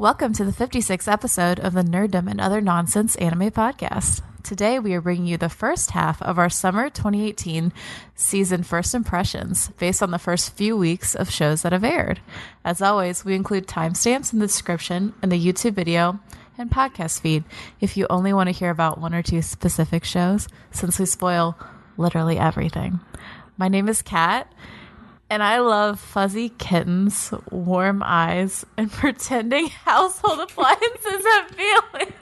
Welcome to the 56th episode of the Nerdom and Other Nonsense anime podcast. Today we are bringing you the first half of our summer 2018 season first impressions based on the first few weeks of shows that have aired. As always, we include timestamps in the description and the YouTube video and podcast feed if you only want to hear about one or two specific shows, since we spoil literally everything. My name is Kat, and I love fuzzy kittens, warm eyes, and pretending household appliances have feelings.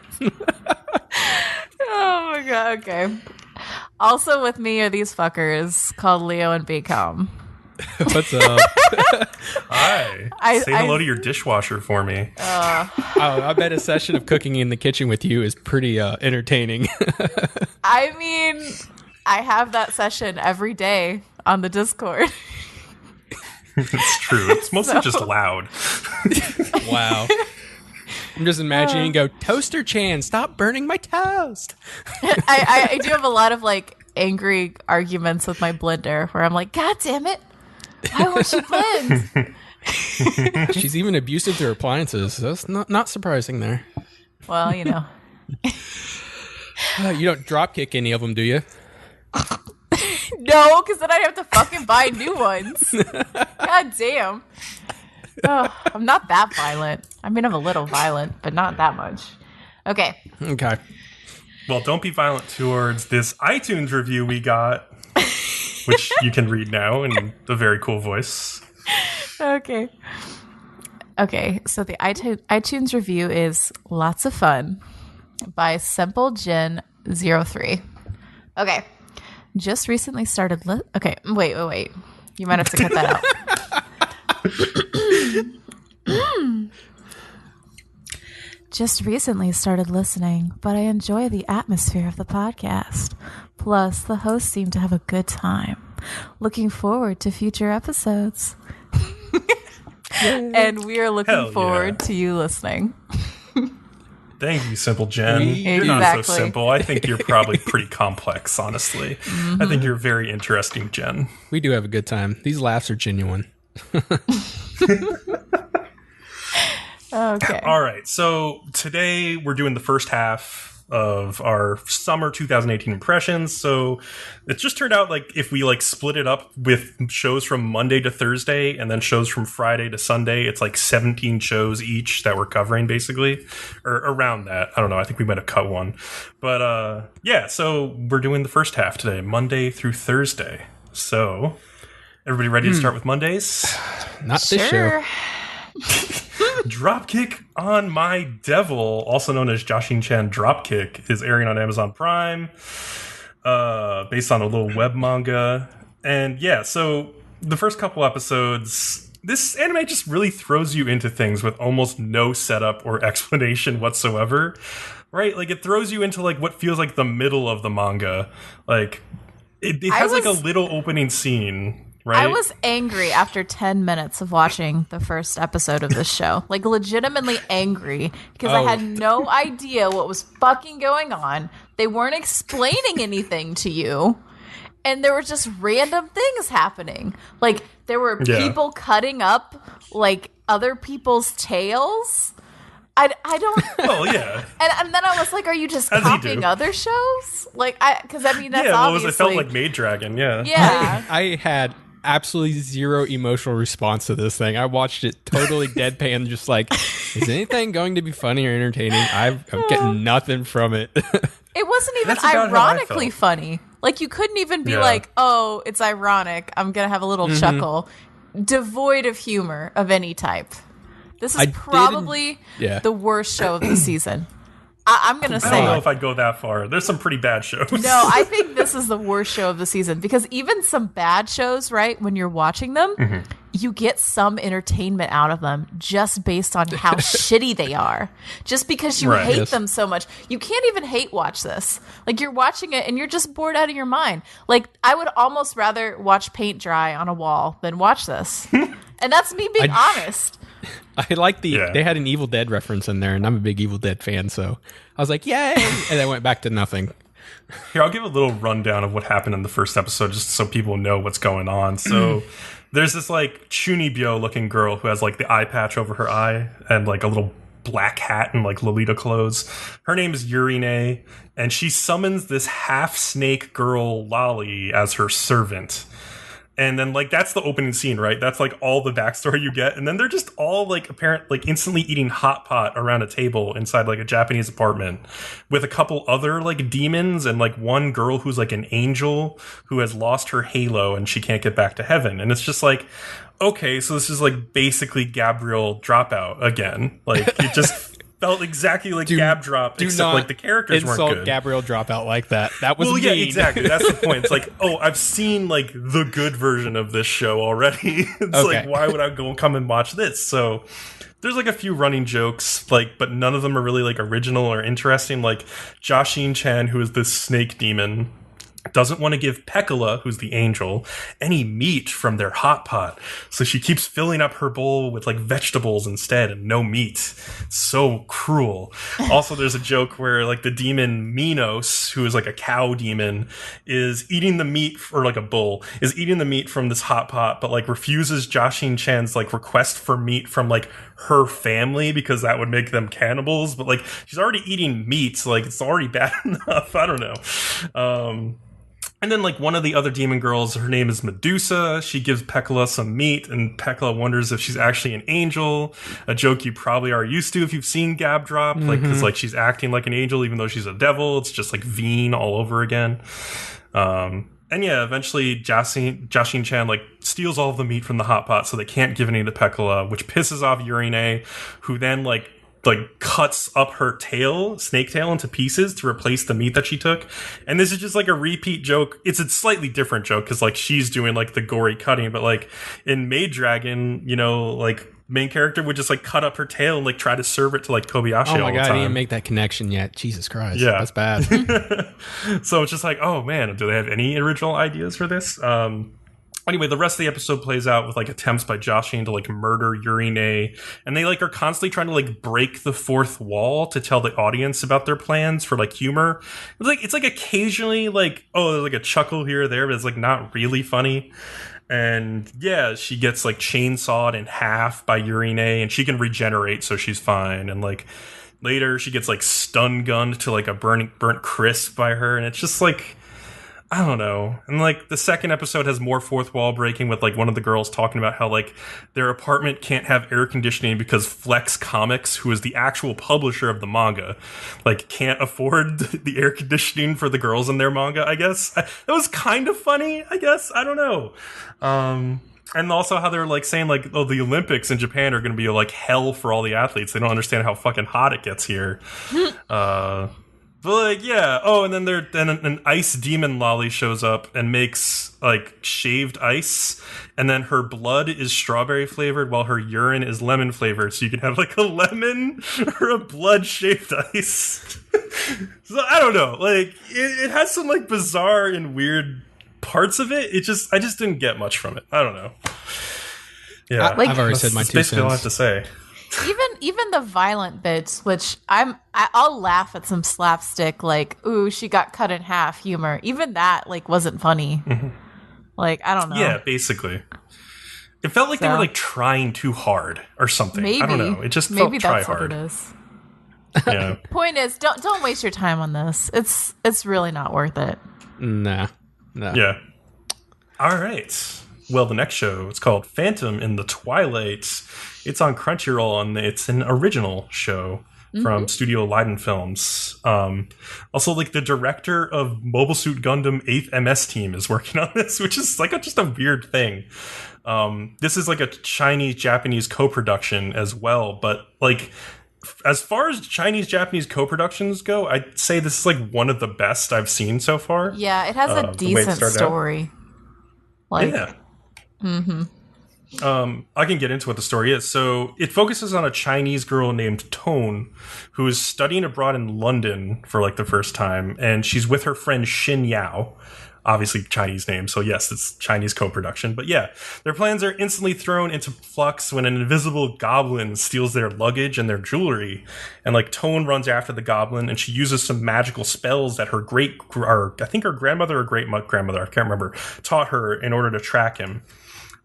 Oh my god, okay. Also with me are these fuckers called Leo and Bcom. What's up? Hi. Say hello to your dishwasher for me. I bet a session of cooking in the kitchen with you is pretty entertaining. I mean, I have that session every day on the Discord. It's true. It's mostly just loud. Wow. I'm just imagining go, Toaster-chan, stop burning my toast. I do have a lot of like angry arguments with my blender where I'm like, God damn it. Why won't she blend? She's even abusive to her appliances. That's not surprising there. Well, you know. You don't dropkick any of them, do you? No, because then I'd have to fucking buy new ones. God damn. Oh, I'm not that violent. I mean, I'm a little violent, but not that much. Okay. Well, don't be violent towards this iTunes review we got, which you can read now in a very cool voice. Okay, so the iTunes review is Lots of Fun by SimpleGen03. Okay. Just recently started... okay, wait. You might have to cut that out. Just recently started listening, but I enjoy the atmosphere of the podcast. Plus, the hosts seem to have a good time. Looking forward to future episodes. And we are looking forward to you listening. Thank you, Simple Jen. You're not so simple. I think you're probably pretty complex, honestly. Mm-hmm. I think you're very interesting, Jen. We do have a good time. These laughs are genuine. Okay. All right. So today we're doing the first half of our summer 2018 impressions. So it just turned out like if we like split it up with shows from Monday to Thursday and then shows from Friday to Sunday, it's like 17 shows each that we're covering basically, or around that. I don't know. I think we might have cut one, but yeah. So we're doing the first half today, Monday through Thursday. So everybody ready to start with Mondays? Not this show. Dropkick On My Devil, also known as Joshin-chan Dropkick, is airing on Amazon Prime, based on a little web manga. And yeah, so the first couple episodes, this anime just really throws you into things with almost no setup or explanation whatsoever, right? Like it throws you into like what feels like the middle of the manga. Like it has like a little opening scene. Right? I was angry after 10 minutes of watching the first episode of this show. Like, legitimately angry. Because I had no idea what was fucking going on. They weren't explaining anything to you. And there were just random things happening. Like, there were people cutting up, like, other people's tails. I don't... Oh, yeah. And then I was like, are you just copying other shows? Like, because I mean, that's obviously... it felt like Maid Dragon, yeah. Yeah. I had... absolutely zero emotional response to this thing. I watched it totally deadpan, just like, is anything going to be funny or entertaining? I'm getting nothing from it. It wasn't even ironically funny. Like, you couldn't even be like, oh, it's ironic. I'm going to have a little chuckle. Devoid of humor of any type. This is probably the worst show of the season. I'm going to say... I don't know if I'd go that far. There's some pretty bad shows. No, I think this is the worst show of the season. Because even some bad shows, right, when you're watching them, you get some entertainment out of them just based on how shitty they are. Just because you hate them so much. You can't even hate watch this. Like, you're watching it and you're just bored out of your mind. Like, I would almost rather watch paint dry on a wall than watch this. And that's me being honest. I like they had an Evil Dead reference in there, and I'm a big Evil Dead fan, so I was like, yay! And I went back to nothing. Here, I'll give a little rundown of what happened in the first episode, just so people know what's going on. So there's this like Chunibyo looking girl who has like the eye patch over her eye and like a little black hat and like Lolita clothes. Her name is Yurine, and she summons this half snake girl Lolly as her servant. And then, like, that's the opening scene, right? That's, like, all the backstory you get. And then they're just all, like, instantly eating hot pot around a table inside, like, a Japanese apartment with a couple other, like, demons and, like, one girl who's, like, an angel who has lost her halo and she can't get back to heaven. And it's just like, okay, so this is, like, basically Gabriel Dropout again. Like, it just felt exactly like Gab Drop, except like the characters weren't good. Insult Gabriel Dropout like that. That was mean. Exactly. That's the point. It's like, oh, I've seen like the good version of this show already. It's like, why would I come and watch this? So there's like a few running jokes, like, but none of them are really like original or interesting. Like Joshine Chan, who is this snake demon, doesn't want to give Pekala, who's the angel, any meat from their hot pot. So she keeps filling up her bowl with like vegetables instead and no meat. So cruel. Also, there's a joke where like the demon Minos, who is like a cow demon, is eating the meat, or like a bull, is eating the meat from this hot pot, but like refuses Joshine Chan's like request for meat from like her family because that would make them cannibals. But like she's already eating meat, so like it's already bad enough. I don't know. And then, like, one of the other demon girls, her name is Medusa. She gives Pekala some meat, and Pekala wonders if she's actually an angel. A joke you probably are used to if you've seen Gab Drop. Like, because, like, she's acting like an angel even though she's a devil. It's just, like, Veen all over again. And, yeah, eventually Joshine Chan, like, steals all of the meat from the hot pot so they can't give any to Pekala, which pisses off Yurine, who then, like cuts up her snake tail into pieces to replace the meat that she took. And this is just like a repeat joke. It's a slightly different joke because like she's doing like the gory cutting, but like in Maid Dragon, you know, like main character would just like cut up her tail and like try to serve it to like Kobayashi all the time. Oh my god, I didn't make that connection yet. Jesus Christ. Yeah. That's bad. So it's just like, oh man, do they have any original ideas for this? Anyway, the rest of the episode plays out with like attempts by Joshine to like murder Yurine, and they like are constantly trying to like break the fourth wall to tell the audience about their plans for like humor. It's like occasionally like, oh, there's like a chuckle here or there, but it's like not really funny. And yeah, she gets like chainsawed in half by Yurine, and she can regenerate, so she's fine. And like later, she gets like stun gunned to like a burnt crisp by her, and it's just like, I don't know. And like the second episode has more fourth wall breaking with like one of the girls talking about how like their apartment can't have air conditioning because Flex Comics, who is the actual publisher of the manga, like can't afford the air conditioning for the girls in their manga, I guess. That was kind of funny, I guess. I don't know. And also how they're like saying like, oh, the Olympics in Japan are going to be like hell for all the athletes. They don't understand how fucking hot it gets here. But like, yeah. Oh, and then an ice demon Lolly shows up and makes like shaved ice, and then her blood is strawberry flavored while her urine is lemon flavored. So you can have like a lemon or a blood shaved ice. So I don't know. Like it has some like bizarre and weird parts of it. I just didn't get much from it. I don't know. Yeah, I've already said my two cents. Basically all I have to say. Even the violent bits, which I'll laugh at some slapstick, like, ooh, she got cut in half humor. Even that, like, wasn't funny. Like, I don't know. Yeah, basically. It felt like they were, like, trying too hard or something. Maybe. I don't know. It just felt try hard. Maybe that's what it is. Yeah. Point is, don't waste your time on this. It's really not worth it. Nah. Yeah. All right. Well, the next show, it's called Phantom in the Twilight. It's on Crunchyroll, and it's an original show from Studio Leiden Films. Also, like, the director of Mobile Suit Gundam 8th MS Team is working on this, which is, like, just a weird thing. This is, like, a Chinese-Japanese co-production as well, but, like, as far as Chinese-Japanese co-productions go, I'd say this is, like, one of the best I've seen so far. Yeah, it has a decent story. Like, yeah. I can get into what the story is. So it focuses on a Chinese girl named Tone, who is studying abroad in London for like the first time, and she's with her friend Xin Yao. Obviously Chinese name, so yes, it's Chinese co-production. But yeah, their plans are instantly thrown into flux when an invisible goblin steals their luggage and their jewelry. And like Tone runs after the goblin, and she uses some magical spells that her grandmother or great-grandmother, I can't remember, taught her in order to track him.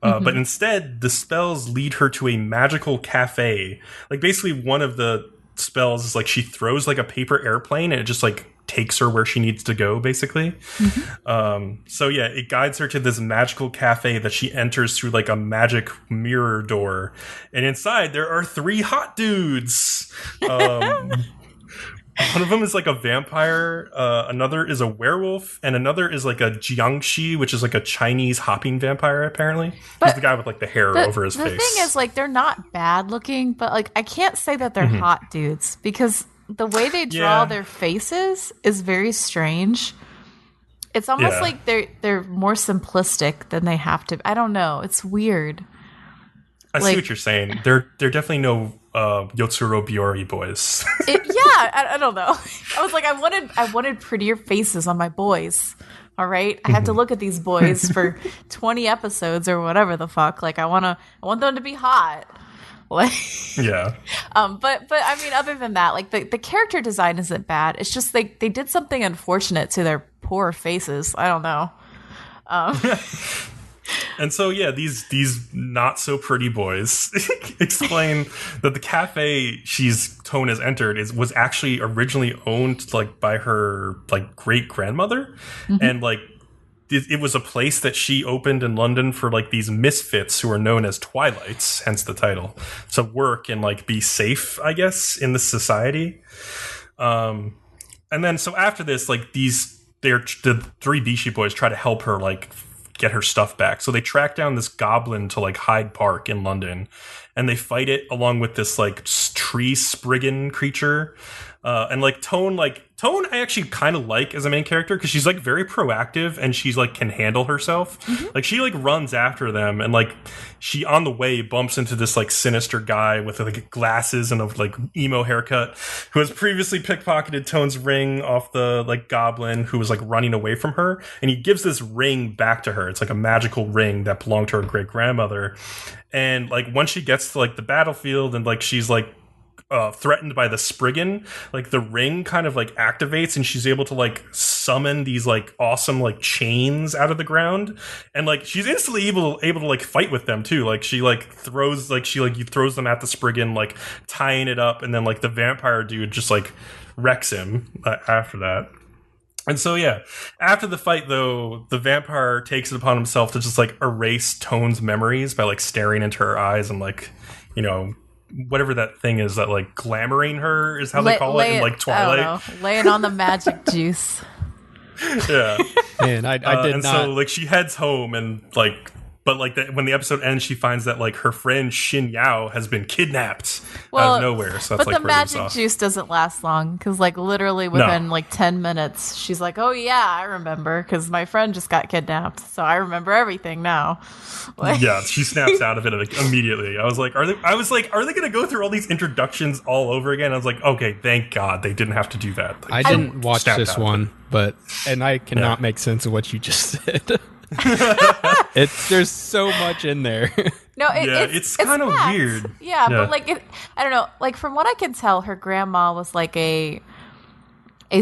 But instead, the spells lead her to a magical cafe. Like, basically, one of the spells is, like, she throws, like, a paper airplane, and it just, like, takes her where she needs to go, basically. So, yeah, it guides her to this magical cafe that she enters through, like, a magic mirror door. And inside, there are 3 hot dudes. One of them is like a vampire, another is a werewolf, and another is like a jiangshi, which is like a Chinese hopping vampire, apparently. He's the guy with like the hair over his face. The thing is, like, they're not bad looking, but like I can't say that they're hot dudes because the way they draw their faces is very strange. It's almost like they're more simplistic than they have to. I don't know. It's weird. I see what you're saying. They're definitely no Yotsuro Biori boys. I don't know. I was like, I wanted prettier faces on my boys. All right, I have to look at these boys for 20 episodes or whatever the fuck. Like, I want them to be hot. Like, yeah. But I mean, other than that, like the character design isn't bad. It's just they did something unfortunate to their poor faces. I don't know. And so, yeah, these not so pretty boys explain that the cafe Tone has entered was actually originally owned like by her like great grandmother, and like it was a place that she opened in London for like these misfits who are known as Twilights, hence the title, to work and like be safe, I guess, in this society. And then so after this, like the 3 Bishi boys try to help her like get her stuff back. So they track down this goblin to like Hyde Park in London, and they fight it along with this like tree spriggan creature. And like Tone I actually kind of like as a main character because she's like very proactive and she's like can handle herself. Like she like runs after them, and like she on the way bumps into this like sinister guy with like glasses and a like emo haircut who has previously pickpocketed Tone's ring off the like goblin who was like running away from her, and he gives this ring back to her. It's like a magical ring that belonged to her great grandmother. And like once she gets to like the battlefield and like she's like threatened by the spriggan, like the ring kind of like activates and she's able to like summon these like awesome like chains out of the ground, and like she's instantly able to like fight with them too. Like she throws them at the spriggan, like tying it up, and then like the vampire dude just like wrecks him after that. And so, yeah, after the fight, though, the vampire takes it upon himself to just like erase Tone's memories by like staring into her eyes and like, you know, whatever that thing is that like glamoring her is how they call it in like Twilight. Laying on the magic juice. Yeah. Man, I did and not. So like she heads home and like, but like when the episode ends, she finds that like her friend Xin Yao has been kidnapped out of nowhere. So that's but like the magic juice doesn't last long because like literally within like 10 minutes, she's like, "Oh yeah, I remember because my friend just got kidnapped, so I remember everything now." Like, yeah, she snaps out of it like, immediately. I was like, are they going to go through all these introductions all over again? I was like, okay, thank God they didn't have to do that. Like, I didn't watch this one, and I cannot make sense of what you just said. There's so much in there. No, it's kind of weird. Yeah, but like I don't know. Like from what I can tell, her grandma was like a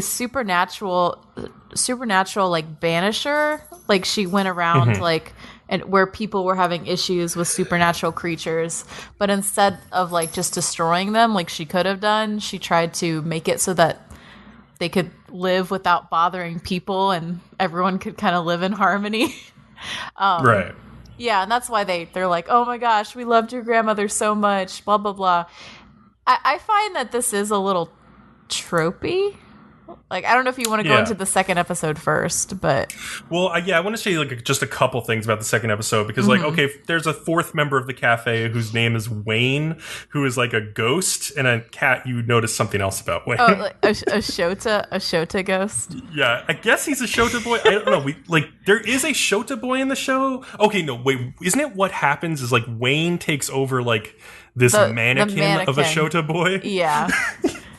supernatural like banisher. Like she went around like and where people were having issues with supernatural creatures, but instead of like just destroying them, like she could have done, she tried to make it so that they could live without bothering people and everyone could kind of live in harmony. Right. Yeah, and that's why they're like, "Oh my gosh, we loved your grandmother so much, blah, blah, blah." I find that this is a little tropey. Like, I don't know if you want to go into the second episode first, but... Well, I want to say, like, just a couple things about the second episode, because, like, okay, there's a 4th member of the cafe whose name is Wayne, who is, like, a ghost, and a cat you noticed something else about Wayne. Oh, like a Shota ghost? Yeah, I guess he's a Shota boy. I don't know. There is a Shota boy in the show. Okay, no, wait, isn't it what happens is, like, Wayne takes over, like, this mannequin of a Shota boy? Yeah.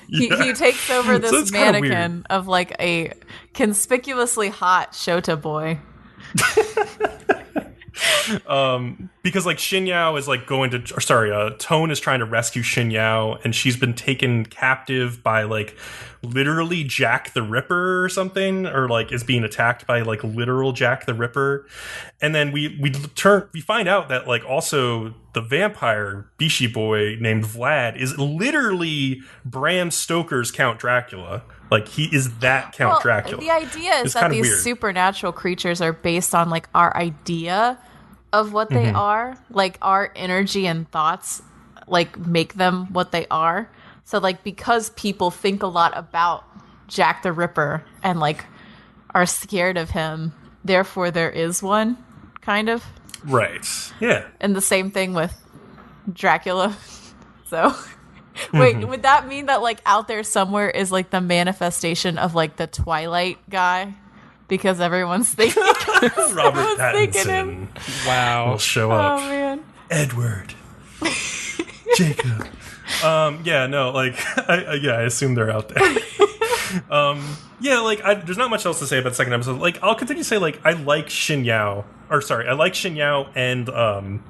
He takes over this mannequin of like a conspicuously hot Shota boy. Because like Xin Yao is like Tone is trying to rescue Xin Yao, and she's been taken captive by like literally Jack the Ripper or something, or like is being attacked by like literal Jack the Ripper. And then we find out that like also the vampire Bishi boy named Vlad is literally Bram Stoker's Count Dracula. Like, he is that Count Dracula. The idea is that these supernatural creatures are based on like our idea of what they are, like our energy and thoughts like make them what they are. So like, because people think a lot about Jack the Ripper and like are scared of him, therefore there is one, kind of. Right. Yeah. And the same thing with Dracula. So wait, would that mean that like out there somewhere is like the manifestation of like the Twilight guy? Because everyone's thinking Robert Pattinson. Wow. Will show up. Oh man. Edward. Jacob. Yeah, no, like, I assume they're out there. Yeah, like, there's not much else to say about the second episode. Like, I'll continue to say, like, I like Xin Yao and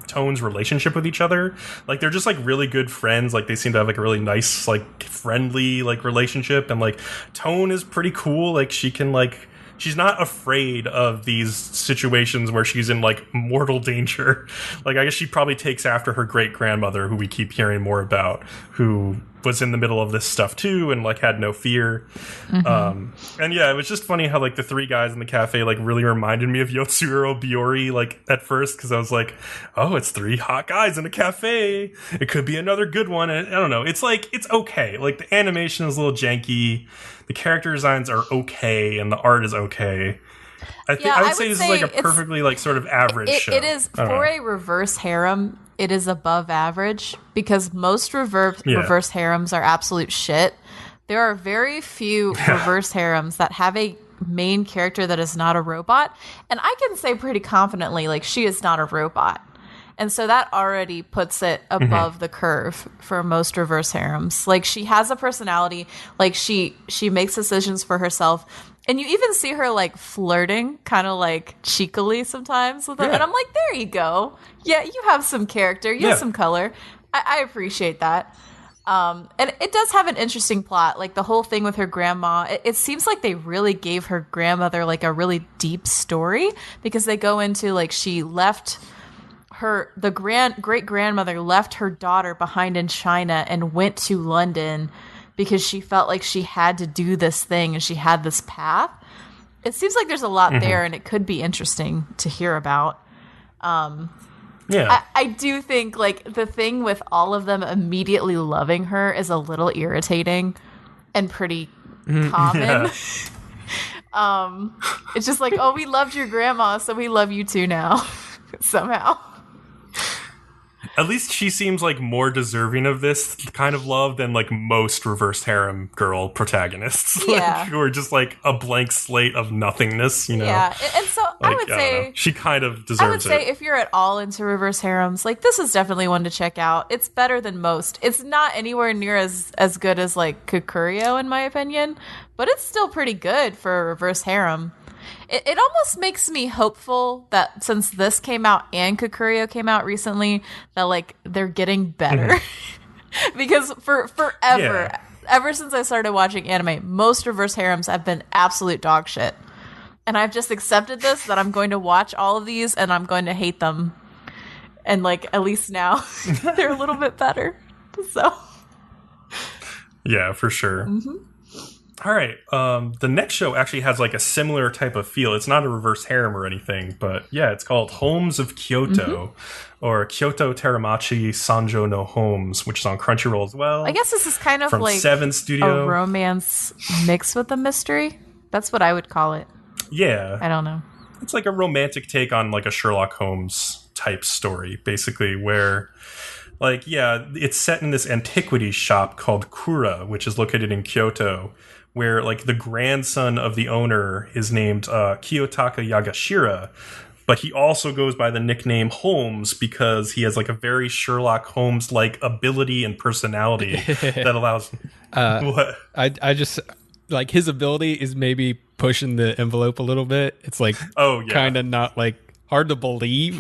Tone's relationship with each other. Like, they're just, like, really good friends. Like, they seem to have, like, a really nice, like, friendly, like, relationship. And, like, Tone is pretty cool. Like, she can, like... She's not afraid of these situations where she's in, like, mortal danger. Like, I guess she probably takes after her great-grandmother, who we keep hearing more about, who was in the middle of this stuff, too, and, like, had no fear. And, yeah, it was just funny how, like, the three guys in the cafe, like, really reminded me of Yotsuhiro Biori, like, at first, because I was like, oh, it's three hot guys in a cafe. It could be another good one. And I don't know. It's, like, it's okay. Like, the animation is a little janky. The character designs are okay, and the art is okay. I would say this is like a perfectly like sort of average show. It is for a reverse harem. It is above average because most reverse harems are absolute shit. There are very few reverse harems that have a main character that is not a robot, and I can say pretty confidently, like, she is not a robot. And so that already puts it above the curve for most reverse harems. Like, she has a personality. Like, she makes decisions for herself. And you even see her, like, flirting kind of, like, cheekily sometimes with him. Yeah. And I'm like, there you go. Yeah, you have some character. You have some color. I appreciate that. And it does have an interesting plot. Like, the whole thing with her grandma. It seems like they really gave her grandmother, like, a really deep story. Because they go into, like, she left... the great-grandmother left her daughter behind in China and went to London because she felt like she had to do this thing and she had this path. It seems like there's a lot there, and it could be interesting to hear about. I do think, like, the thing with all of them immediately loving her is a little irritating and pretty common. It's just like, oh, we loved your grandma, so we love you too now, somehow. At least she seems like more deserving of this kind of love than like most reverse harem girl protagonists. Yeah. Like, who are just like a blank slate of nothingness, you know? Yeah, and so like, I would say she kind of deserves it. I would say if you're at all into reverse harems, like, this is definitely one to check out. It's better than most. It's not anywhere near as good as like Kukurio, in my opinion, but it's still pretty good for a reverse harem. It almost makes me hopeful that since this came out and Kukurio came out recently, that like they're getting better. Because for forever, ever since I started watching anime, most reverse harems have been absolute dog shit. And I've just accepted this, that I'm going to watch all of these and I'm going to hate them. And like, at least now they're a little bit better. So yeah, for sure. All right. The next show actually has like a similar type of feel. It's not a reverse harem or anything, but yeah, it's called Holmes of Kyoto, or Kyoto Teramachi Sanjo no Homes, which is on Crunchyroll as well. I guess this is kind of from like Seven Studio. A romance mixed with a mystery. That's what I would call it. Yeah. I don't know. It's like a romantic take on like a Sherlock Holmes type story, basically, where... like, yeah, it's set in this antiquities shop called Kura, which is located in Kyoto, where, like, the grandson of the owner is named Kiyotaka Yagashira, but he also goes by the nickname Holmes because he has, like, a very Sherlock Holmes-like ability and personality that allows... what? I just... like, his ability is maybe pushing the envelope a little bit. It's, like, kind of not, like, hard to believe.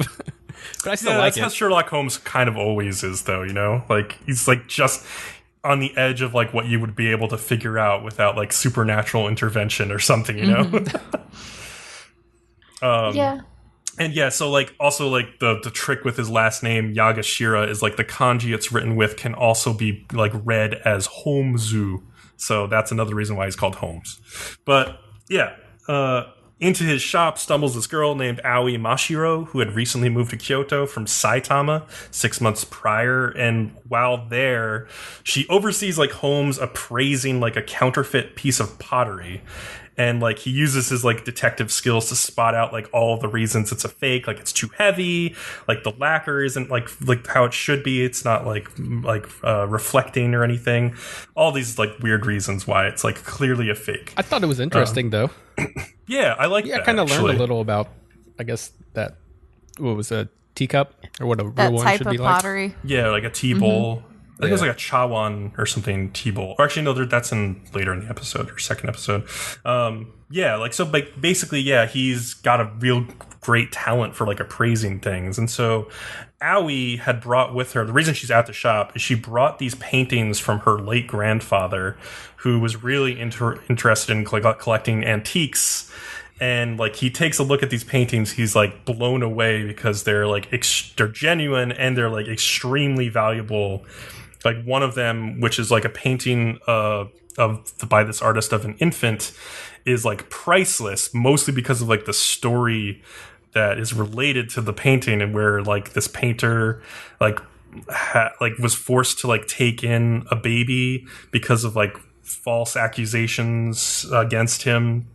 But I still Yeah, like that's it. how Sherlock Holmes kind of always is, though, you know? Like, he's, like, just on the edge of, like, what you would be able to figure out without, like, supernatural intervention or something, you know? Yeah. And yeah, so, like, also, like, the trick with his last name, Yagashira, is, like, the kanji it's written with can also be, like, read as Holmesu. So that's another reason why he's called Holmes. But, yeah, into his shop stumbles this girl named Aoi Mashiro, who had recently moved to Kyoto from Saitama 6 months prior. And while there, she oversees, like, Holmes appraising, like, a counterfeit piece of pottery. And, like, he uses his, like, detective skills to spot out, like, all the reasons it's a fake. Like, it's too heavy. Like, the lacquer isn't, like how it should be. It's not, like reflecting or anything. All these, like, weird reasons why it's, like, clearly a fake. I thought it was interesting, though. Yeah, I like that. I kind of learned actually. a little about, I guess, what was a teacup? Or what a That real one type should of be like. pottery. Yeah, like a tea bowl. I think it was Yeah. like a chawan or something, tea bowl. Or actually, no, that's later in the episode or second episode. Yeah, like, so like, basically, yeah, he's got a real great talent for, like, appraising things. And so Aoi had brought with her, the reason she's at the shop is she brought these paintings from her late grandfather, who was really interested in collecting antiques. And, like, he takes a look at these paintings, he's, like, blown away because they're, like, they're genuine and they're, like, extremely valuable. Like, one of them, which is, like, a painting by this artist of an infant, is, like, priceless, mostly because of, like, the story that is related to the painting, and where, like, this painter, like, was forced to, like, take in a baby because of, like, false accusations against him.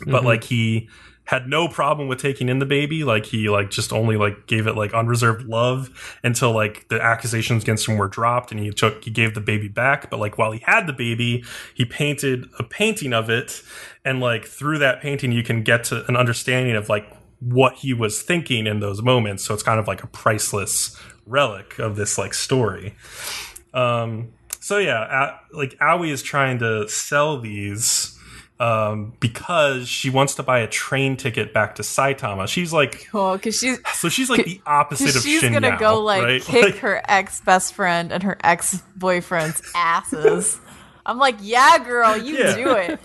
But, like, he had no problem with taking in the baby. Like, he, like, just only, like, gave it, like, unreserved love until, like, the accusations against him were dropped, and he gave the baby back. But, like, while he had the baby, he painted a painting of it, and, like, through that painting you can get to an understanding of, like, what he was thinking in those moments. So it's kind of like a priceless relic of this, like, story. So yeah, like, Aoi is trying to sell these because she wants to buy a train ticket back to Saitama. She's like, because she's like the opposite of she's Shinyao, gonna go, like, right? kick Like, her ex best friend and her ex boyfriend's asses. I'm like, yeah, girl, you Yeah. do it.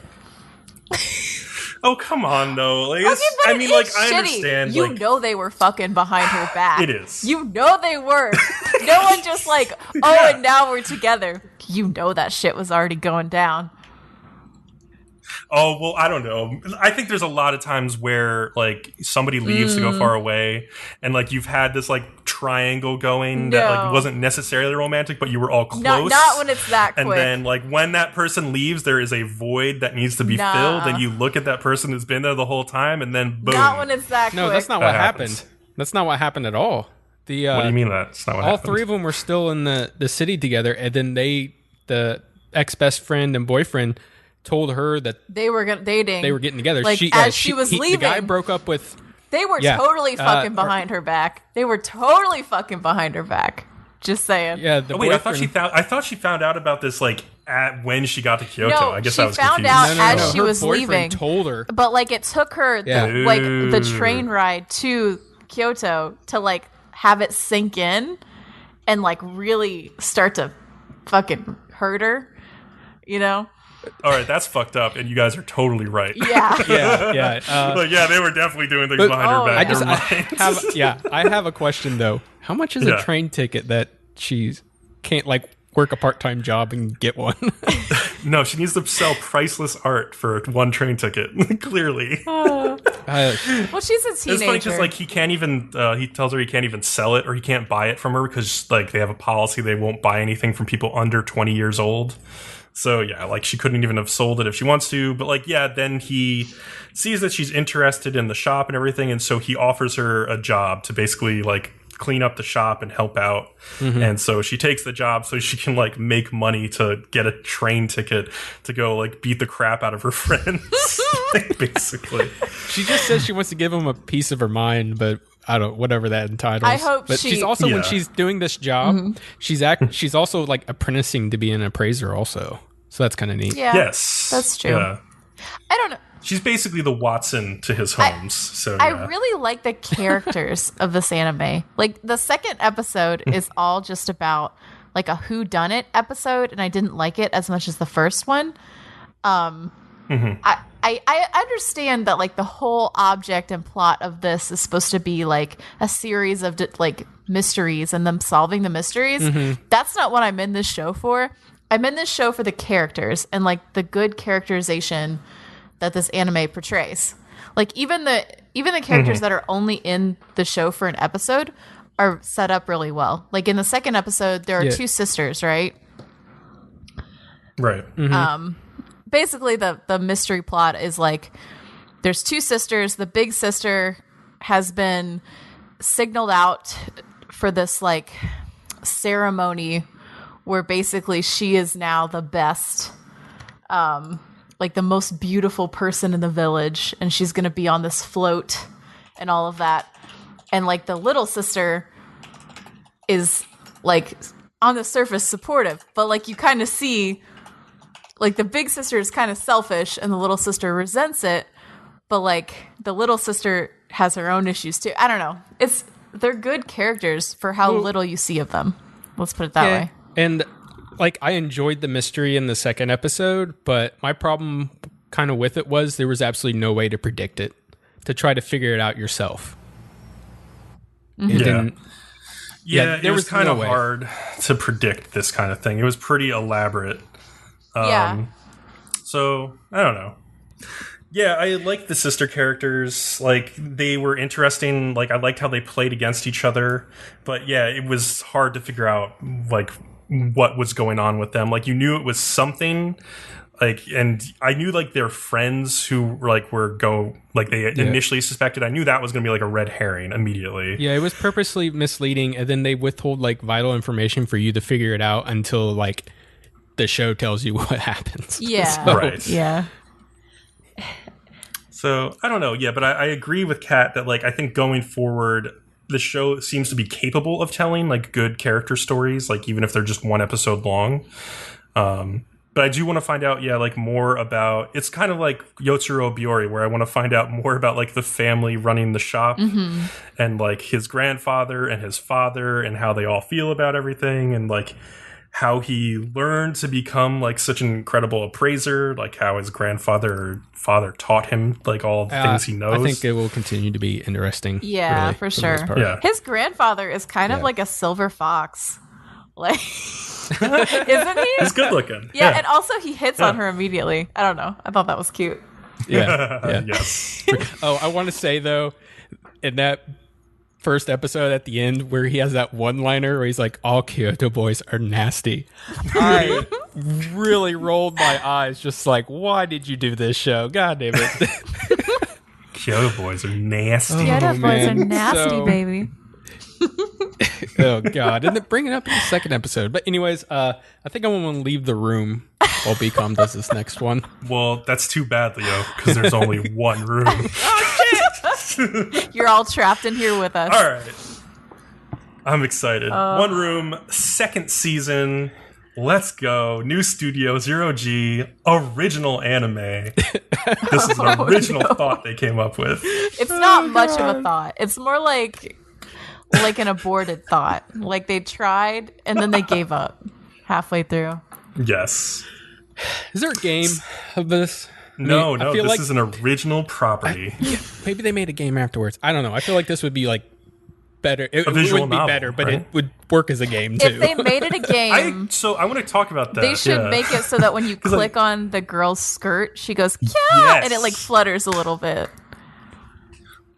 oh, come on, though. Like, Okay, it's, but I it mean, is like, shitty. I understand. You like, know they were fucking behind her back. It is. You know they were. No one just like, oh, Yeah. and now we're together. You know that shit was already going down. Oh, well, I don't know. I think there's a lot of times where, like, somebody leaves to go far away, and, like, you've had this, like, triangle going that, like, No. wasn't necessarily romantic, but you were all close. Not when it's that quick. And then, like, when that person leaves, there is a void that needs to be Nah. filled, and you look at that person who's been there the whole time, and then boom. Not when it's that No, quick. that's not That what happens. happened. That's not what happened at all. What do you mean that's not what all happened? three of them were still in the city together, and then the ex-best friend and boyfriend told her that They were dating. they were getting together. Like, as she was The guy leaving. broke up with. They were Yeah. totally fucking behind her back. They were totally fucking behind her back. Just saying. Yeah, the Oh, wait, boyfriend. I thought she found out about this, like, when she got to Kyoto. No, I guess she I was found confused. out No, as no. she Her was boyfriend leaving. told her. But, like, it took her Yeah. the train ride to Kyoto to, like, have it sink in and, like, really start to fucking hurt her, you know? All right, that's fucked up, and you guys are totally right. Yeah. Yeah. Like, yeah, they were definitely doing things But- behind her back. I have a question though. How much is Yeah. a train ticket that she can't, like, work a part-time job and get one? No, she needs to sell priceless art for one train ticket. Clearly, Well, she's a it's funny teenager. because, like, he can't even. He tells her he can't even sell it, or he can't buy it from her because, like, they have a policy they won't buy anything from people under 20 years old. So yeah, like, she couldn't even have sold it if she wants to. But, like, yeah, then he sees that she's interested in the shop and everything, and so he offers her a job to basically, like, clean up the shop and help out. And so she takes the job so she can, like, make money to get a train ticket to go, like, beat the crap out of her friends. Basically. She just says she wants to give him a piece of her mind, but I don't, whatever that entitles. I hope but she- she's also, Yeah. when she's doing this job, she's also, like, apprenticing to be an appraiser also. So that's kind of neat. yeah. Yes. That's true. Yeah. I don't know. She's basically the Watson to his Holmes. So yeah. I really like the characters of this anime. Like, the second episode is all just about like a whodunit episode, and I didn't like it as much as the first one. I understand that like the whole object and plot of this is supposed to be like a series of like mysteries and them solving the mysteries. That's not what I'm in this show for. I'm in this show for the characters and like the good characterization that this anime portrays. Like even the characters that are only in the show for an episode are set up really well. Like in the second episode, there are two sisters, right? Right. Basically the mystery plot is like there's two sisters. The big sister has been signaled out for this like ceremony where basically she is now the best, like the most beautiful person in the village, and she's going to be on this float and all of that. And like the little sister is like on the surface supportive, but like you kind of see like the big sister is kind of selfish and the little sister resents it, but like the little sister has her own issues too. I don't know. They're good characters for how little you see of them. Let's put it that way. And like I enjoyed the mystery in the second episode, but my problem kind of with it was there was absolutely no way to predict it, to try to figure it out yourself. It was kind of hard to predict this kind of thing. It was pretty elaborate. So I don't know. Yeah, I liked the sister characters. Like they were interesting. Like I liked how they played against each other. But yeah, it was hard to figure out like what was going on with them. Like you knew it was something. Like, and I knew like their friends who like they initially suspected. I knew that was going to be like a red herring immediately. Yeah, it was purposely misleading, and then they withhold like vital information for you to figure it out until like the show tells you what happens. Yeah. So, right. Yeah. So I don't know. Yeah, but I agree with Kat that like I think going forward, the show seems to be capable of telling like good character stories, like even if they're just one episode long. But I do want to find out, like more about. It's kind of like Yotsuro Biori, where I want to find out more about like the family running the shop and like his grandfather and his father and how they all feel about everything, and like how he learned to become like such an incredible appraiser, like how his grandfather or father taught him like all the things he knows. I think it will continue to be interesting. Yeah, really, for sure. Yeah. His grandfather is kind of like a silver fox. Like, isn't he? He's good looking. Yeah, and also he hits on her immediately. I don't know. I thought that was cute. Yeah. Yes. I want to say though, in that first episode at the end where he has that one-liner where he's like, all Kyoto boys are nasty. I really rolled my eyes just like, why did you do this show? God damn it. Kyoto boys are nasty. Kyoto boys are nasty, baby. Oh God. And then bring it up in the second episode. But anyways, I think I'm going to leave the room while Bcom does this next one. Well, that's too bad, Leo, because there's only one room. You're all trapped in here with us. All right. I'm excited. One room, second season. Let's go. New studio, 0G, original anime. This is an original thought they came up with. It's not much of a thought. It's more like an aborted thought. Like they tried and then they gave up halfway through. Yes. Is there a game of this? No, I feel this is an original property. Maybe they made a game afterwards. I don't know. I feel like this would be like better. It visual wouldn't be novel, better, but right? it would work as a game too. If they made it a game, I want to talk about that. they should make it so that when you click on the girl's skirt, she goes, "Kya!" and it like flutters a little bit.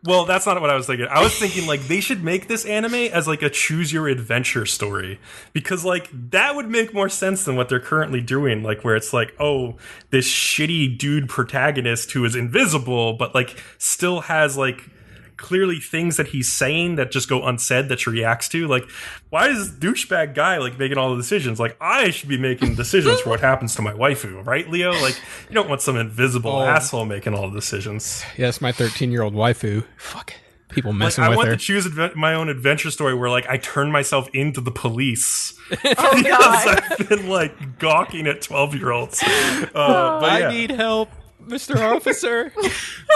Well, that's not what I was thinking. I was thinking like they should make this anime as like a choose your adventure story, because like that would make more sense than what they're currently doing, like where it's like, oh, this shitty dude protagonist who is invisible but like still has like clearly things that he's saying that just go unsaid that she reacts to. Like, why is this douchebag guy like making all the decisions? Like, I should be making decisions for what happens to my waifu, right, Leo? Like, you don't want some invisible asshole making all the decisions. Yes, my 13-year-old waifu. Fuck. People messing like, with I her. want to choose my own adventure story where like I turn myself into the police Oh because God! I've been like gawking at 12-year-olds. I need help. Mr. Officer.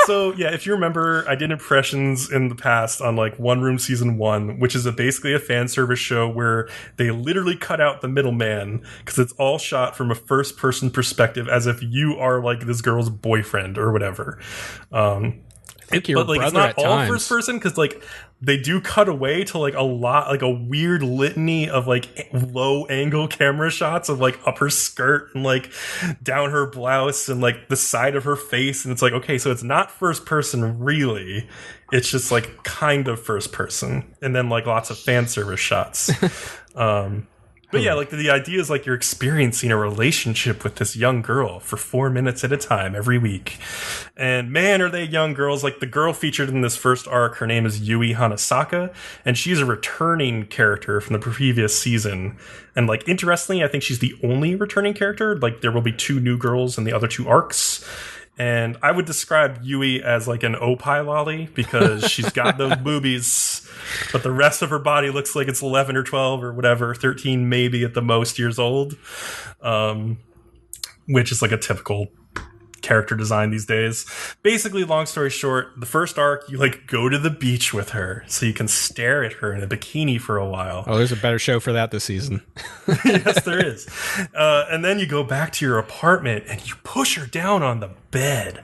So yeah, if you remember, I did impressions in the past on like One Room Season 1, which is basically a fan service show where they literally cut out the middleman because it's all shot from a first person perspective as if you are like this girl's boyfriend or whatever. I think your but like brother it's not at all times. first person because like they do cut away to like a lot, like a weird litany of like low angle camera shots of like up her skirt and like down her blouse and like the side of her face, and it's like, okay, so it's not first person really, it's just like kind of first person, and then like lots of fan service shots. But yeah, like the idea is like you're experiencing a relationship with this young girl for 4 minutes at a time every week. And man, are they young girls. Like the girl featured in this first arc, her name is Yui Hanasaka, and she's a returning character from the previous season. And like interestingly, I think she's the only returning character. Like there will be 2 new girls in the other 2 arcs. And I would describe Yui as like an opie lolly because she's got those boobies, but the rest of her body looks like it's 11 or 12 or whatever, 13 maybe at the most years old, which is like a typical character design these days. Basically, long story short, the first arc, you like go to the beach with her so you can stare at her in a bikini for a while. Oh, there's a better show for that this season. Yes, there is. And then you go back to your apartment and you push her down on the bed.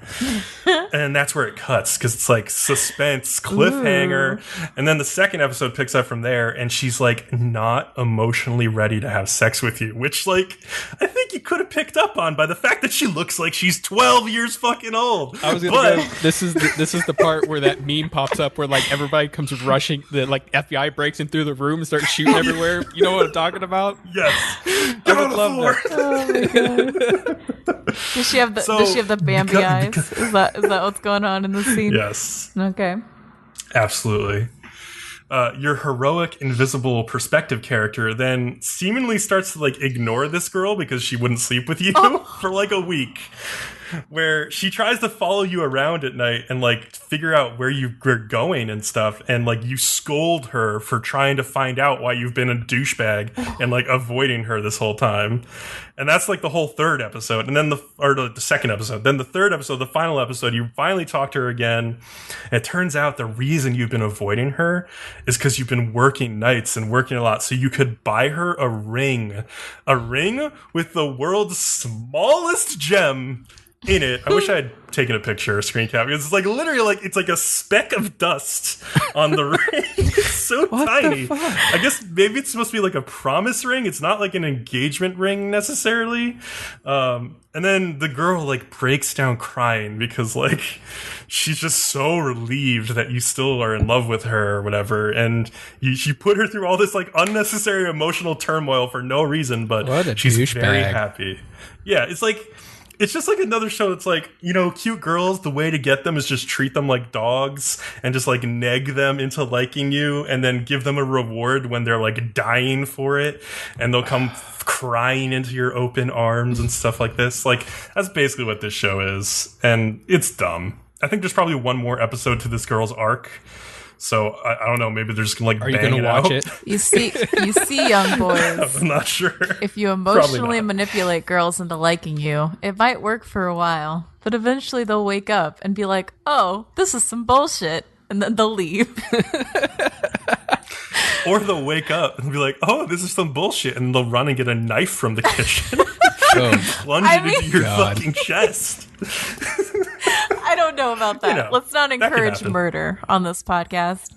And that's where it cuts because it's like suspense, cliffhanger. Ooh. And then the second episode picks up from there and she's like not emotionally ready to have sex with you, which like I think you could have picked up on by the fact that she looks like she's 12 years fucking old. I was gonna go, this is the part where that meme pops up where like everybody comes rushing, the like FBI breaks in through the room and starts shooting everywhere. You know what I'm talking about? Yes. I would love that. Oh my god. Does she have the Bambi eyes? Is that what's going on in the scene? Yes. Okay. Absolutely. Your heroic invisible perspective character then seemingly starts to like ignore this girl because she wouldn't sleep with you for like a week, where she tries to follow you around at night and like figure out where you're going and stuff, and like you scold her for trying to find out why you've been a douchebag and like avoiding her this whole time. And that's like the whole third episode. And then the second episode. Then the third episode, the final episode, you finally talk to her again. And it turns out the reason you've been avoiding her is because you've been working nights and working a lot. So you could buy her a ring. A ring with the world's smallest gem in it. I wish I had taken a picture or screen cap because it's like literally like it's like a speck of dust on the ring. It's so tiny. I guess maybe it's supposed to be like a promise ring. It's not like an engagement ring necessarily. And then the girl like breaks down crying because like she's just so relieved that you still are in love with her or whatever. And you put her through all this like unnecessary emotional turmoil for no reason, but she's very happy. Yeah, it's just like another show that's like, you know, cute girls, the way to get them is just treat them like dogs and just like neg them into liking you and then give them a reward when they're like dying for it and they'll come crying into your open arms and stuff like this. Like, that's basically what this show is. And it's dumb. I think there's probably one more episode to this girl's arc. So I don't know. Maybe they're just gonna like. Are you gonna watch it? You see, young boys. I'm not sure. If you emotionally manipulate girls into liking you, it might work for a while, but eventually they'll wake up and be like, "Oh, this is some bullshit," and then they'll leave. Or they'll wake up and be like, "Oh, this is some bullshit," and they'll run and get a knife from the kitchen, plunge it into your fucking chest. I don't know about that. You know, let's not encourage murder on this podcast.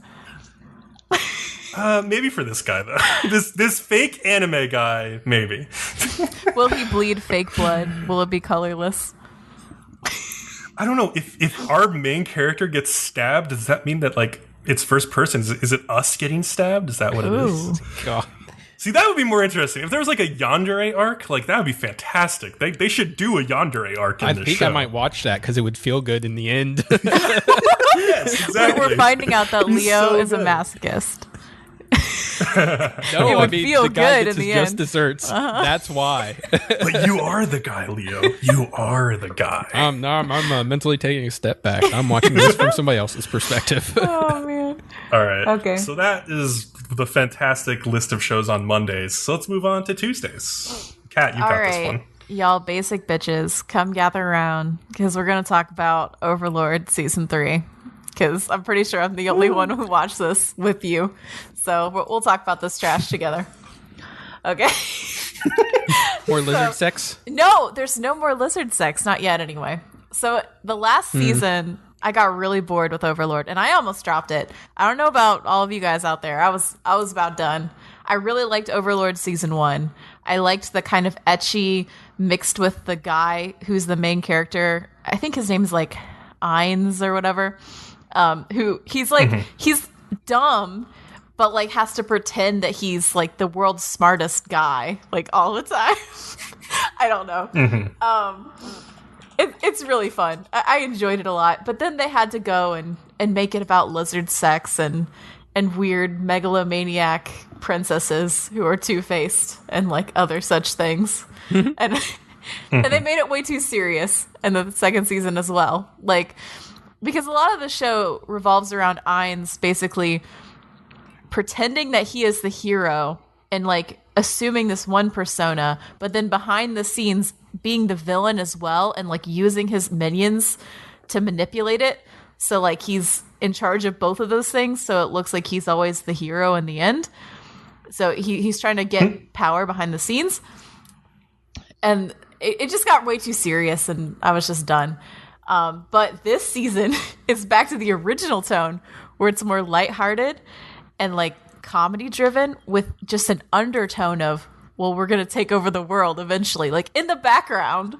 Maybe for this guy though. This fake anime guy, maybe. Will he bleed fake blood? Will it be colorless? I don't know. If our main character gets stabbed, does that mean that like it's first person? Is it us getting stabbed? Is that what it is? God. See, that would be more interesting. If there was like a yandere arc, like that would be fantastic. They should do a yandere arc in this show. I think I might watch that because it would feel good in the end. Yes, exactly. We're finding out that Leo is a masochist. No, it would feel the guy good in the end. Just desserts. That's why. But you are the guy, Leo. You are the guy. I'm mentally taking a step back. I'm watching this from somebody else's perspective. Oh man. All right. Okay. So that is the fantastic list of shows on Mondays. So let's move on to Tuesdays. Kat, you got this one. y'all basic bitches, come gather around because we're going to talk about Overlord Season 3. Because I'm pretty sure I'm the only one who watched this with you. So we'll talk about this trash together. Okay. More lizard sex? No, there's no more lizard sex. Not yet, anyway. So the last season, I got really bored with Overlord, and I almost dropped it. I don't know about all of you guys out there. I was about done. I really liked Overlord Season 1. I liked the kind of ecchi mixed with the guy who's the main character. I think his name's like Steins or whatever. Who he's like, he's dumb, but like has to pretend that he's like the world's smartest guy, like all the time. I don't know. It's really fun. I enjoyed it a lot, but then they had to go and make it about lizard sex and weird megalomaniac princesses who are two-faced and like other such things. And they made it way too serious in the second season as well. Like, because a lot of the show revolves around Ainz basically pretending that he is the hero and like assuming this one persona, but then behind the scenes being the villain as well and like using his minions to manipulate it. So like he's in charge of both of those things. So it looks like he's always the hero in the end. So he's trying to get power behind the scenes. And it just got way too serious and I was just done. But this season is back to the original tone where it's more lighthearted and like comedy driven with just an undertone of, well, we're going to take over the world eventually, like in the background.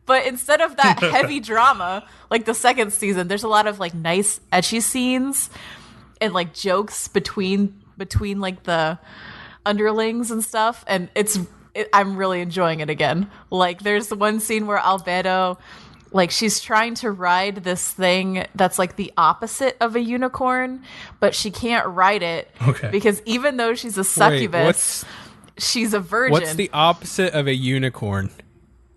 But instead of that heavy drama, like the second season, there's a lot of like nice ecchi scenes and like jokes between like the underlings and stuff. And I'm really enjoying it again. Like there's one scene where Albedo, like she's trying to ride this thing that's like the opposite of a unicorn, but she can't ride it because even though she's a succubus, she's a virgin. What's the opposite of a unicorn?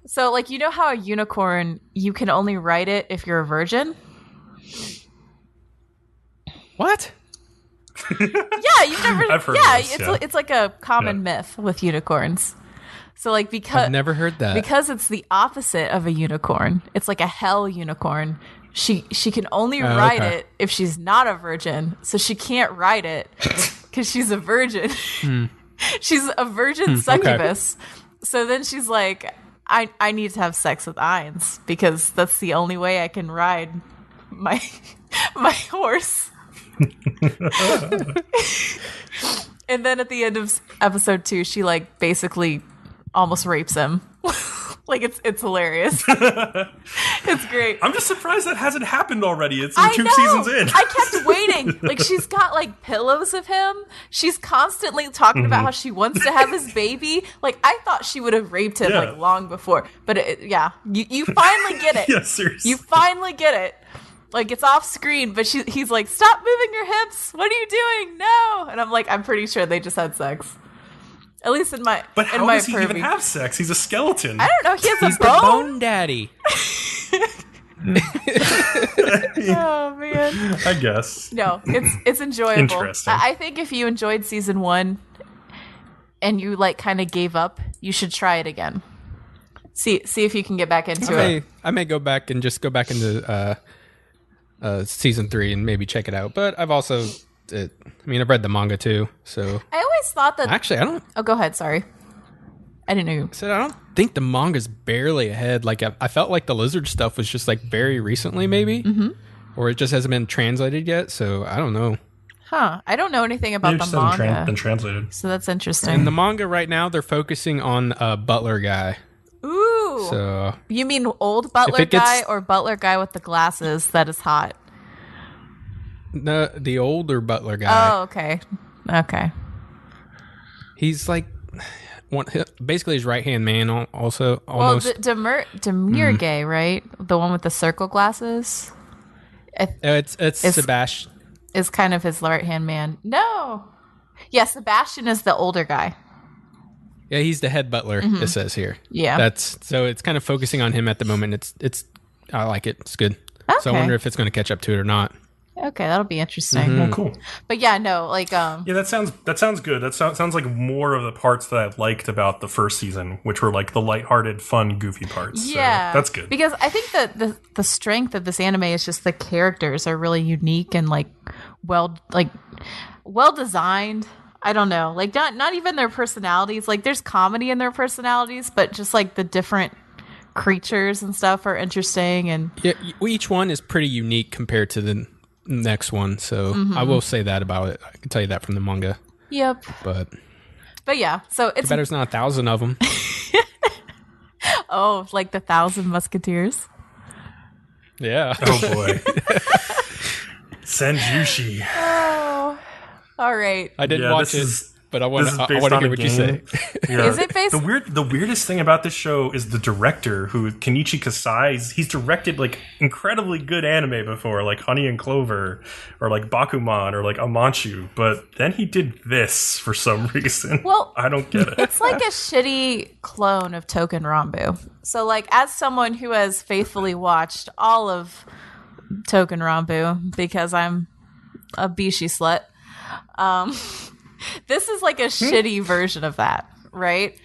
So like, you know how a unicorn, you can only ride it if you're a virgin? What? Yeah, you've never. I've heard this, it's like a common myth with unicorns. So like I've never heard that. Because it's the opposite of a unicorn. It's like a hell unicorn. She can only ride it if she's not a virgin. So she can't ride it because she's a virgin. She's a virgin succubus. So then she's like, I need to have sex with Ainz because that's the only way I can ride my horse. And then at the end of episode 2, she like basically almost rapes him. Like it's hilarious. It's great. I'm just surprised that hasn't happened already. It's 2 seasons in. I kept waiting. Like she's got like pillows of him. She's constantly talking about how she wants to have his baby. Like I thought she would have raped him like long before. But you finally get it. Yeah, seriously. You finally get it. Like it's off screen, but he's like, stop moving your hips. What are you doing? No. And I'm like, I'm pretty sure they just had sex. At least in my But how does he even have sex? He's a skeleton. I don't know. He has He's a bone. the bone daddy. Oh man. I guess. No, it's enjoyable. Interesting. I think if you enjoyed season 1 and you like kind of gave up, you should try it again. See if you can get back into it. I may go back into season 3 and maybe check it out. But I've also, I've read the manga too. So I always thought that. Actually, I don't. Oh, go ahead. Sorry, I didn't know you. I don't think the manga's barely ahead. Like I felt like the lizard stuff was just like very recently, maybe, or it just hasn't been translated yet. So I don't know. Huh? I don't know anything about the manga. Hasn't been translated. So that's interesting. In the manga right now, they're focusing on a butler guy. Ooh. So you mean old butler guy or butler guy with the glasses that is hot? No, the older butler guy. Oh, okay. Okay. He's like basically his right-hand man also, almost. Well, Demirge, right? The one with the circle glasses? It's Sebastian. Is kind of his right-hand man. No. Yeah, Sebastian is the older guy. Yeah, he's the head butler, it says here. Yeah. So it's kind of focusing on him at the moment. It's I like it. It's good. Okay. So I wonder if it's going to catch up to it or not. Okay, that'll be interesting. Well, cool. But yeah, no, like Yeah, that sounds good. That sounds like more of the parts that I liked about the first season, which were like the lighthearted, fun, goofy parts. Yeah, so that's good. Because I think that the strength of this anime is just the characters are really unique and like well designed. I don't know, like not even their personalities. Like there's comedy in their personalities, but just like the different creatures and stuff are interesting. And yeah, each one is pretty unique compared to the next one, so I will say that about it. I can tell you that from the manga. Yep. But yeah, so it's better there's not 1,000 of them. Oh, like the Thousand Musketeers. Yeah. Oh boy. Senjushi. Oh, all right. I didn't watch it, but I want to hear what you say. Yeah. Is it based? The weirdest thing about this show is the director, who Kenichi Kasai. He's directed like incredibly good anime before, like Honey and Clover, or like Bakuman, or like Amanchu. But then he did this for some reason. Well, I don't get it. It's like a shitty clone of Token Rambu. So, like, as someone who has faithfully watched all of Token Rambu, because I'm a Bishi slut, this is like a shitty version of that, right?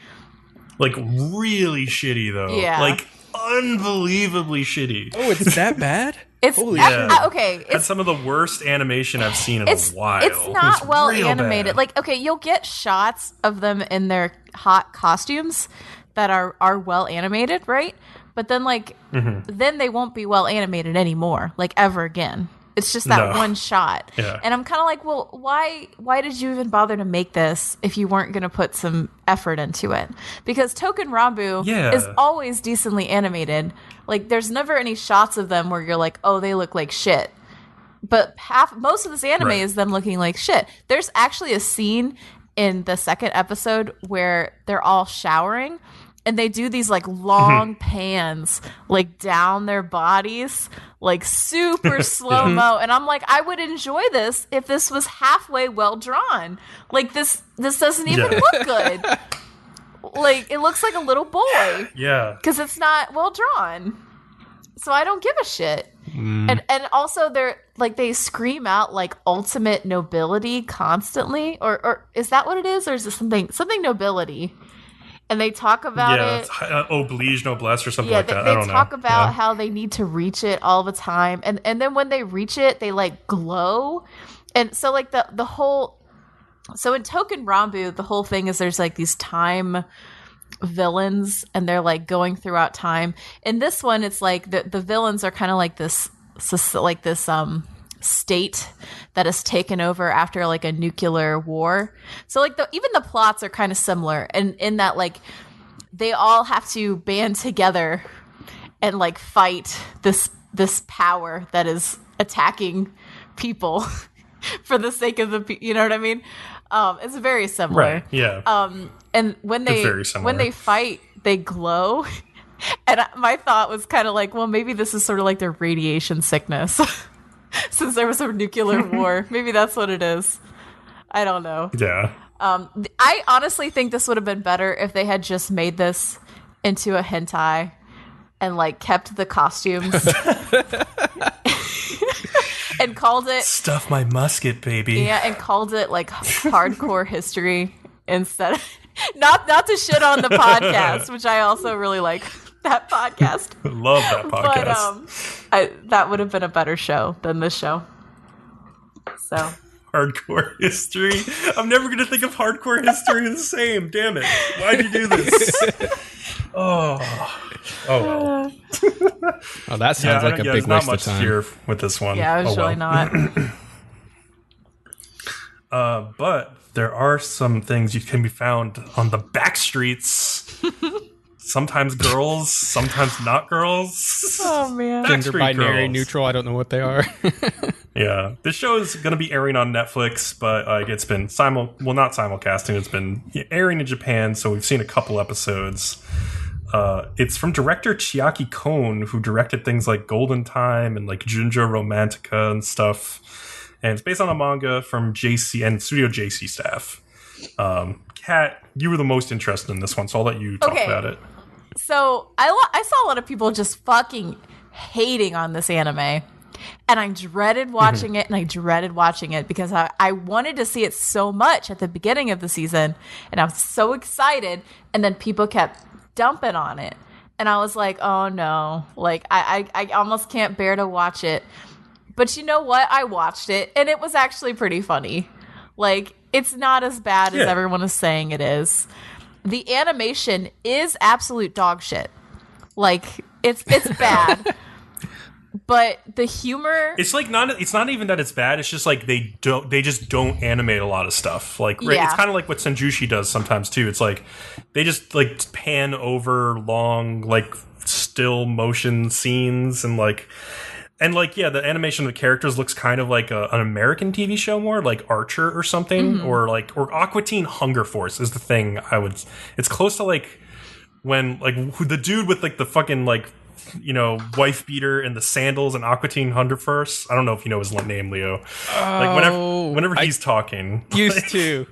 Like really shitty though. Yeah. Like unbelievably shitty. Oh, it's that bad? It's okay. Had some of the worst animation I've seen in a while. It's not It was well real animated. bad. Like, okay, you'll get shots of them in their hot costumes that are well animated, right? But then like then they won't be well animated anymore, like ever again. It's just that one shot. Yeah. And I'm kind of like, well, why did you even bother to make this if you weren't going to put some effort into it? Because Token Rambu is always decently animated. Like, there's never any shots of them where you're like, oh, they look like shit. But most of this anime is them looking like shit. There's actually a scene in the second episode where they're all showering, and they do these like long pans like down their bodies, like super slow-mo. And I'm like, I would enjoy this if this was halfway well drawn. Like this doesn't even look good. Like, it looks like a little boy. Yeah. Because it's not well drawn. So I don't give a shit. And also they're like, they scream out like ultimate nobility constantly. Or is that what it is? Or is it something nobility? And they talk about it. Oblige, noblesse, or something like that. They I don't talk know. about how they need to reach it all the time. And then when they reach it, they like glow. And so like the whole... So in Token Rambu, the whole thing is there's like these time villains, and they're like going throughout time. In this one, it's like the villains are kind of like this state that is taken over after like a nuclear war. So like even the plots are kind of similar, and in that like they all have to band together and like fight this power that is attacking people for the sake of you know what I mean? It's very similar. Right. Yeah. And when they fight, they glow. And my thought was kind of like, well, maybe this is sort of like their radiation sickness. Since there was a nuclear war. Maybe that's what it is. I don't know. Yeah. I honestly think this would have been better if they had just made this into a hentai and like kept the costumes and called it Stuff My Musket, baby. Yeah, and called it like hardcore history instead of not to shit on the podcast, which I also really like. That podcast. Love that podcast. But that would have been a better show than this show. So hardcore history. I'm never gonna think of hardcore history the same. Damn it! Why'd you do this? Oh well. Oh, that sounds like a big waste of time. Here with this one. Yeah, it was really not. But there are some things you can be found on the back streets. Sometimes girls, sometimes not girls. Oh, man. Gender binary neutral. I don't know what they are. Yeah. This show is going to be airing on Netflix, but it's been not simulcasting. It's been airing in Japan, so we've seen a couple episodes. It's from director Chiaki Kon, who directed things like Golden Time and like Junjo Romantica and stuff. And it's based on a manga from JC and Studio JC staff. Kat, you were the most interested in this one, so I'll let you talk about it. So I saw a lot of people just fucking hating on this anime. And I dreaded watching it, and I dreaded watching it because I wanted to see it so much at the beginning of the season, and I was so excited, and then people kept dumping on it. And I was like, oh no, like I almost can't bear to watch it. But you know what? I watched it, and it was actually pretty funny. Like, it's not as bad as everyone is saying it is. The animation is absolute dog shit. Like, it's bad. But the humor, it's not even that it's bad. It's just like they just don't animate a lot of stuff. Like it's kind of like what Senjushi does sometimes too. It's like they just like pan over long like still motion scenes and the animation of the characters looks kind of like an American TV show more like Archer or something or Aqua Teen Hunger Force is the thing it's close to like when like the dude with like the fucking like wife beater and the sandals and Aqua Teen Hunger Force. I don't know if you know his name, Leo. Like whenever he's talking, used to.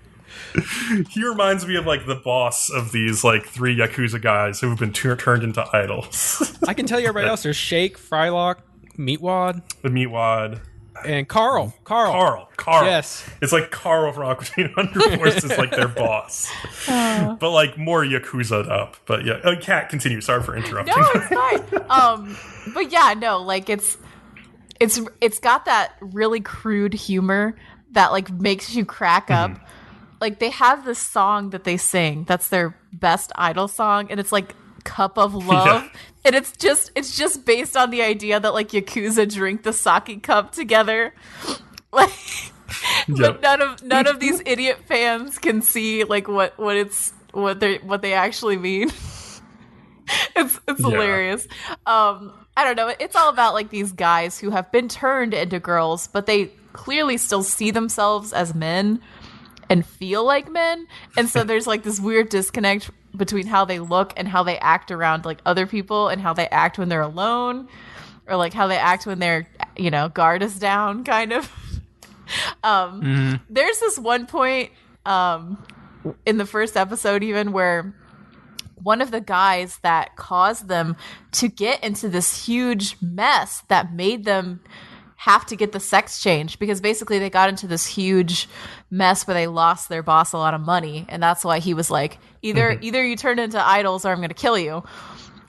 He reminds me of like the boss of these like 3 Yakuza guys who have been turned into idols. I can tell you everybody else. There's Shake, Frylock, Meatwad, and Carl. Yes, it's like Carl from Aqua Teen Hunger Force is like their boss, but like more Yakuza up. But yeah, Kat, continue. Sorry for interrupting. No, it's fine. But yeah, no, like it's got that really crude humor that like makes you crack up. Like they have this song that they sing that's their best idol song, and it's like Cup of Love. And it's just based on the idea that like Yakuza drink the sake cup together. Like but none of these idiot fans can see like what they actually mean. It's hilarious. I don't know. It's all about like these guys who have been turned into girls, but they clearly still see themselves as men and feel like men. And so there's like this weird disconnect between how they look and how they act around like other people and how they act when they're alone or like how they act when their guard is down kind of. There's this one point in the first episode even where one of the guys that caused them to get into this huge mess that made them have to get the sex change because basically they got into this huge mess where they lost their boss a lot of money, and that's why he was like, either you turn into idols or I'm going to kill you.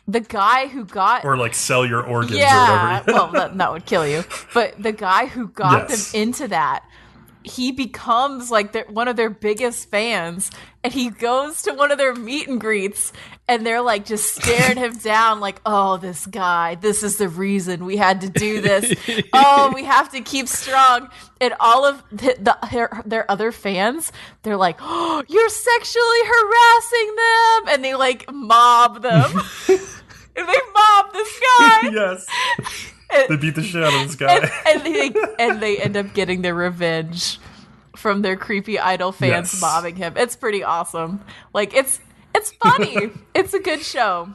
The guy who got or like sell your organs or whatever. Well, that would kill you. But the guy who got them into that, he becomes like one of their biggest fans, and he goes to one of their meet and greets, and they're like just staring him down like, oh, this guy, this is the reason we had to do this. Oh, we have to keep strong. And all of their other fans, they're like, oh, you're sexually harassing them, and they like mob them. And they mob this guy. Yes. They beat the shit out of this guy. And they end up getting their revenge from their creepy idol fans mobbing him. It's pretty awesome. Like, it's funny. It's a good show.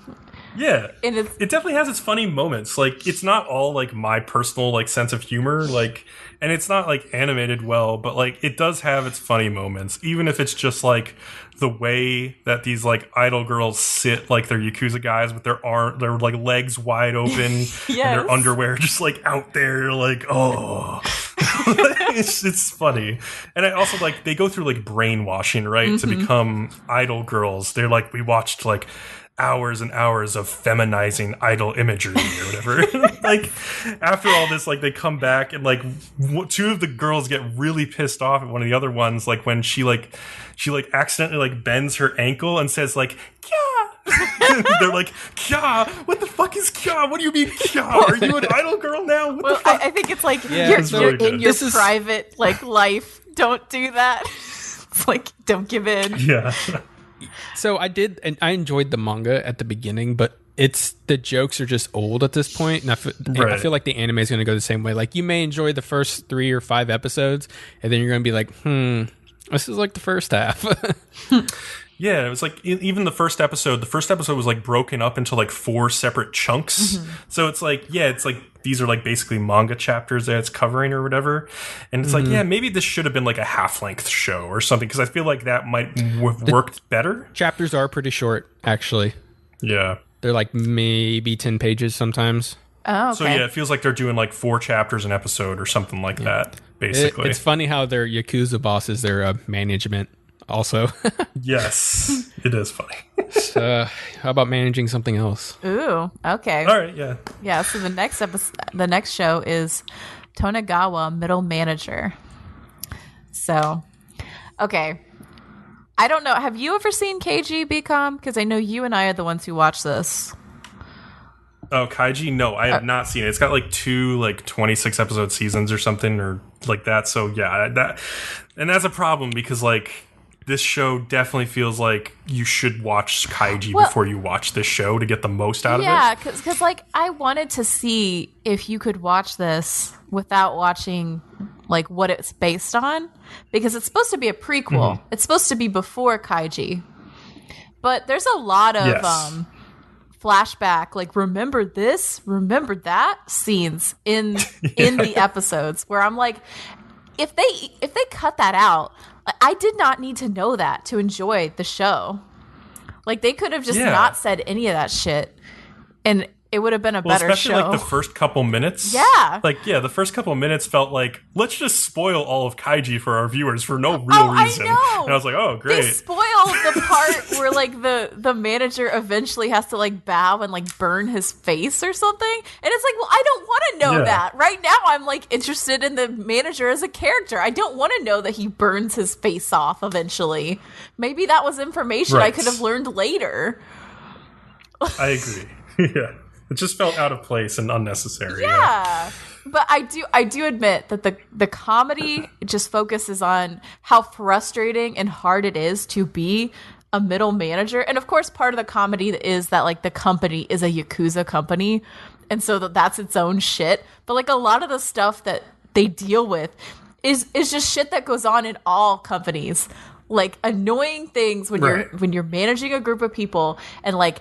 Yeah. And it definitely has its funny moments. Like, it's not all, like, my personal, like, sense of humor. Like, and it's not, like, animated well, but, like, it does have its funny moments. Even if it's just, like, the way that these like idol girls sit like they're Yakuza guys with their like legs wide open and their underwear just like out there like it's funny. And I also like they go through like brainwashing to become idol girls. They're like we watched like hours and hours of feminizing idol imagery or whatever. Like after all this, like they come back and like 2 of the girls get really pissed off at one of the other ones. Like when she accidentally like bends her ankle and says like, Kya! They're like, Kya! What the fuck is Kya? What do you mean Kya? Are you an idol girl now? What the fuck? I think it's like you're in your private like life. Don't do that. It's like don't give in. Yeah. So I enjoyed the manga at the beginning, but the jokes are just old at this point, and I feel like the anime is going to go the same way. Like you may enjoy the first 3 or 5 episodes, and then you're going to be like, this is like the first half. Yeah, it was like even the first episode was like broken up into like 4 separate chunks. So it's like, these are like basically manga chapters that it's covering or whatever. And it's like, maybe this should have been like a half-length show or something because I feel like that might have worked better. Chapters are pretty short, actually. Yeah. They're like maybe 10 pages sometimes. Oh, okay. So yeah, it feels like they're doing like 4 chapters an episode or something like that, basically. It's funny how their Yakuza boss is their management also. Yes, it is funny. So, how about managing something else? Ooh, okay. All right, yeah. Yeah, so the next show is Tonegawa Middle Manager. So, okay. I don't know. Have you ever seen KG Bcom? Because I know you and I are the ones who watch this. Oh, Kaiji? No, I have not seen it. It's got like 2 like 26 episode seasons or something or like that. So yeah, that's a problem because like this show definitely feels like you should watch Kaiji before you watch this show to get the most out of it. Yeah, because like I wanted to see if you could watch this without watching like what it's based on, because it's supposed to be a prequel. Mm-hmm. It's supposed to be before Kaiji, but there's a lot of flashback, like remember this, remember that scenes in the episodes where I'm like, if they cut that out, I did not need to know that to enjoy the show. Like they could have just not said any of that shit, and it would have been a better especially show. Like the first couple minutes. Yeah. The first couple minutes felt like, let's just spoil all of Kaiji for our viewers for no real reason. I know. And I was like, oh, great. They spoiled the part where like the manager eventually has to like bow and like burn his face or something. And it's like, well, I don't want to know that. Right now I'm like interested in the manager as a character. I don't want to know that he burns his face off eventually. Maybe that was information I could have learned later. I agree. Yeah. It just felt out of place and unnecessary. Yeah. But I do admit that the comedy just focuses on how frustrating and hard it is to be a middle manager. And of course, part of the comedy is that like the company is a Yakuza company. And so that's its own shit. But like a lot of the stuff that they deal with is just shit that goes on in all companies. Like annoying things when you're managing a group of people and like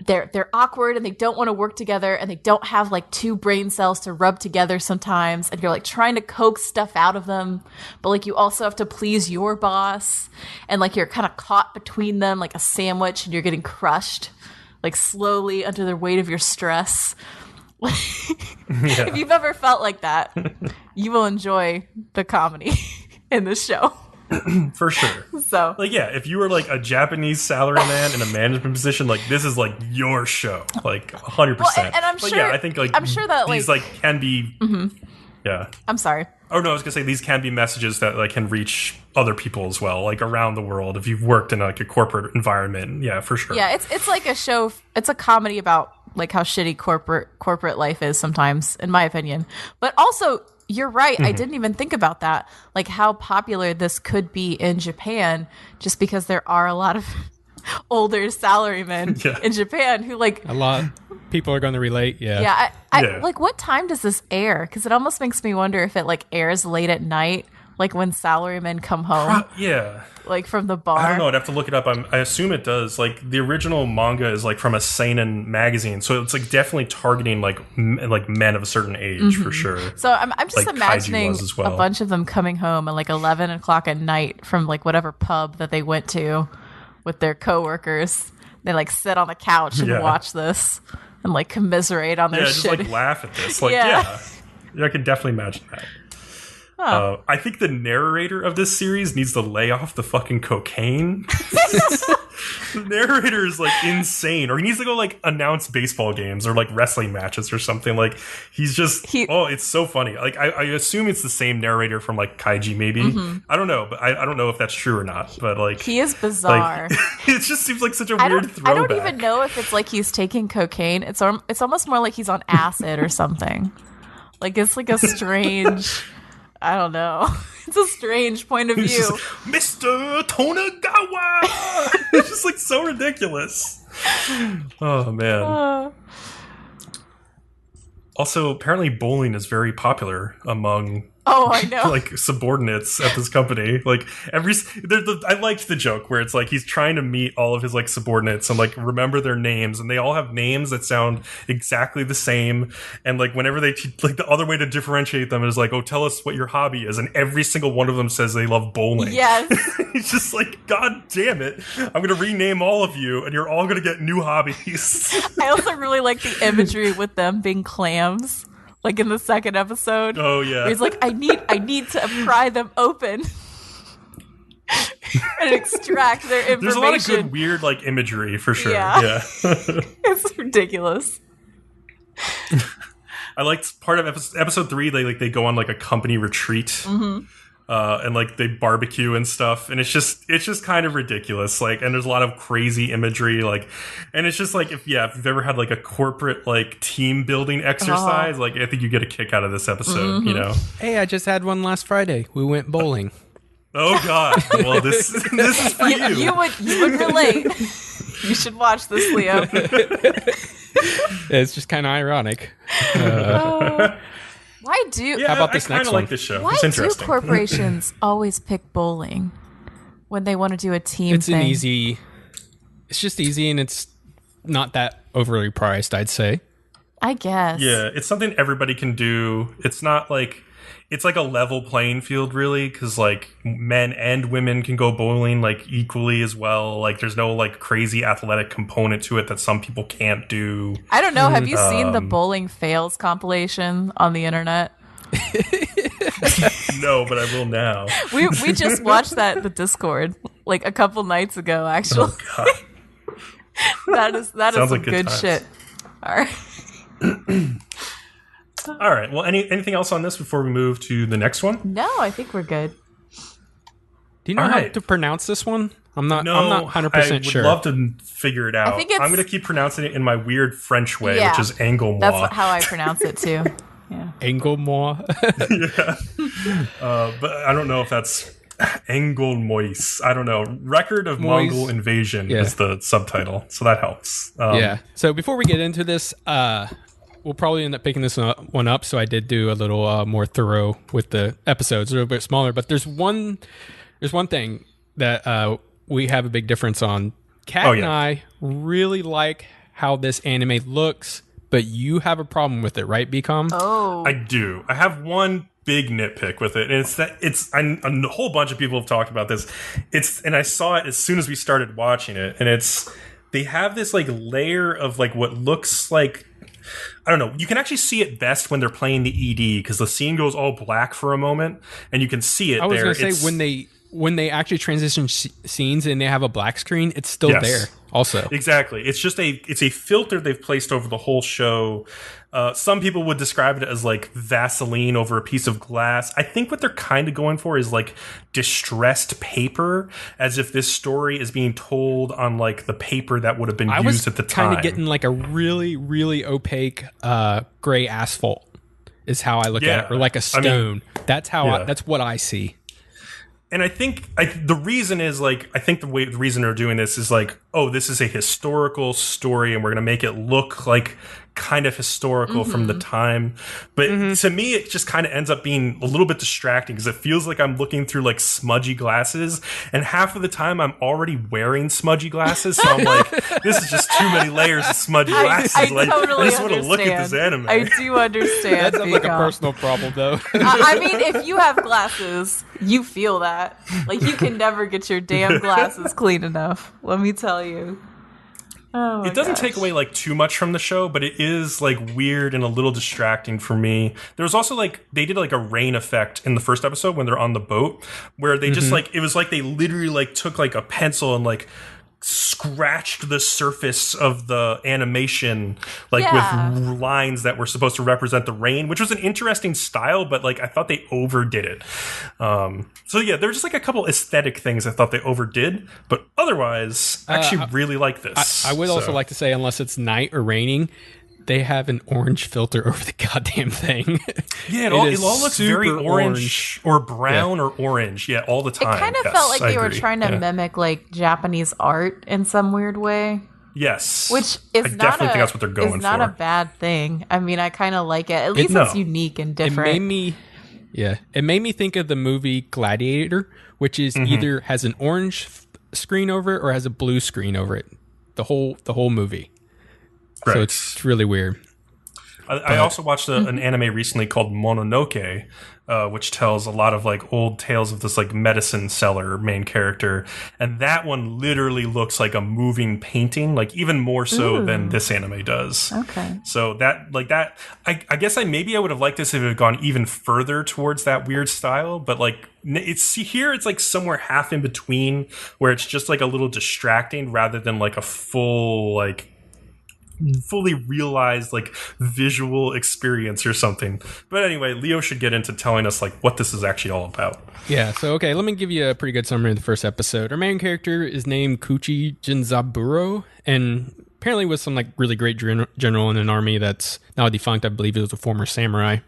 they're awkward and they don't want to work together and they don't have like 2 brain cells to rub together sometimes, and you're like trying to coax stuff out of them, but like you also have to please your boss, and like you're kind of caught between them like a sandwich and you're getting crushed like slowly under the weight of your stress. If you've ever felt like that, you will enjoy the comedy in this show. For sure. So like, yeah, if you were like a Japanese salaryman in a management position, like this is like your show, like 100%. Well, and I'm but sure, yeah, I think like I'm sure that these like can be, yeah. I'm sorry. Oh no, I was gonna say these can be messages that like can reach other people as well, like around the world. If you've worked in like a corporate environment, yeah, for sure. Yeah, it's like a show. It's a comedy about like how shitty corporate life is sometimes, in my opinion. But also, you're right. I didn't even think about that. Like how popular this could be in Japan, just because there are a lot of older salarymen in Japan who like a lot people are going to relate. Yeah. Like what time does this air? Because it almost makes me wonder if it like airs late at night, like when salarymen come home. Like from the bar. I don't know. I'd have to look it up. I assume it does. Like the original manga is like from a seinen magazine, so it's like definitely targeting like men of a certain age for sure. So I'm just like imagining a bunch of them coming home at like 11 o'clock at night from like whatever pub that they went to with their coworkers. They like sit on the couch and watch this and like commiserate on their shit. Just like laugh at this. Like yeah, I can definitely imagine that. I think the narrator of this series needs to lay off the fucking cocaine. The narrator is like insane, or he needs to go like announce baseball games or like wrestling matches or something. Like he's just it's so funny. Like I assume it's the same narrator from like Kaiji, maybe. I don't know, but I don't know if that's true or not. But like he is bizarre. Like, it just seems like such a weird throwback. I don't even know if it's like he's taking cocaine. It's almost more like he's on acid or something. Like it's like a strange. I don't know. It's a strange point of view. Like, Mr. Tonegawa! It's just like so ridiculous. Oh, man. Also, apparently bowling is very popular among Oh, I know. like subordinates at this company. Like I liked the joke where it's like he's trying to meet all of his like subordinates and like remember their names, and they all have names that sound exactly the same. And like whenever they like the other way to differentiate them is like, oh, tell us what your hobby is, and every single one of them says they love bowling. Yes. He's just like, God damn it! I'm gonna rename all of you, and you're all gonna get new hobbies. I also really like the imagery with them being clams. Like in the second episode. Oh yeah. Where he's like, I need to pry them open and extract their information. There's a lot of good weird like imagery for sure. Yeah. It's ridiculous. I liked part of episode 3. They go on like a company retreat. And like they barbecue and stuff, and it's just kind of ridiculous. Like, and there's a lot of crazy imagery, like, and it's just like if you've ever had like a corporate like team building exercise, like I think you get a kick out of this episode. You know, Hey, I just had one last Friday. We went bowling. Oh God, well this is for you. You would relate. You should watch this, Leo. It's just kind of ironic. Why do? Yeah, How about this I next like one? this show. Why It's do interesting. corporations always pick bowling when they want to do a team It's thing? It's just easy, and it's not that overly priced, I'd say. I guess. Yeah, it's something everybody can do. It's not like it's like a level playing field, really, because like men and women can go bowling like equally as well. Like there's no like crazy athletic component to it that some people can't do. I don't know. Have you seen the bowling fails compilation on the internet? No, but I will now. We just watched that in the Discord like a couple nights ago. Actually, God. that is Sounds some like good good times. shit. All right. All right. Well, anything else on this before we move to the next one? No, I think we're good. Do you know All how right. to pronounce this one? I'm not No, 100% sure. I would love to figure it out. think it's- I'm going to keep pronouncing it in my weird French way, Yeah. which is Angolmois. That's how I pronounce it too. Yeah. Angolmois. But I don't know if that's Angolmois. I don't know. Record of Mois. Mongol Invasion Yeah. is the subtitle, so that helps. Yeah. So before we get into this, we'll probably end up picking this one up. So I did do a little more thorough with the episodes, a little bit smaller. But there's one thing that we have a big difference on. Kat and I really like how this anime looks, but you have a problem with it, right, Bcom? Oh. I do. I have one big nitpick with it, and it's that a whole bunch of people have talked about this. And I saw it as soon as we started watching it, and they have this like layer of like what looks like, I don't know. You can actually see it best when they're playing the ED because the scene goes all black for a moment, and you can see it. I was there. going to say when they actually transition scenes and they have a black screen, it's still there. Also, exactly. It's just it's a filter they've placed over the whole show. Some people would describe it as like Vaseline over a piece of glass. I think what they're kind of going for is like distressed paper, as if this story is being told on like the paper that would have been used at the time. Kind of getting like a really, really opaque gray asphalt is how I look at it, or like a stone. That's what I see. And I think the reason is like, I think the reason they're doing this is like, oh, this is a historical story and we're going to make it look like kind of historical from the time. But to me, it just kind of ends up being a little bit distracting because it feels like I'm looking through like smudgy glasses, and half of the time I'm already wearing smudgy glasses. So I'm like, this is just too many layers of smudgy glasses. I Like, totally I just want to look at this understand. anime. I do understand. That sounds like a Bcom. personal problem, though. I mean, if you have glasses, you feel that. Like, you can never get your damn glasses clean enough. Let me tell you. Oh, it doesn't take away like too much from the show, but it is like weird and a little distracting for me. There was also like they did like a rain effect in the first episode when they're on the boat, where they just like it was like they literally like took like a pencil and like scratched the surface of the animation like with lines that were supposed to represent the rain, which was an interesting style, but like I thought they overdid it. So yeah, there's just like a couple aesthetic things I thought they overdid, but otherwise I actually really like this. I would also like to say, unless it's night or raining, they have an orange filter over the goddamn thing. Yeah, it all looks very orange or brown or orange. Yeah, all the time. It kind of felt like they were trying to mimic like Japanese art in some weird way. Yes, Which I is definitely think that's what they're going It's not for. a bad thing. I mean, I kind of like it. At least it's unique and different. It made me Yeah. It made me think of the movie Gladiator, which is either has an orange screen over it or has a blue screen over it. The whole movie. Right. So it's really weird. I also watched an anime recently called Mononoke, which tells a lot of like old tales of this like medicine seller main character, and that one literally looks like a moving painting, like even more so than this anime does. Okay. So I guess I would have liked this if it had gone even further towards that weird style, but like it's like somewhere half in between, where it's just like a little distracting rather than like a full like fully realized like visual experience or something. But anyway, Leo should get into telling us like what this is actually all about. Yeah, so okay, let me give you a pretty good summary of the first episode. Our main character is named Kuchi Jinzaburo, and apparently was some like really great general in an army that's now defunct. I believe he was a former samurai.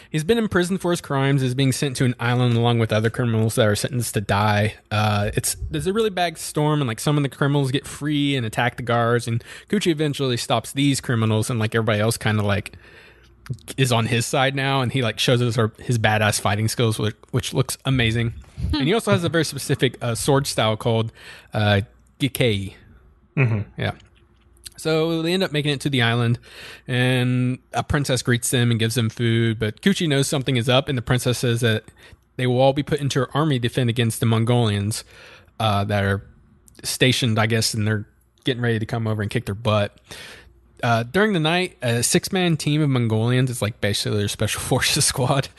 He's been imprisoned for his crimes, is being sent to an island along with other criminals that are sentenced to die. There's a really bad storm, and like some of the criminals get free and attack the guards, and Gucci eventually stops these criminals, and like everybody else kind of like is on his side now, and he like shows us his badass fighting skills, which looks amazing. And he also has a very specific sword style called Gikei. Yeah. So they end up making it to the island, and a princess greets them and gives them food. But Kuchi knows something is up, and the princess says that they will all be put into her army to defend against the Mongolians that are stationed, I guess, and they're getting ready to come over and kick their butt. During the night, a 6-man team of Mongolians, it's like basically their special forces squad,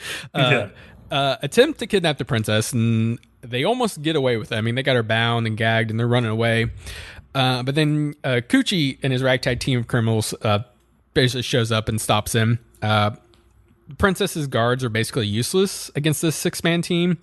attempt to kidnap the princess, and they almost get away with it. I mean, they got her bound and gagged, and they're running away. But then Kuchi and his ragtag team of criminals basically shows up and stops him. Princess's guards are basically useless against this 6-man team.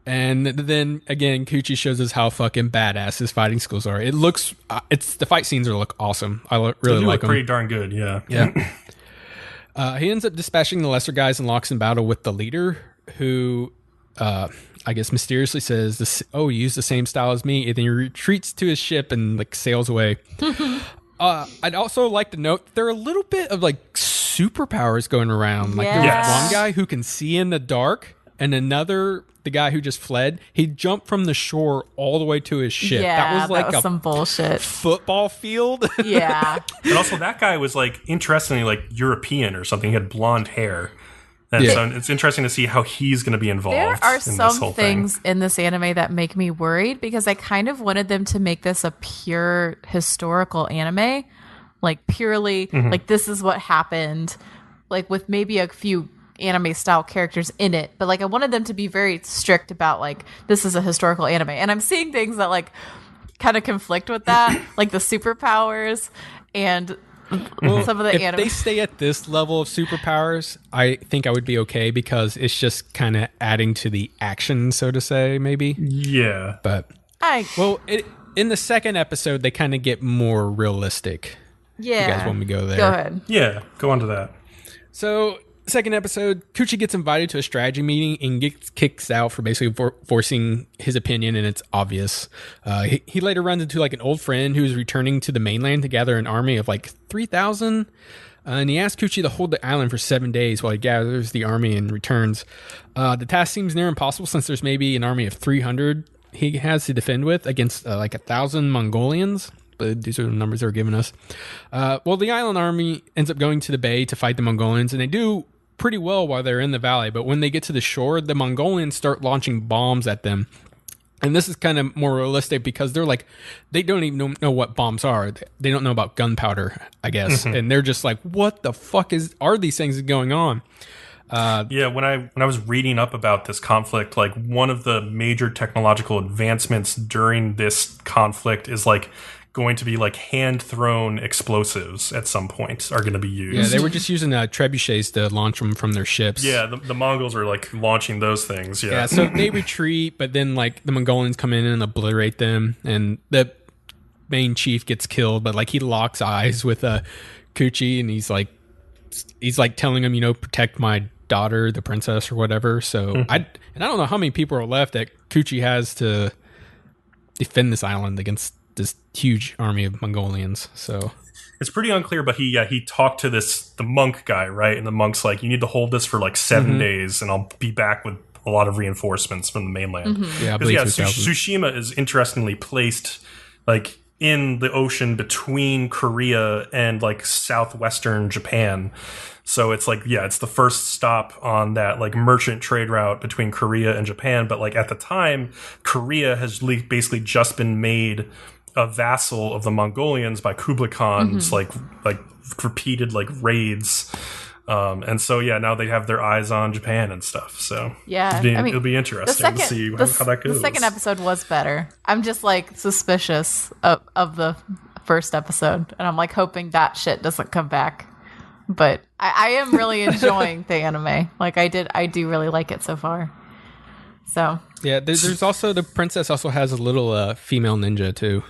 And then again, Kuchi shows us how fucking badass his fighting skills are. It looks, the fight scenes look awesome. I really like them. Pretty darn good, yeah. Yeah. He ends up dispatching the lesser guys and locks in battle with the leader, who I guess mysteriously says, "Oh, you use the same style as me," and then he retreats to his ship and like sails away. I'd also like to note there are a little bit of like superpowers going around. Like there's one guy who can see in the dark, and the guy who just fled, he jumped from the shore all the way to his ship. Yeah, that was like some bullshit football field. Yeah. And also that guy was like interestingly like European or something. He had blonde hair. And so it's interesting to see how he's going to be involved. There are in some this whole things in this anime that make me worried, because I kind of wanted them to make this a pure historical anime, like purely like this is what happened, like with maybe a few anime style characters in it, but like I wanted them to be very strict about like this is a historical anime, and I'm seeing things that like kind of conflict with that, like the superpowers and some of the if they stay at this level of superpowers, I think I would be okay, because it's just kind of adding to the action, so to say, maybe. Yeah. But in the second episode, they kind of get more realistic. Yeah. You guys want me to go there? Go ahead. Yeah, go on to that. So, second episode, Kuchi gets invited to a strategy meeting and gets kicked out for basically forcing his opinion, and it's obvious. He later runs into like an old friend who's returning to the mainland to gather an army of like 3,000, and he asks Kuchi to hold the island for 7 days while he gathers the army and returns. The task seems near impossible, since there's maybe an army of 300 he has to defend with against like 1,000 Mongolians. But these are the numbers they're giving us. Well, the island army ends up going to the bay to fight the Mongolians, and they do pretty well while they're in the valley. But when they get to the shore, the Mongolians start launching bombs at them. And this is kind of more realistic, because they're like, they don't even know what bombs are. They don't know about gunpowder, I guess. And they're just like, what the fuck are these things going on? When I was reading up about this conflict, like one of the major technological advancements during this conflict is like going to be like hand-thrown explosives at some point are going to be used. Yeah, they were just using trebuchets to launch them from their ships. Yeah, the Mongols are like launching those things. Yeah, so they retreat, but then like the Mongolians come in and obliterate them, and the main chief gets killed, but like he locks eyes with Kuchi, and he's like telling him, protect my daughter, the princess, or whatever. So I don't know how many people are left that Kuchi has to defend this island against this huge army of Mongolians. So it's pretty unclear, but he talked to the monk guy, right? And the monk's like, you need to hold this for like 7 days, and I'll be back with a lot of reinforcements from the mainland. Yeah, I believe Tsushima is interestingly placed like in the ocean between Korea and like southwestern Japan. So it's like, it's the first stop on that like merchant trade route between Korea and Japan. But like at the time, Korea has basically just been made a vassal of the Mongolians by Kublai Khan's like repeated like raids. And so now they have their eyes on Japan and stuff. So it'll be interesting to see how that goes. The second episode was better. I'm just like suspicious of the first episode, and I'm like hoping that shit doesn't come back. But I am really enjoying the anime. Like I do really like it so far. So yeah, there's also the princess also has a little female ninja too.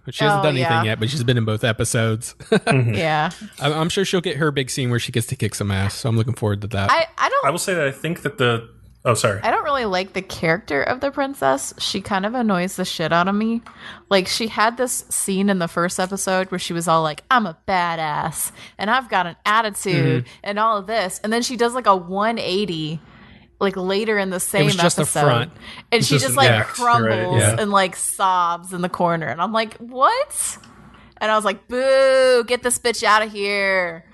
But she hasn't done anything yet, but she's been in both episodes. Yeah. I'm sure she'll get her big scene where she gets to kick some ass. So I'm looking forward to that. I will say that I think that I don't really like the character of the princess. She kind of annoys the shit out of me. Like, she had this scene in the first episode where she was all like, I'm a badass, and I've got an attitude, and all of this. And then she does like a 180 like later in the same episode. Just the front. And she just like crumbles and like sobs in the corner. And I'm like, what? And I was like, boo, get this bitch out of here.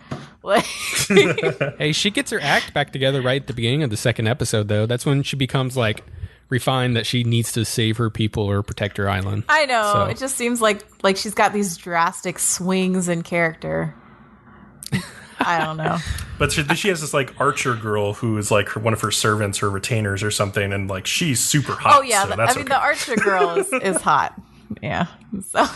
Hey, she gets her act back together right at the beginning of the second episode, though. That's when she becomes like refined that she needs to save her people or protect her island. I know. So. It just seems like she's got these drastic swings in character. I don't know. But she has this like archer girl who is like one of her servants, her retainers or something, and like she's super hot. Oh yeah, so the archer girl is hot. Yeah. So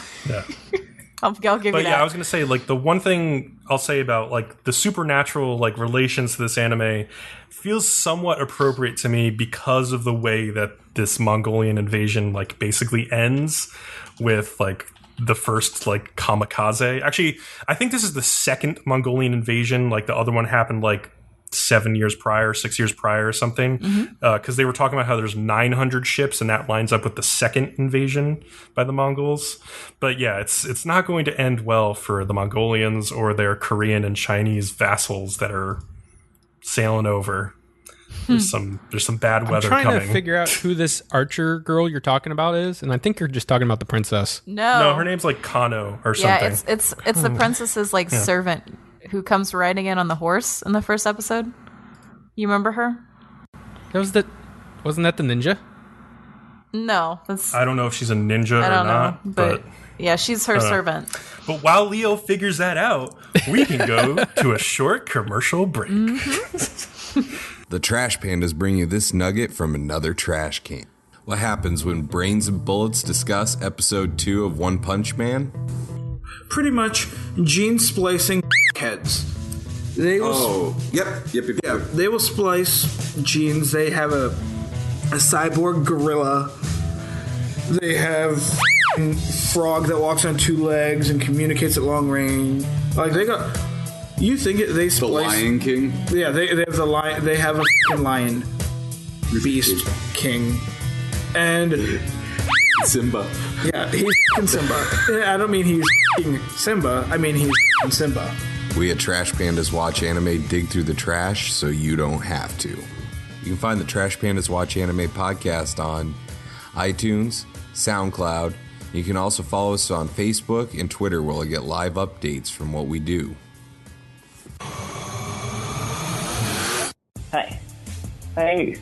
I'll give you that. Yeah, I was gonna say like the one thing I'll say about like the supernatural like relations to this anime feels somewhat appropriate to me because of the way that this Mongolian invasion like basically ends with like the first like kamikaze. Actually, I think this is the second Mongolian invasion. Like the other one happened like 6 years prior or something. Because they were talking about how there's 900 ships, and that lines up with the second invasion by the Mongols. But yeah, it's not going to end well for the Mongolians or their Korean and Chinese vassals that are sailing over. There's some bad weather coming. I'm trying to figure out who this archer girl you're talking about is, and I think you're just talking about the princess. No, her name's like Kano or something. Yeah, it's the princess's like servant who comes riding in on the horse in the first episode. You remember her? Wasn't that the ninja? No, I don't know if she's a ninja or not, but yeah, she's her servant. But while Leo figures that out, we can go to a short commercial break. The Trash Pandas bring you this nugget from another trash can. What happens when Brains and Bullets discuss episode 2 of One Punch Man? Pretty much gene splicing heads. They will Yep. They will splice genes. They have a cyborg gorilla. They have a frog that walks on 2 legs and communicates at long range. Like they got. You think they splice the Lion King? Yeah, they have the lion. They have a fucking lion, Beast King, and Simba. Yeah, he's fucking Simba. I don't mean he's fucking Simba. I mean he's fucking Simba. We at Trash Pandas Watch Anime dig through the trash so you don't have to. You can find the Trash Pandas Watch Anime podcast on iTunes, SoundCloud. You can also follow us on Facebook and Twitter where you'll get live updates from what we do. Hey,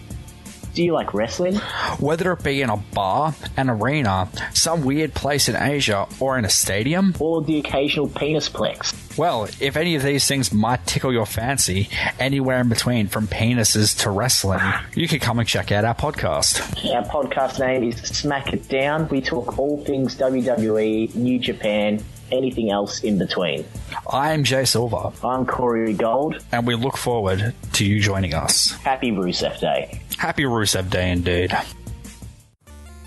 do you like wrestling? Whether it be in a bar, an arena, some weird place in Asia, or in a stadium? Or the occasional penis plex? Well, if any of these things might tickle your fancy, anywhere in between from penises to wrestling, you can come and check out our podcast. Our podcast name is Smack It Down. We talk all things WWE, New Japan, anything else in between. I'm Jay Silver. I'm Corey Gold. And we look forward to you joining us. Happy Rusev Day. Happy Rusev Day indeed.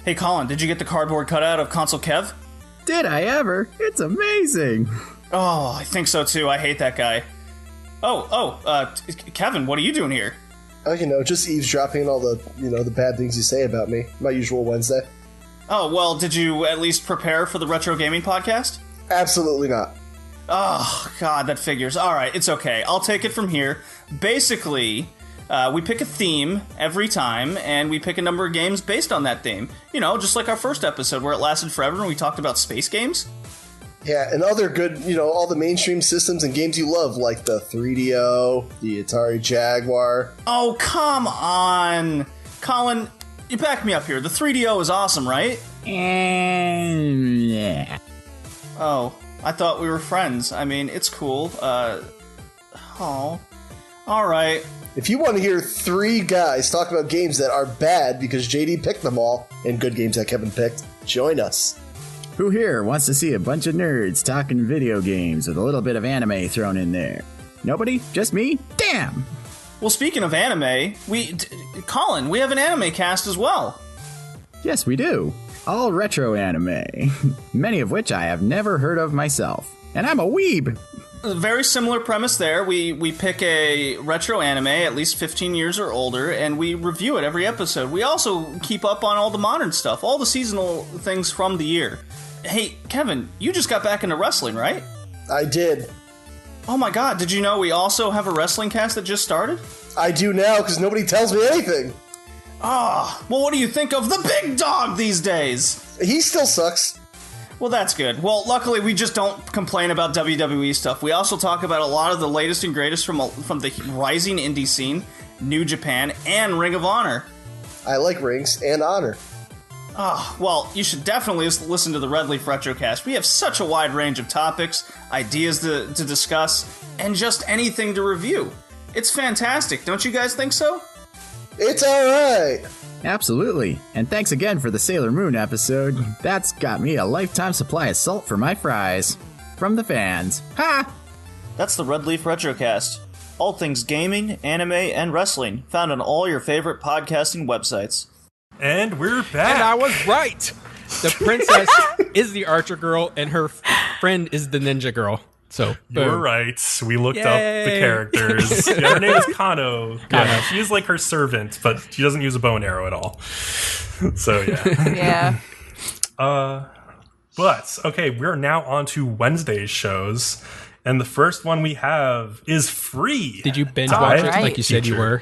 Hey Colin, did you get the cardboard cutout of Consul Kev? Did I ever? It's amazing. Oh, I think so too. I hate that guy. Kevin, what are you doing here? Just eavesdropping on all the, the bad things you say about me. My usual Wednesday. Oh, well, did you at least prepare for the Retro Gaming Podcast? Absolutely not. Oh, God, that figures. All right, it's okay. I'll take it from here. Basically, we pick a theme every time, and we pick a number of games based on that theme. You know, just like our first episode where it lasted forever and we talked about space games. Yeah, and other good, all the mainstream systems and games you love, like the 3DO, the Atari Jaguar. Oh, come on. Colin, you back me up here. The 3DO is awesome, right? Yeah. Oh, I thought we were friends. I mean, it's cool. All right. If you want to hear three guys talk about games that are bad because JD picked them all, and good games that Kevin picked, join us. Who here wants to see a bunch of nerds talking video games with a little bit of anime thrown in there? Nobody? Just me? Damn! Well, speaking of anime, Colin, we have an anime cast as well. Yes, we do. All retro anime. Many of which I have never heard of myself. And I'm a weeb! A very similar premise there. We pick a retro anime, at least 15 years or older, and we review it every episode. We also keep up on all the modern stuff, all the seasonal things from the year. Hey, Kevin, you just got back into wrestling, right? I did. Oh my god, did you know we also have a wrestling cast that just started? I do now, because nobody tells me anything. Well, what do you think of the big dog these days? He still sucks. Well, that's good. Well, luckily, we just don't complain about WWE stuff. We also talk about a lot of the latest and greatest from the rising indie scene, New Japan, and Ring of Honor. I like rings and honor. Well, you should definitely listen to the Red Leaf Retrocast. We have such a wide range of topics, ideas to discuss, and just anything to review. It's fantastic, don't you guys think so? It's alright! Absolutely. And thanks again for the Sailor Moon episode. That's got me a lifetime supply of salt for my fries. From the fans. Ha! That's the Red Leaf Retrocast. All things gaming, anime, and wrestling, found on all your favorite podcasting websites. And we're back. And I was right. The princess is the archer girl, and her friend is the ninja girl. So you're right. We looked up the characters. Yeah, her name is Kano. Yeah, she is like her servant, but she doesn't use a bow and arrow at all. So yeah. But okay, we're now on to Wednesday's shows, and the first one we have is free. Did you binge watch it like you said you were?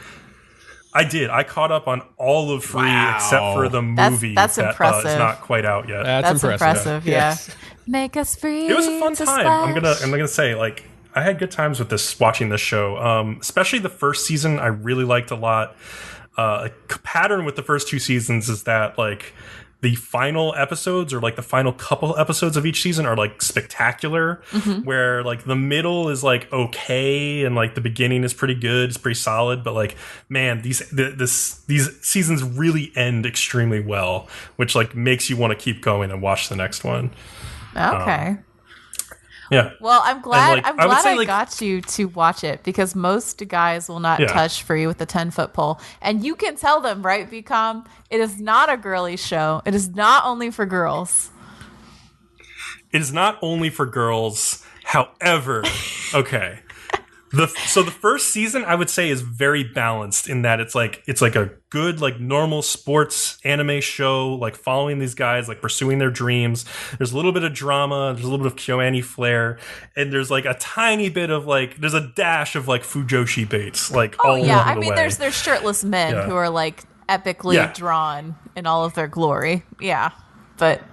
I did. I caught up on all of Free except for the movie that's impressive. Is not quite out yet. That's impressive. Yeah. Yes. Make us free. It was a fun time. I'm gonna say, like, I had good times with watching this show. Especially the first season, I really liked a lot. A pattern with the first two seasons is that, like, the final episodes or like the final couple episodes of each season are like spectacular, where like the middle is like okay and like the beginning is pretty good, it's pretty solid, but like, man, these seasons really end extremely well, which like makes you want to keep going and watch the next one. Okay. Yeah. Well, I'm glad I got you to watch it, because most guys will not touch Free with a 10-foot pole. And you can tell them, right, Bcom? It is not a girly show. It is not only for girls. It is not only for girls. However, okay. So the first season, I would say, is very balanced in that it's like a good, like, normal sports anime show, like following these guys, like pursuing their dreams. There's a little bit of drama, there's a little bit of KyoAni flair, and there's like a tiny bit of like, there's a dash of like Fujoshi baits, like all along the way. There's shirtless men who are like epically drawn in all of their glory. Yeah, but.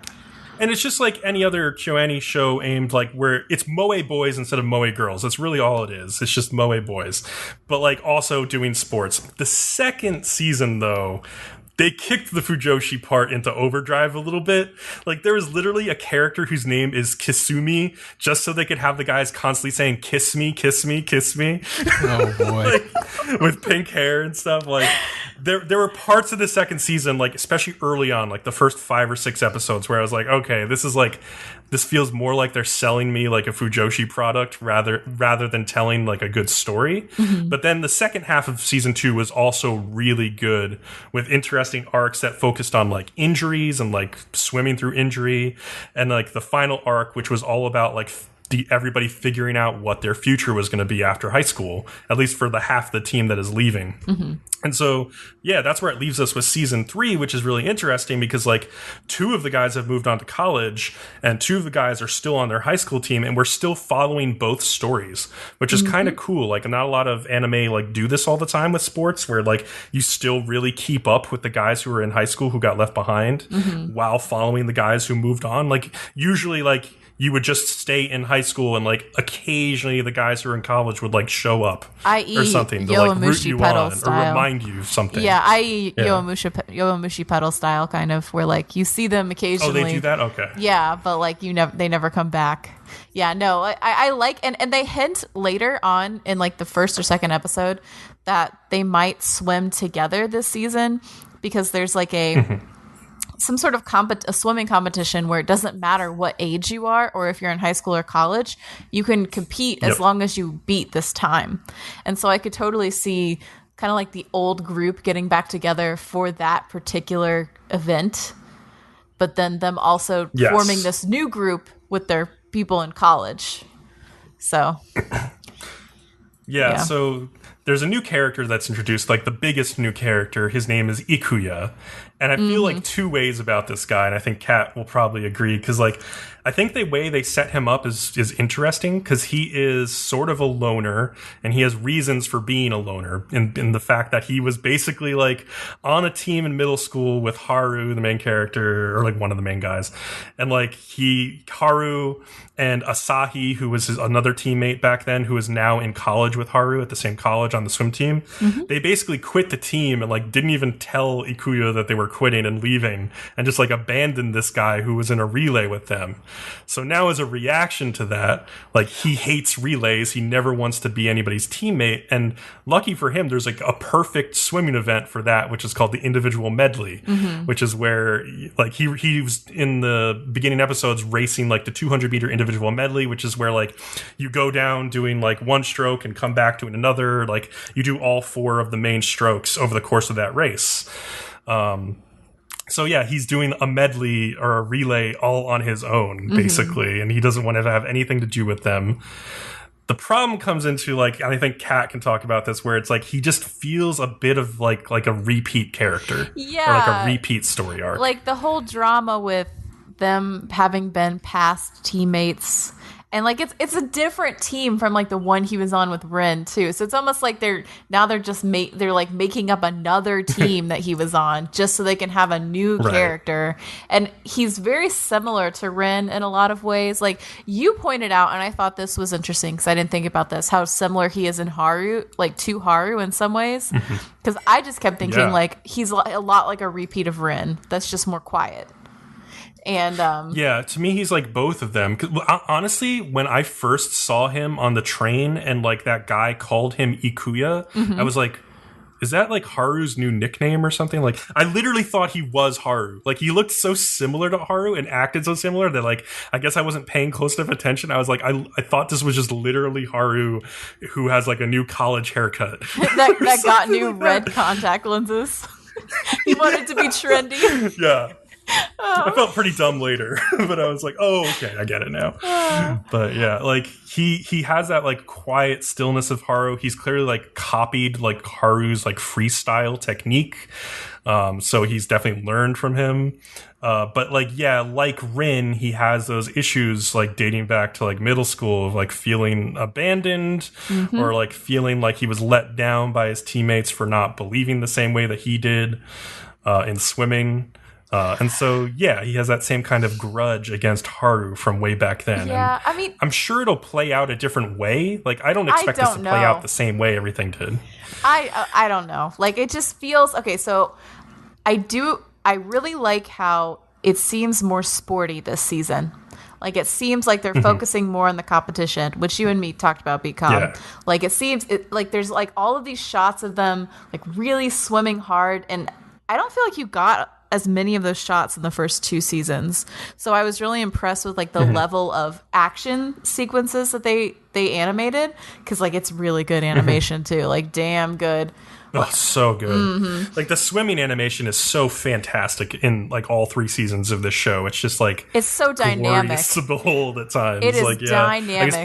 And it's just like any other KyoAni show aimed like where it's moe boys instead of moe girls. That's really all it is. It's just moe boys. But like also doing sports. The second season, though, they kicked the Fujoshi part into overdrive a little bit. Like, there was literally a character whose name is Kisumi, just so they could have the guys constantly saying, kiss me, kiss me, kiss me. Oh, boy. Like, with pink hair and stuff. Like, there were parts of the second season, like, especially early on, like the first 5 or 6 episodes, where I was like, okay, this feels more like they're selling me like a Fujoshi product rather than telling like a good story. But then the second half of season 2 was also really good, with interesting arcs that focused on like injuries and like swimming through injury, and like the final arc, which was all about like everybody figuring out what their future was going to be after high school, at least for the half the team that is leaving. And so, yeah, that's where it leaves us with season 3, which is really interesting because, like, 2 of the guys have moved on to college and 2 of the guys are still on their high school team, and we're still following both stories, which is kind of cool. Like, not a lot of anime, like, do this all the time with sports where, like, you still really keep up with the guys who were in high school who got left behind while following the guys who moved on. Like, usually, like, you would just stay in high school and, like, occasionally the guys who are in college would, like, show up or something to, like, root you on or remind you of something. Yeah, i.e. Yowamushi pedal style, kind of, where, like, you see them occasionally. Oh, they do that? Okay. Yeah, but, like, they never come back. Yeah, no, I like, and they hint later on in, like, the first or second episode that they might swim together this season because there's, like, some sort of a swimming competition where it doesn't matter what age you are or if you're in high school or college, you can compete as long as you beat this time. And so I could totally see kind of like the old group getting back together for that particular event, but then them also forming this new group with their people in college. So so there's a new character that's introduced, like the biggest new character. His name is Ikuya. And I feel like 2 ways about this guy, and I think Kat will probably agree, because, like, I think the way they set him up is interesting, because he is sort of a loner, and he has reasons for being a loner, in the fact that he was basically, like, on a team in middle school with Haru, the main character, or, like, one of the main guys, and, like, Haru and Asahi, who was another teammate back then, who is now in college with Haru at the same college on the swim team, they basically quit the team and, like, didn't even tell Ikuya that they were quitting and leaving, and just, like, abandoned this guy who was in a relay with them. So now, as a reaction to that, like, he hates relays. He never wants to be anybody's teammate. And lucky for him, there's, like, a perfect swimming event for that, which is called the individual medley, which is where, like, he was in the beginning episodes racing, like, the 200-meter individual medley, which is where, like, you go down doing, like, one stroke and come back doing another. Like, you do all 4 of the main strokes over the course of that race. So yeah, he's doing a medley or a relay all on his own, basically, and he doesn't want to have anything to do with them. The problem comes into, like, and I think Kat can talk about this, where it's like he just feels a bit of like a repeat character, or like a repeat story arc. Like the whole drama with them having been past teammates. And, like, it's a different team from, like, the one he was on with Ren, too. So it's almost like they're just making up another team that he was on just so they can have a new character. And he's very similar to Ren in a lot of ways. Like, you pointed out, and I thought this was interesting because I didn't think about this, how similar he is in Haru, like, to Haru in some ways. Because I just kept thinking, like, he's a lot like a repeat of Ren. That's just more quiet. And to me, he's like both of them. 'Cause, honestly, when I first saw him on the train and, like, that guy called him Ikuya, I was like, is that, like, Haru's new nickname or something? Like, I literally thought he was Haru. Like, he looked so similar to Haru and acted so similar that, like, I guess I wasn't paying close enough attention. I was like, I thought this was just literally Haru, who has, like, a new college haircut that got new red contact lenses. He wanted to be trendy. Yeah. I felt pretty dumb later, but I was like, oh, okay, I get it now. But yeah, like, he has that, like, quiet stillness of Haru. He's clearly, like, copied, like, Haru's, like, freestyle technique. So he's definitely learned from him. But, like, yeah, like Rin, he has those issues, like, dating back to, like, middle school of, like, feeling abandoned or, like, feeling like he was let down by his teammates for not believing the same way that he did in swimming. And so, yeah, he has that same kind of grudge against Haru from way back then. Yeah, and I mean, I'm sure it'll play out a different way. Like, I don't expect this to play out the same way everything did. I don't know. Like, it just feels okay. So I really like how it seems more sporty this season. Like, it seems like they're focusing more on the competition, which you and me talked about, Bcom. Yeah. Like, it seems like there's, like, all of these shots of them, like, really swimming hard, and I don't feel like you got as many of those shots in the first 2 seasons. So I was really impressed with, like, the level of action sequences that they animated, because, like, it's really good animation too, like, damn good. Oh, so good. Like the swimming animation is so fantastic in like all 3 seasons of this show. It's just like it's so dynamic glorious to behold at times. It is like, dynamic. I guess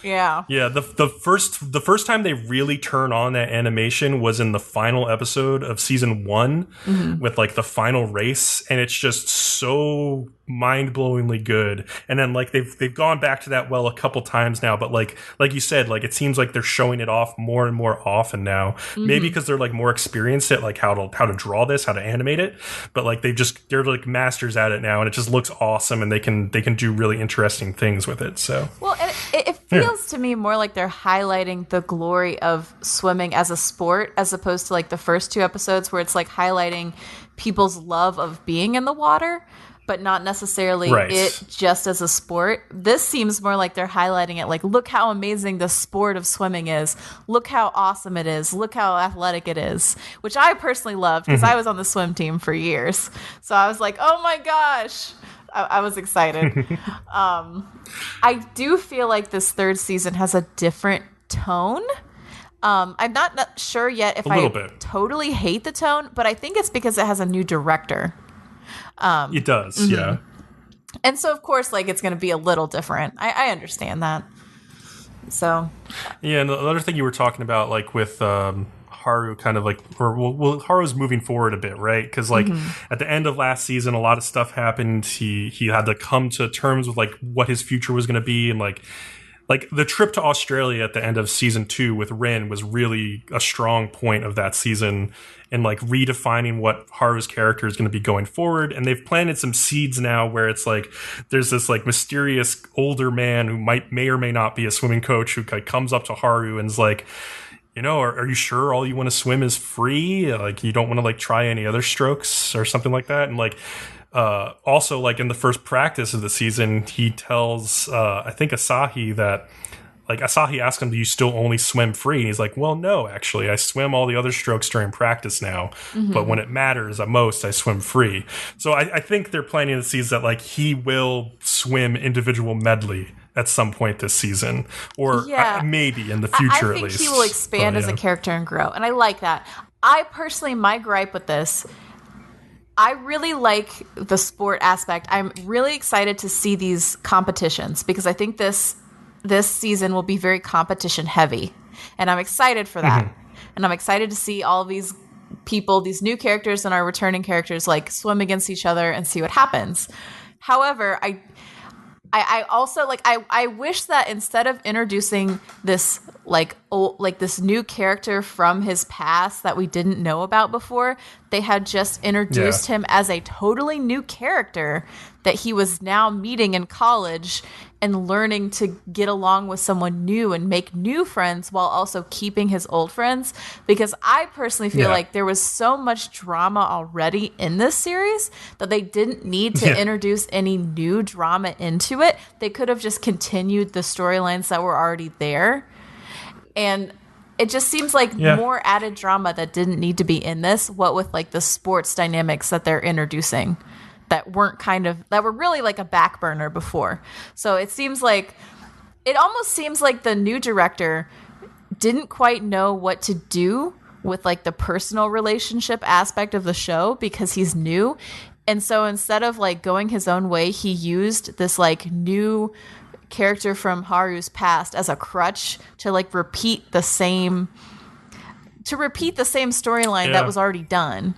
the first time they really turn on that animation was in the final episode of season 1 with like the final race, and it's just so mind-blowingly good. And then like they've gone back to that well a couple times now, but like you said, like it seems like they're showing it off more and more often now. Maybe because they're like more experienced at like how to draw this, how to animate it, but like they're like masters at it now, and it just looks awesome, and they can do really interesting things with it. So well, and it feels to me more like they're highlighting the glory of swimming as a sport, as opposed to like the first 2 episodes where it's like highlighting people's love of being in the water, but not necessarily it just as a sport. This seems more like they're highlighting it like, look how amazing the sport of swimming is. Look how awesome it is. Look how athletic it is, which I personally loved because I was on the swim team for years. So I was like, oh my gosh. I was excited. I do feel like this 3rd season has a different tone. I'm not sure yet if I totally hate the tone, but I think it's because it has a new director. It does, yeah. And so, of course, like it's going to be a little different. I understand that. So, yeah, and another thing you were talking about, like with Haru, kind of like, Haru's moving forward a bit, right? Because like at the end of last season, a lot of stuff happened. He had to come to terms with like what his future was going to be, and like the trip to Australia at the end of season 2 with Rin was really a strong point of that season, and like redefining what Haru's character is going to be going forward. And they've planted some seeds now where it's like there's this like mysterious older man who may or may not be a swimming coach who like comes up to Haru and is like, you know, are you sure all you want to swim is free? Like you don't want to like try any other strokes or something like that? And like also like in the first practice of the season, he tells I think Asahi that like Asahi asks him, do you still only swim free? And he's like, well, no, actually I swim all the other strokes during practice now, but when it matters at most I swim free. So I think they're planting the seeds that like he will swim individual medley at some point this season, or maybe in the future at least. I think he will expand as a character and grow, and I like that. I personally, my gripe with this, I really like the sport aspect. I'm really excited to see these competitions because I think this season will be very competition heavy, and I'm excited for that. And I'm excited to see all these people, these new characters and our returning characters, like swim against each other and see what happens. However, I also like I wish that instead of introducing this like this new character from his past that we didn't know about before, they had just introduced him as a totally new character that he was now meeting in college and learning to get along with someone new and make new friends while also keeping his old friends. Because I personally feel like there was so much drama already in this series that they didn't need to introduce any new drama into it. They could have just continued the storylines that were already there. And it just seems like more added drama that didn't need to be in this, what with like the sports dynamics that they're introducing that were really like a back burner before. So it almost seems like the new director didn't quite know what to do with like the personal relationship aspect of the show because he's new. And so instead of like going his own way, he used this like new character from Haru's past as a crutch to like repeat the same storyline that was already done.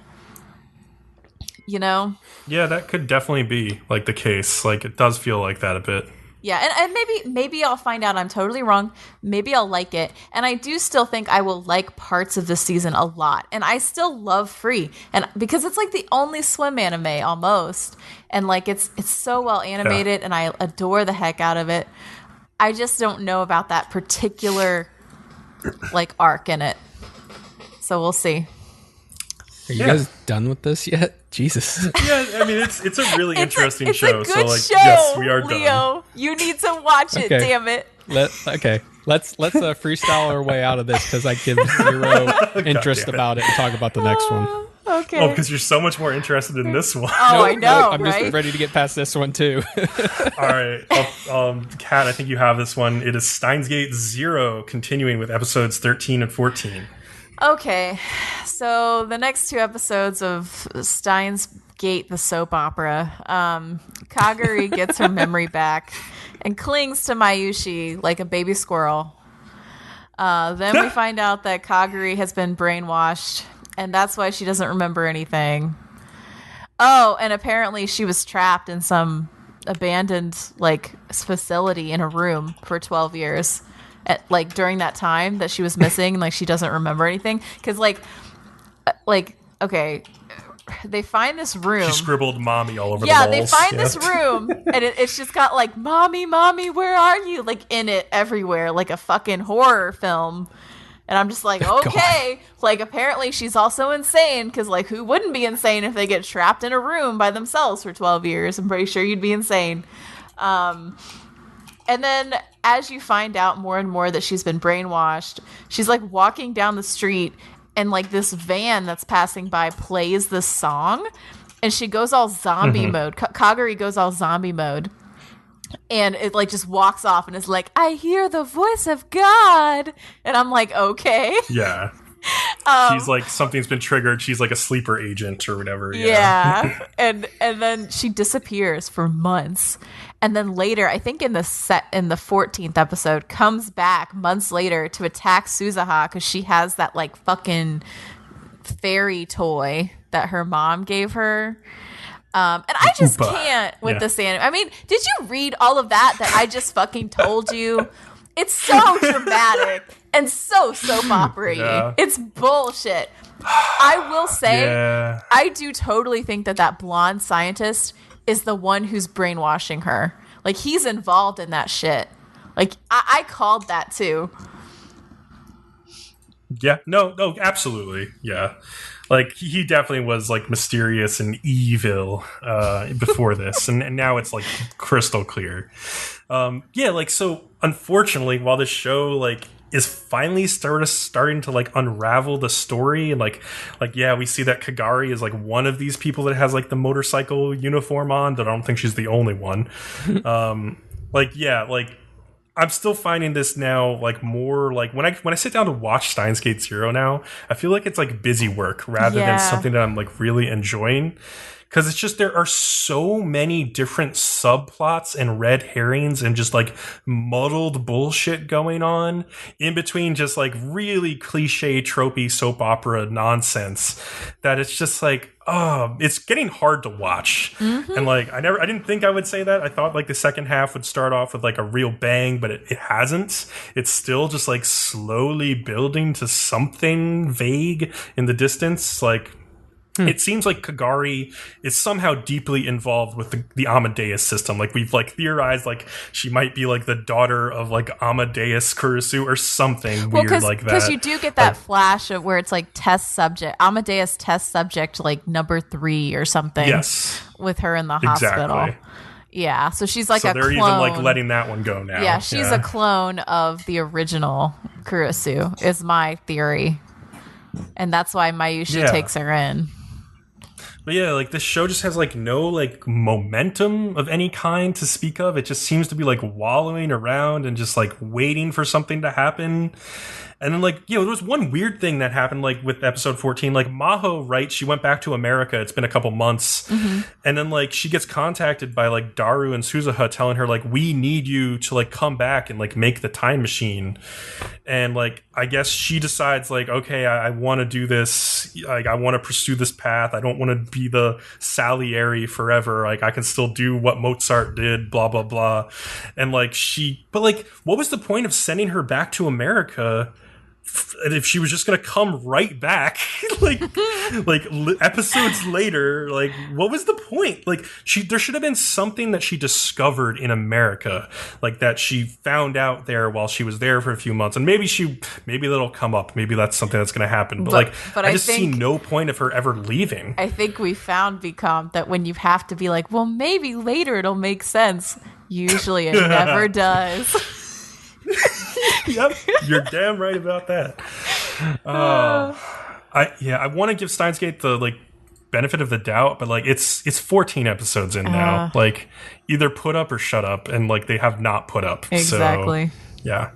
You know? Yeah, that could definitely be like the case. Like it does feel like that a bit. Yeah, and maybe I'll find out I'm totally wrong. Maybe I'll like it. And I do still think I will like parts of this season a lot. And I still love Free. And because it's like the only swim anime almost. And like it's so well animated and I adore the heck out of it. I just don't know about that particular like arc in it. So we'll see. Are you guys done with this yet? Jesus. Yeah, I mean it's a really interesting it's show. A good so like show, yes, we are Leo. done. You need to watch it, damn it. Let's freestyle our way out of this because I give zero interest about it and talk about the next one. Okay. Oh, because you're so much more interested in this one. Oh, I know, I'm right? just ready to get past this one too. All right. Kat, I think you have this one. It is Steins Gate 0, continuing with episodes 13 and 14. Okay, so the next 2 episodes of Steins Gate, the soap opera, Kaguri gets her memory back and clings to Mayushi like a baby squirrel. Then we find out that Kaguri has been brainwashed, and that's why she doesn't remember anything. Oh, and apparently she was trapped in some abandoned facility in a room for 12 years. During that time that she was missing, she doesn't remember anything. Because, okay, they find this room. She scribbled "mommy" all over the Yeah, walls. they find this room, and it's just got "mommy, mommy, where are you?" in it everywhere, like a fucking horror film. And I'm just okay. Apparently she's also insane, because who wouldn't be insane if they get trapped in a room by themselves for 12 years? I'm pretty sure you'd be insane. And then as you find out more and more that she's been brainwashed, she's walking down the street, and this van that's passing by plays this song, and she goes all zombie mode. Kaguri goes all zombie mode, and it just walks off and is I hear the voice of God, and I'm okay. Yeah. She's something's been triggered. She's a sleeper agent or whatever. Yeah. and then she disappears for months. And then later, I think in the 14th episode, comes back months later to attack Suzuha because she has that fucking fairy toy that her mom gave her. And I just can't with this anime. I mean, did you read all of that I just fucking told you? It's so dramatic and so soap opera-y. Yeah. It's bullshit. I will say, I do totally think that blonde scientist is the one who's brainwashing her. He's involved in that shit. I called that too. Yeah, no, absolutely. Yeah. He definitely was mysterious and evil before this, and now it's crystal clear. So unfortunately, while this show is finally starting to unravel the story, and we see that Kagari is one of these people that has the motorcycle uniform on, but I don't think she's the only one. I'm still finding this now more when I sit down to watch Steins Gate Zero now, I feel it's busy work rather than something that I'm really enjoying. Because it's just there are so many different subplots and red herrings and just muddled bullshit going on in between just really cliche tropey soap opera nonsense that it's just it's getting hard to watch. And I didn't think I would say that. I thought the second half would start off with a real bang, but it hasn't. It's still just slowly building to something vague in the distance. It seems Kagari is somehow deeply involved with the Amadeus system. We've theorized she might be the daughter of Amadeus Kurusu or something weird like that. Because you do get that flash of where it's test subject, Amadeus test subject number 3 or something. Yes, with her in the hospital. Yeah, so she's a clone. So they're even letting that one go now. Yeah, she's a clone of the original Kurusu, is my theory, and that's why Mayushi takes her in. But yeah, this show just has no momentum of any kind to speak of. It just seems to be wallowing around and just waiting for something to happen. And then there was one weird thing that happened with episode 14. Maho, right? She went back to America. It's been a couple months. And then she gets contacted by Daru and Suzuha telling her we need you to come back and make the time machine. And I guess she decides okay, I want to do this. I want to pursue this path. I don't want to be the Salieri forever. I can still do what Mozart did, blah, blah, blah. And but what was the point of sending her back to America if she was just gonna come right back episodes later? What was the point? There should have been something that she discovered in America, that she found out there while she was there for a few months, and maybe that'll come up. Maybe that's something that's gonna happen. But I just see no point of her ever leaving. I think we found, Bcom, that when you have to be well, maybe later it'll make sense, usually it never does. Yep, you're damn right about that. I want to give Steins Gate the benefit of the doubt, but it's 14 episodes in now. Either put up or shut up, and they have not put up. Exactly. So, yeah,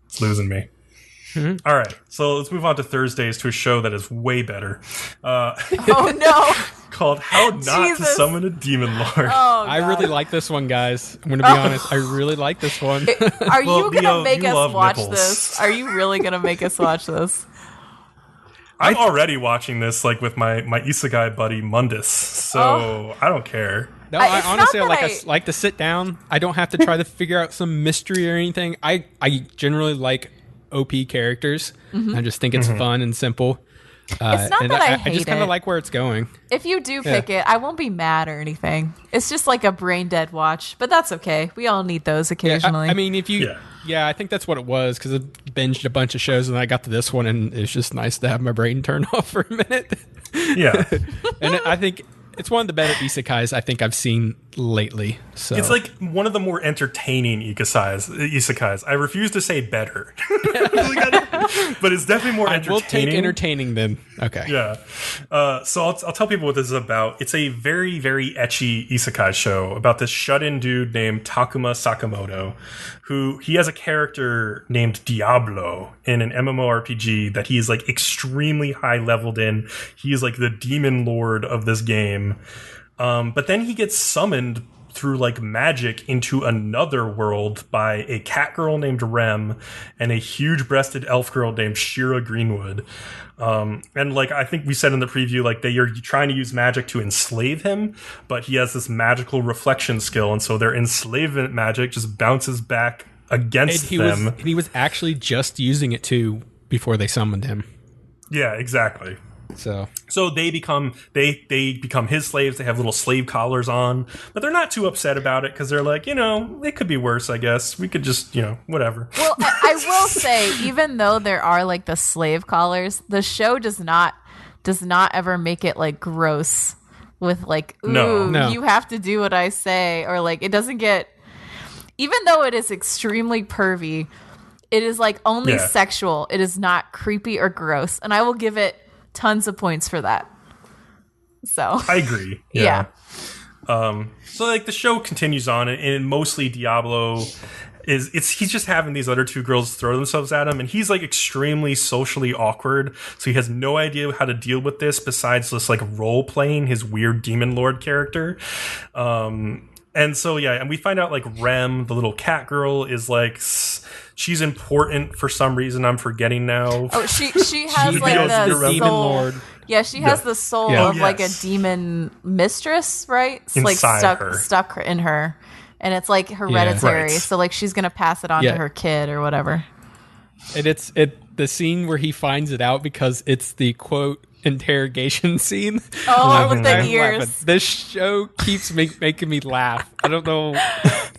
it's losing me. All right, so let's move on to Thursdays to a show that is way better. Oh no! Called How Not to Summon a Demon Lord. Oh, I really like this one, guys. I'm going to be honest. I really like this one. Are you going to make you us love watch nipples. this? Are you really going to make us watch this? I'm already watching this like with my isekai buddy Mundus, so I don't care. No, I it's honestly not that I like to sit down. I don't have to try to figure out some mystery or anything. I generally like OP characters. I just think it's fun and simple. It's not and that I hate I just kind it. of like where it's going. If you do pick it, I won't be mad or anything. It's just like a brain dead watch, but that's okay. We all need those occasionally. I mean, if you, I think that's what it was because I binged a bunch of shows and I got to this one, and it's just nice to have my brain turn off for a minute. Yeah, and I think it's one of the better isekais I think I've seen lately. So it's like one of the more entertaining isekais. I refuse to say better, but it's definitely more entertaining. We'll take entertaining then. Okay. Yeah. So I'll tell people what this is about. It's a very, very ecchi isekai show about this shut-in dude named Takuma Sakamoto, who he has a character named Diablo in an MMORPG that he is like extremely high leveled in. He is like the demon lord of this game. But then he gets summoned through like magic into another world by a cat girl named Rem and a huge-breasted elf girl named Shira Greenwood. And like I think we said in the preview, like they are trying to use magic to enslave him, but he has this magical reflection skill, and so their enslavement magic just bounces back against them. He was actually just using it too before they summoned him. Yeah, exactly. So they become his slaves. They have little slave collars on, but they're not too upset about it because they're like, it could be worse. I guess we could just, whatever. Well, I will say, even though there are like the slave collars, the show does not ever make it like gross with like, ooh, No. you have to do what I say, or like it doesn't get. Even though it is extremely pervy, it is like only sexual. It is not creepy or gross, and I will give it tons of points for that. So I agree. Yeah. So like the show continues on, and mostly Diablo he's just having these other two girls throw themselves at him, and he's like extremely socially awkward, so he has no idea how to deal with this besides just like role playing his weird demon lord character. And so and we find out like Rem, the little cat girl, is like she's important for some reason. I'm forgetting now. Oh, she has like the soul. Demon Lord. Yeah, she has the soul of like a demon mistress, right? It's like stuck in her, and it's like hereditary. Right. So like she's gonna pass it on to her kid or whatever. And it's the scene where he finds it out because it's the quote interrogation scene. Oh, with the ears. Laughing. This show keeps making me laugh. I don't know.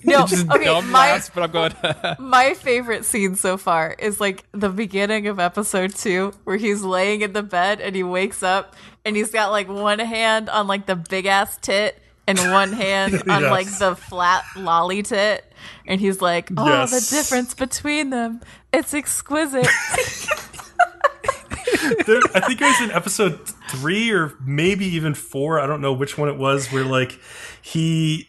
No, it's just okay. Dumb laughs, but I'm going. My favorite scene so far is like the beginning of episode 2, where he's laying in the bed and he wakes up and he's got like one hand on like the big ass tit and one hand on like the flat lolly tit, and he's like, "Oh, the difference between them, it's exquisite." I think it was in episode 3 or maybe even 4. I don't know which one it was, where like he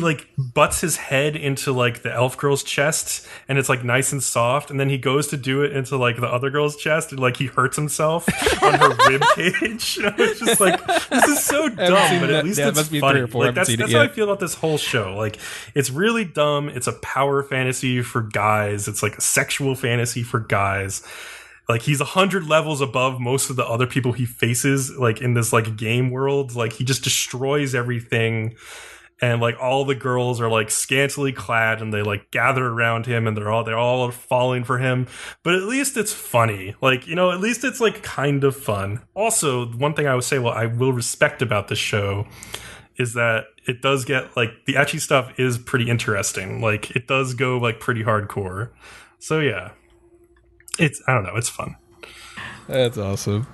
like butts his head into like the elf girl's chest, and it's like nice and soft, and then he goes to do it into like the other girl's chest, and like he hurts himself on her rib cage. It's just like, this is so dumb, but at least it's funny. Like that's how I feel about this whole show. Like it's really dumb. It's a power fantasy for guys. It's like a sexual fantasy for guys. Like he's 100 levels above most of the other people he faces, like in this like game world. Like he just destroys everything, and like all the girls are like scantily clad, and they like gather around him, and they're all falling for him. But at least it's funny. Like, at least it's like kind of fun. Also, one thing I would say, I will respect about this show is that it does get like the ecchi stuff is pretty interesting. Like it does go like pretty hardcore. So yeah. I don't know, it's fun. That's awesome.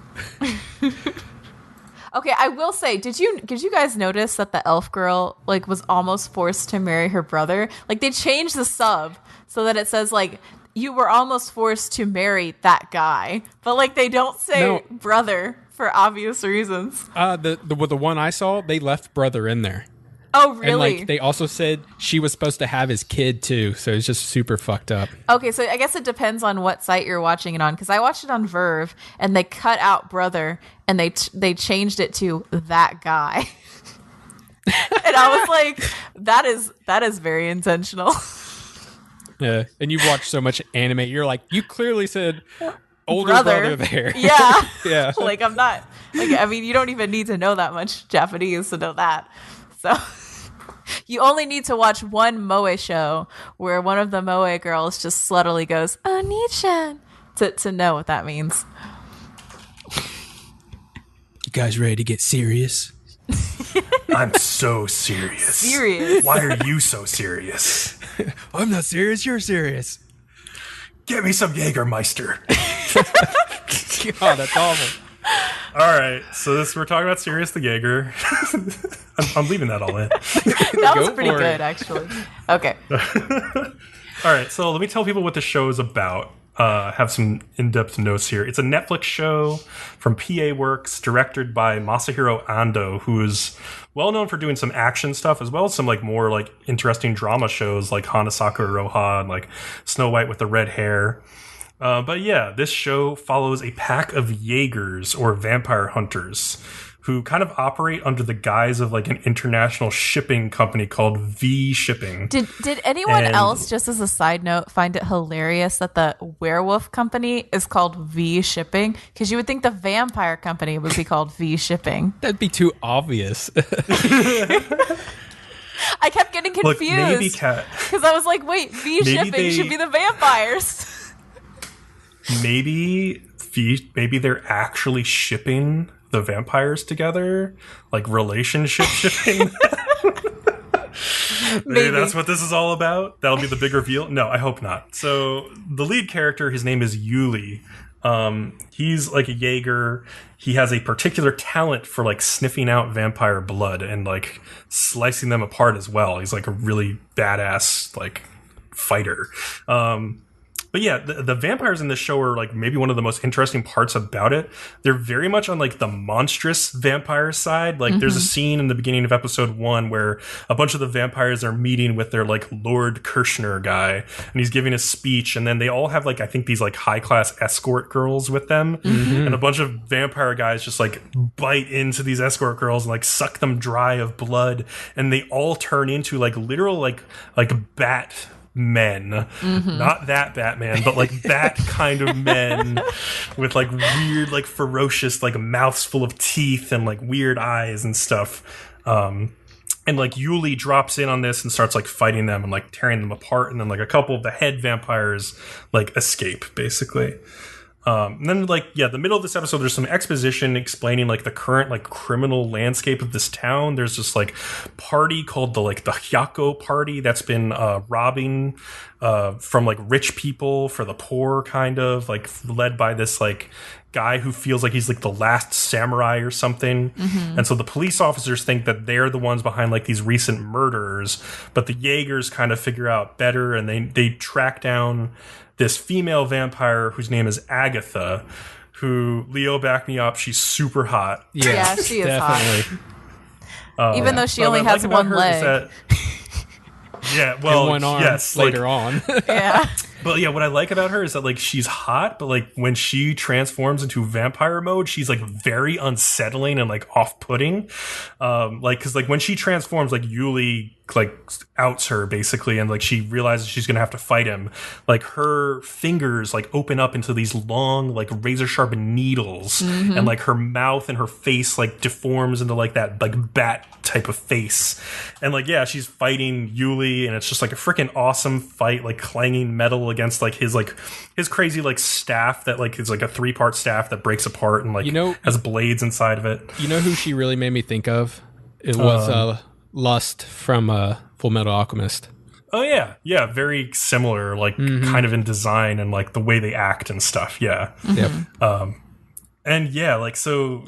Okay, I will say, did you guys notice that the elf girl like was almost forced to marry her brother? Like they changed the sub so that it says like you were almost forced to marry that guy, but like they don't say brother for obvious reasons. The one I saw, they left brother in there. Oh, really? And they also said she was supposed to have his kid too, so it's just super fucked up. Okay, so I guess it depends on what site you're watching it on, because I watched it on Verve, and they cut out brother, and they changed it to that guy. And I was like, that is very intentional. Yeah, and you've watched so much anime, you're like, you clearly said older brother there. Yeah. Yeah. Like, I'm not, like, I mean, you don't even need to know that much Japanese to know that. So you only need to watch one moe show where one of the moe girls just sluttily goes, Oni-chan, to know what that means. You guys ready to get serious? I'm so serious. Serious. Why are you so serious? I'm not serious, you're serious. Get me some Jägermeister. God, that's awful. All right, so we're talking about Sirius the Jaeger. I'm leaving that all in. That was pretty good, actually. Okay. All right, so let me tell people what the show is about. Have some in-depth notes here. It's a Netflix show from PA Works, directed by Masahiro Ando, who is well known for doing some action stuff as well as some like more like interesting drama shows like Hanasaka Roha and like Snow White with the Red Hair. But yeah, this show follows a pack of Jaegers or vampire hunters who kind of operate under the guise of like an international shipping company called V Shipping. Did anyone else, just as a side note, find it hilarious that the werewolf company is called V Shipping? Because you would think the vampire company would be called V Shipping. That'd be too obvious. I kept getting confused. Look, maybe because I was like, wait, V Shipping should be the vampires. Maybe they're actually shipping the vampires together, like relationship shipping. Maybe that's what this is all about. That'll be the big reveal. No, I hope not. So the lead character, his name is Yuli. He's like a Jaeger. He has a particular talent for like sniffing out vampire blood and like slicing them apart as well. He's like a really badass like fighter. But yeah, the vampires in this show are like maybe one of the most interesting parts about it. They're very much on like the monstrous vampire side. Like there's a scene in the beginning of episode 1 where a bunch of the vampires are meeting with their like Lord Kirshner guy, and he's giving a speech, and then they all have like I think these like high class escort girls with them, and a bunch of vampire guys just like bite into these escort girls and like suck them dry of blood, and they all turn into like literal like bat men, not that Batman, but like that kind of men with like weird, like ferocious, like mouths full of teeth and like weird eyes and stuff. And like Yuli drops in on this and starts like fighting them and like tearing them apart, and then like a couple of the head vampires like escape basically. And then like, yeah, the middle of this episode, there's some exposition explaining like the current like criminal landscape of this town. There's this like party called the Hyako party that's been robbing from like rich people for the poor, kind of like led by this like guy who feels like he's like the last samurai or something. And so the police officers think that they're the ones behind like these recent murders, but the Jaegers kind of figure out better, and they track down this female vampire whose name is Agatha, who, Leo, back me up, she's super hot. Yeah, she is definitely hot. Even though she only has one leg. Yeah, well, and one arm yes, later on. Yeah. But yeah, what I like about her is that like she's hot, but like when she transforms into vampire mode, she's like very unsettling and like off-putting. Like because like when she transforms, like Yuli like outs her basically, and like she realizes she's gonna have to fight him. Like her fingers like open up into these long like razor sharp needles, and like her mouth and her face like deforms into like that like bat type of face. And like yeah, she's fighting Yuli, and it's just like a freaking awesome fight, like clanging metal against like his crazy like staff that like is like a 3-part staff that breaks apart and like has blades inside of it. You know who she really made me think of? It was Lust from Full Metal Alchemist. Oh yeah, very similar, like kind of in design and like the way they act and stuff. Yeah. Yep. And yeah, like so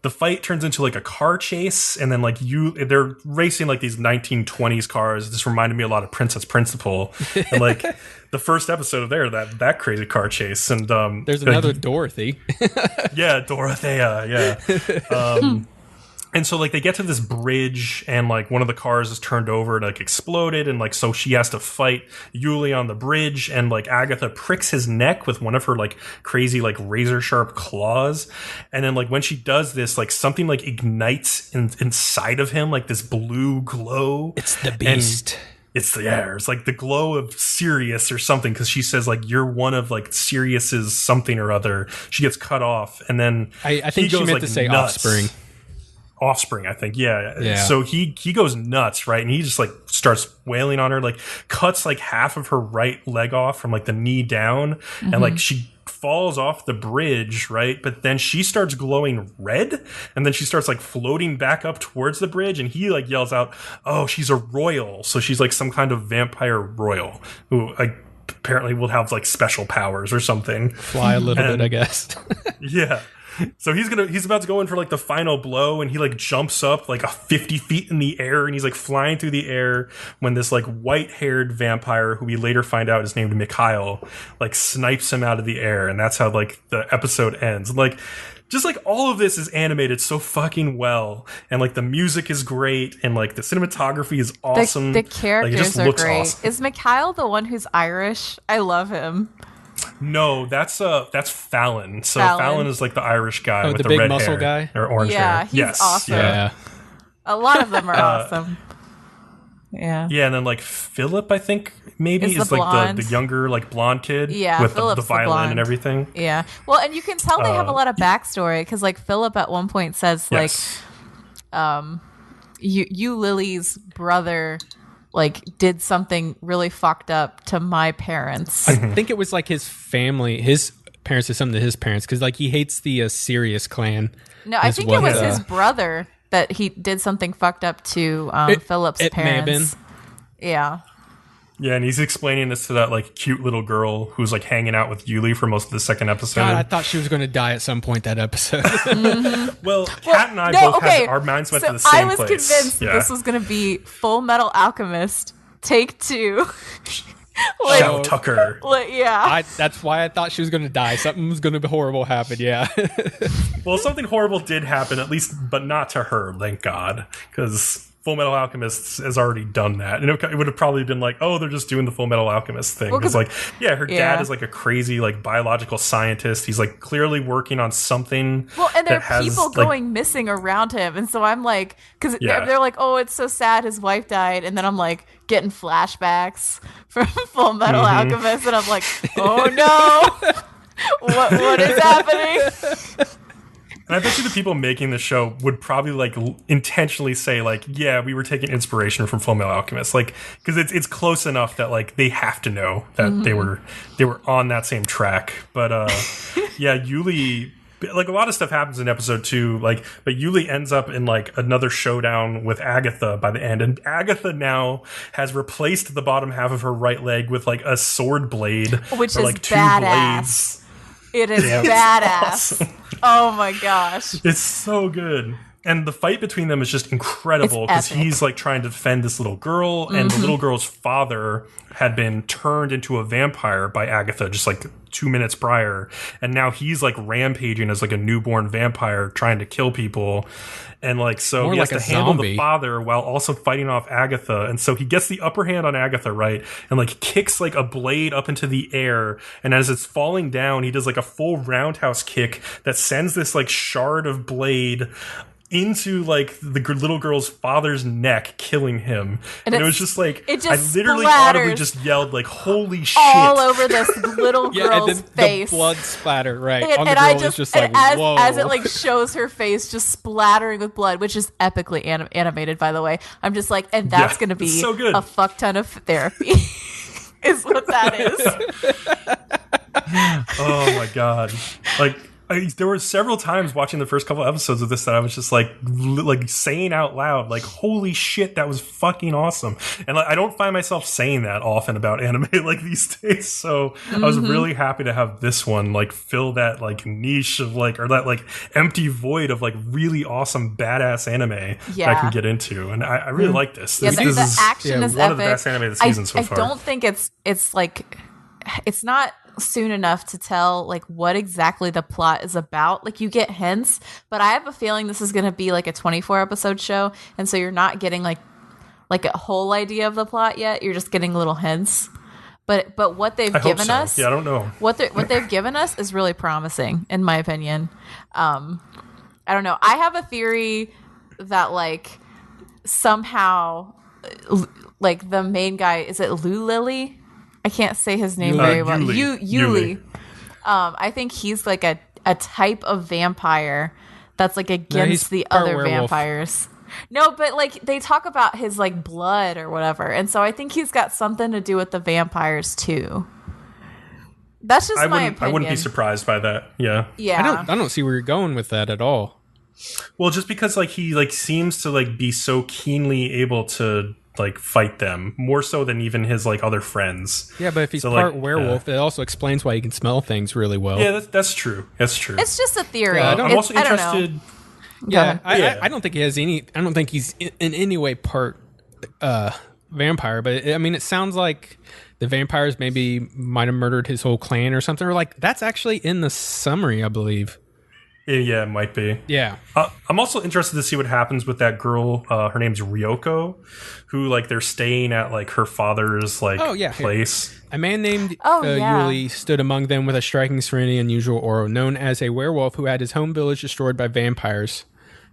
the fight turns into like a car chase, and then like they're racing like these 1920s cars. This reminded me a lot of Princess Principal, and like the first episode of that crazy car chase. And there's another Dorothy. Yeah, Dorothea. Yeah. And so, like, they get to this bridge, and, like, one of the cars is turned over and, like, exploded, and, like, so she has to fight Yuli on the bridge, and, like, Agatha pricks his neck with one of her, like, crazy, like, razor-sharp claws, and then, like, when she does this, like, something, like, ignites inside of him, like, this blue glow. It's the beast. It's like the glow of Sirius or something, because she says, like, you're one of, like, Sirius's something or other. She gets cut off, and then I think she meant to say nuts. Offspring, I think. Yeah. So he goes nuts, right? And he just, like, starts wailing on her, like, cuts, like, half of her right leg off from, like, the knee down. And, like, she falls off the bridge, right? But then she starts glowing red. And then she starts, like, floating back up towards the bridge. And he, like, yells out, oh, she's a royal. So she's, like, some kind of vampire royal who, like, apparently will have, like, special powers or something. Fly a little bit, I guess. Yeah. So he's about to go in for, like, the final blow, and he, like, jumps up, like, 50 feet in the air, and he's, like, flying through the air when this, like, white-haired vampire, who we later find out is named Mikhail, like, snipes him out of the air, and that's how, like, the episode ends. And, like, just, like, all of this is animated so fucking well, and, like, the music is great, and, like, the cinematography is awesome. The characters like, it just are looks great. awesome. Is Mikhail the one who's Irish? I love him. No, that's Fallon. So Fallon is, like, the Irish guy with the the big red muscle hair, guy or orange hair. Yeah, he's awesome. Yeah. A lot of them are awesome. Yeah. Yeah, and then, like, Philip, I think, maybe, is like the younger, like, blonde kid. Yeah, with Philip's the violin blonde. and everything. Yeah. Well, and you can tell they have a lot of backstory, because, like, Philip at one point says, yes. like, you Lily's brother, like, did something really fucked up to my parents. I think it was, like, his family, his parents did something to his parents, because, like, he hates the Sirius clan. No, I think it was his brother that he did something fucked up to Philip's it parents. may have been. Yeah. Yeah, and he's explaining this to that, like, cute little girl who's, like, hanging out with Yuli for most of the second episode. God, I thought she was going to die at some point that episode. Well, Kat and I both had our minds went to the same place. I was convinced that this was going to be Full Metal Alchemist Take 2. Like, Shout Tucker. Like, yeah. That's why I thought she was going to die. Something was going to be horrible happen, yeah. Well, something horrible did happen, at least, but not to her, thank God. Because Full Metal Alchemist has already done that. And it would have probably been like, oh, they're just doing the Full Metal Alchemist thing. Because, like, yeah, her dad is, like, a crazy, like, biological scientist. He's, like, clearly working on something. Well, and there are people like, going missing around him. And so I'm like, because they're like, oh, it's so sad his wife died. And then I'm like, getting flashbacks from Full Metal Alchemist. And I'm like, oh no, what is happening? And I bet you the people making the show would probably, like, intentionally say, like, yeah, we were taking inspiration from Full Metal Alchemist, like, because it's close enough that, like, they have to know that they were on that same track. But yeah, Yuli, like, a lot of stuff happens in episode 2, like, but Yuli ends up in, like, another showdown with Agatha by the end, and Agatha now has replaced the bottom half of her right leg with, like, a sword blade, which or, is like, 2 badass. blades. It is badass. Awesome. Oh my gosh. It's so good. And the fight between them is just incredible because he's, like, trying to defend this little girl, and the little girl's father had been turned into a vampire by Agatha just, like, 2 minutes prior, and now he's, like, rampaging as, like, a newborn vampire trying to kill people. And, like, so more he has like to a handle zombie. the father while also fighting off Agatha. And so he gets the upper hand on Agatha, right? And, like, kicks, like, a blade up into the air. And as it's falling down, he does, like, a full roundhouse kick that sends this, like, shard of blade into, like, the little girl's father's neck, killing him. And it was just like, I literally audibly just yelled, like, holy shit. All over this little girl's and then face. The blood splatter, right. And, on the and girl I is just and like, whoa. as it, like, shows her face just splattering with blood, which is epically animated, by the way. I'm just like, and that's going to be so good. a fuck ton of therapy. Is what that is. Oh my God. Like, there were several times watching the first couple episodes of this that I was just like saying out loud, like, holy shit, that was fucking awesome. And, like, I don't find myself saying that often about anime, like, these days. So I was really happy to have this one, like, fill that, like, niche of, like, or that, like, empty void of, like, really awesome badass anime that I can get into. And I really like this. Yeah, This the action is one epic. of the best anime of the season so far. I don't think it's like, it's not soon enough to tell like what exactly the plot is about. Like you get hints, but I have a feeling this is going to be like a 24 episode show, and so you're not getting like a whole idea of the plot yet. You're just getting little hints. But what they've given us, I don't know. What they've given us is really promising, in my opinion. I don't know. I have a theory that like somehow like the main guy, is it Lou Lily? I can't say his name very well. Yuli. I think he's like a type of vampire that's like against the other werewolf. Vampires. No, but like they talk about his like blood or whatever, and so I think he's got something to do with the vampires too. That's just my opinion. I wouldn't be surprised by that. Yeah. I don't see where you're going with that at all. Well, just because like he like seems to like be so keenly able to like fight them more so than even his like other friends. Yeah, but if he's part werewolf, it also explains why he can smell things really well. Yeah, that's true. That's true. It's just a theory. Yeah, I'm also interested. I don't think he has any. I don't think he's in any way part vampire. But I mean, it sounds like the vampires maybe might have murdered his whole clan or something. Or like that's actually in the summary, I believe. Yeah, it might be. Yeah. I'm also interested to see what happens with that girl. Her name's Ryoko, who like they're staying at like her father's like place. A man named Yuli stood among them with a striking serenity and unusual aura, known as a werewolf who had his home village destroyed by vampires.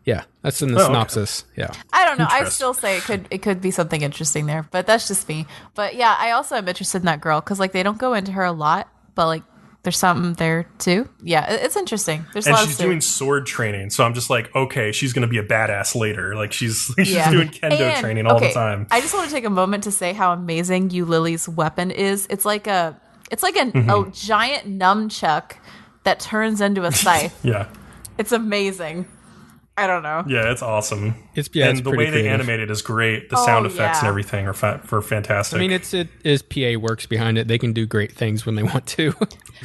Yeah, that's in the synopsis. Okay. Yeah. I don't know. I still say it could be something interesting there, but that's just me. But yeah, I also am interested in that girl because like they don't go into her a lot, but like there's something there too. Yeah, it's interesting. There's a lot she's doing sword training, so I'm just like, okay, she's gonna be a badass later. Like she's doing kendo training all the time. I just want to take a moment to say how amazing Lily's weapon is. It's like a giant nunchuck that turns into a scythe. Yeah, it's amazing. I don't know. Yeah, it's awesome. It's the way creative. they animate it is great. The sound effects and everything are fantastic. I mean, it is PA works behind it. They can do great things when they want to.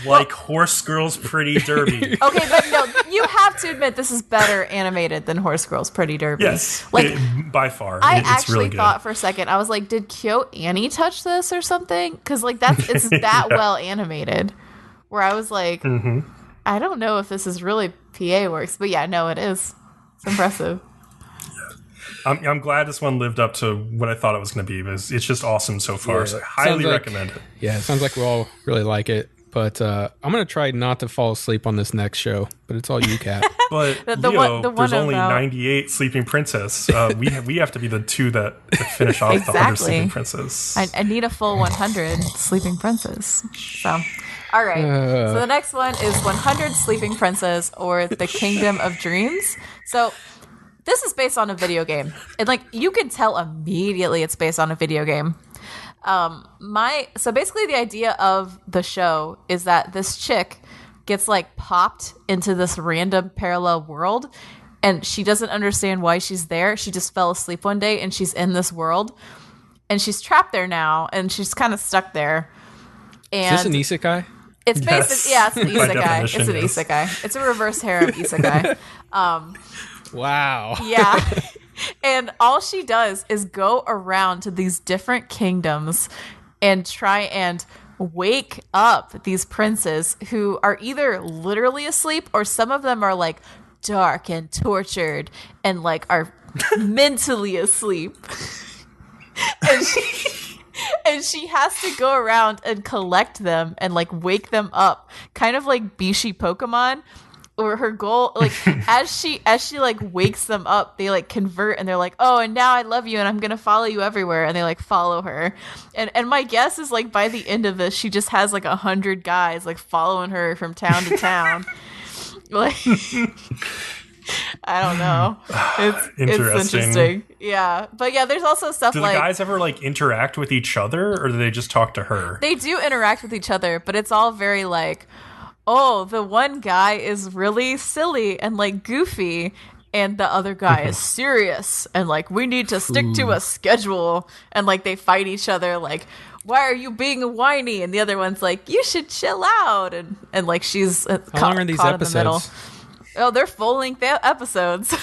Like Horse Girls Pretty Derby. Okay, but no, you have to admit this is better animated than Horse Girls Pretty Derby. Yes, by far. I it's actually really good. thought for a second, I was like, did Kyo Annie touch this or something? Because like it's that well animated. Where I was like, I don't know if this is really PA works, but yeah, no, it is. It's impressive. I'm glad this one lived up to what I thought it was going to be. It's just awesome so far. So I highly recommend it. Yeah, it sounds like we all really like it. But I'm going to try not to fall asleep on this next show. But it's all you, Kat. But Leo, there's only 98 Sleeping Princess. We have to be the two that finish off the 100 Sleeping Princess. I need a full 100 Sleeping Princess. So... All right. So the next one is 100 Sleeping Princes or The Kingdom of Dreams. So this is based on a video game. And like you can tell immediately it's based on a video game. So basically the idea of the show is that this chick gets like popped into this random parallel world and she doesn't understand why she's there. She just fell asleep one day and she's in this world and she's trapped there now and she's kind of stuck there. And is this an isekai? It's basically, it's an isekai. It's an isekai. It's a reverse harem isekai. Wow. Yeah. And all she does is go around to these different kingdoms and try and wake up these princes who are either literally asleep or some of them are like dark and tortured and like are mentally asleep. And she has to go around and collect them and like wake them up, kind of like Bishi Pokemon. Or her goal, like as she like wakes them up, they like convert and they're like, oh, and now I love you and I'm gonna follow you everywhere, and they like follow her. And my guess is like by the end of this, she just has like 100 guys like following her from town to town. Like I don't know. It's interesting. Yeah. But yeah, there's also stuff do like... Do the guys ever like interact with each other or do they just talk to her? They do interact with each other, but it's all very like, oh, the one guy is really silly and like goofy and the other guy is serious and like we need to stick to a schedule, and like they fight each other like, why are you being whiny? And the other one's like, you should chill out, and like she's how long are these episodes? In the middle. Oh, they're full-length episodes.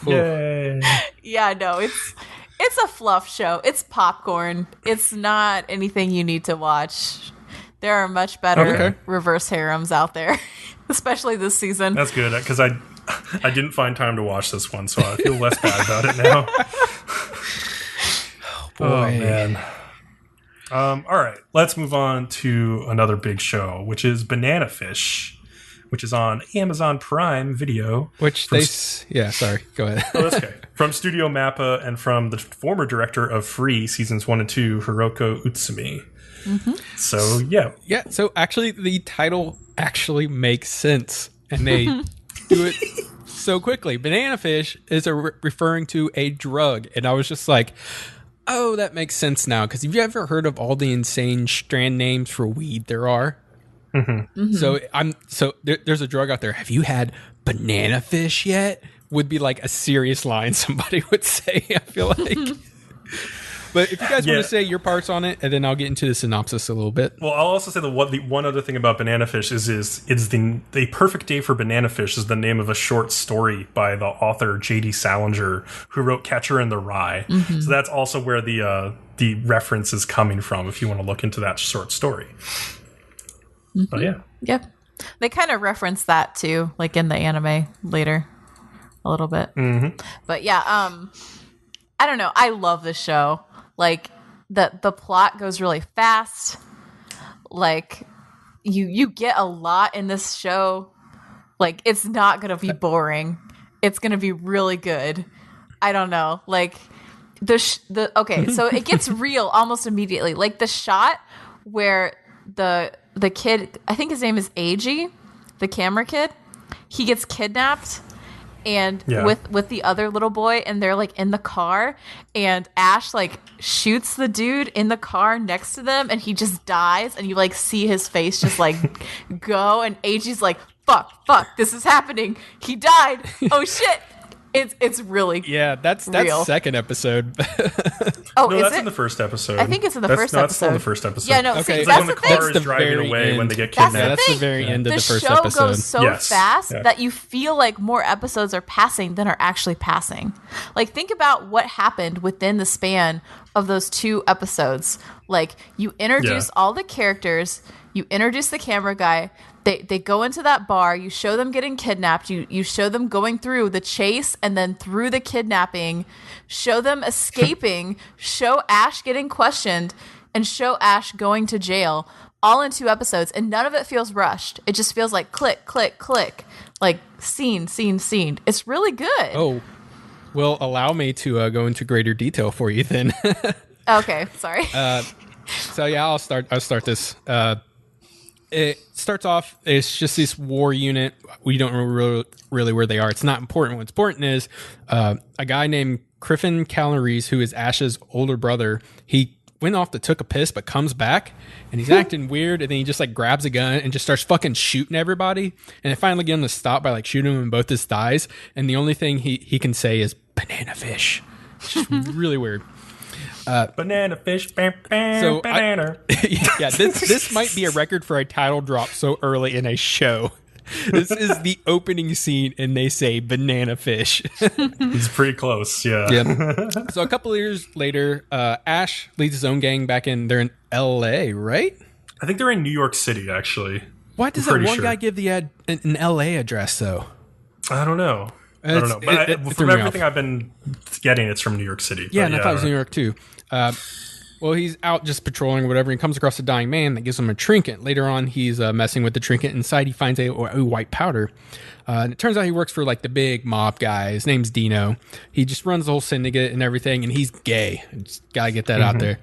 Yay. Yeah, no, it's a fluff show. It's popcorn. It's not anything you need to watch. There are much better reverse harems out there, especially this season. That's good, because I didn't find time to watch this one, so I feel less bad about it now. Oh, man. All right, let's move on to another big show, which is Banana Fish, which is on Amazon Prime Video. Which sorry, go ahead. Oh, that's okay. From Studio Mappa and from the former director of Free seasons 1 and 2, Hiroko Utsumi. Mm-hmm. So, yeah. Yeah, so actually the title actually makes sense, and they do it so quickly. Banana Fish is referring to a drug, and I was just like, oh, that makes sense now, because have you ever heard of all the insane strand names for weed there are? Mm-hmm. Mm-hmm. So there's a drug out there. Have you had banana fish yet? Would be like a serious line somebody would say, I feel like. But if you guys want to say your parts on it, and then I'll get into the synopsis a little bit. Well, I'll also say the one other thing about Banana Fish is the Perfect Day for Banana Fish is the name of a short story by the author J.D. Salinger, who wrote Catcher in the Rye. Mm-hmm. So that's also where the reference is coming from, if you want to look into that short story. Mm-hmm. But yeah. Yep. They kind of reference that too, like in the anime later a little bit. Mm-hmm. But yeah, I don't know. I love this show. Like the plot goes really fast. Like you get a lot in this show. Like it's not gonna be boring. It's gonna be really good. I don't know. Like okay, so it gets real almost immediately. Like the shot where the kid, I think his name is Eiji, the camera kid, he gets kidnapped. And with the other little boy, and they're like in the car, and Ash like shoots the dude in the car next to them, and he just dies, and you like see his face just like go, and Eiji's like, fuck, this is happening. He died. Oh shit. It's really that's real. Second episode. No, that's in the first episode. I think it's in the first episode. That's still in the first episode. Yeah, no, okay. See, it's that's like when the the car is driving away when they get kidnapped. That's the very end of the first show episode. Goes so fast that you feel like more episodes are passing than are actually passing. Like think about what happened within the span of those 2 episodes. Like you introduce all the characters, you introduce the camera guy. They go into that bar, you show them getting kidnapped, you show them going through the chase and then through the kidnapping, show them escaping, show Ash getting questioned, and show Ash going to jail, all in 2 episodes, and none of it feels rushed. It just feels like click, click, click, like scene. It's really good. Oh, well, allow me to go into greater detail for you then. Okay, sorry. So yeah, I'll start this. It starts off, it's just this war unit. We don't know really where they are. It's not important. What's important is a guy named Griffin Calories, who is Ash's older brother. He went off to took a piss, but comes back, and he's acting weird, and then he just like grabs a gun and just starts fucking shooting everybody. And they finally get him to stop by like shooting him in both his thighs. And the only thing he can say is banana fish. It's just really weird. Banana fish, banana. This might be a record for a title drop so early in a show. This is the opening scene, and they say banana fish. It's pretty close, yeah. So a couple of years later, Ash leads his own gang back in. They're in L.A., right? I think they're in New York City, actually. Why does that one guy give an L.A. address, though? I don't know. But from everything I've been getting, it's from New York City. Yeah, and I thought it was New York too. Well, he's out just patrolling or whatever, and comes across a dying man that gives him a trinket. Later on, he's messing with the trinket. Inside, he finds a white powder. And it turns out he works for like the big mob guy. His name's Dino. He just runs the whole syndicate and everything, and he's gay. Just gotta get that out there.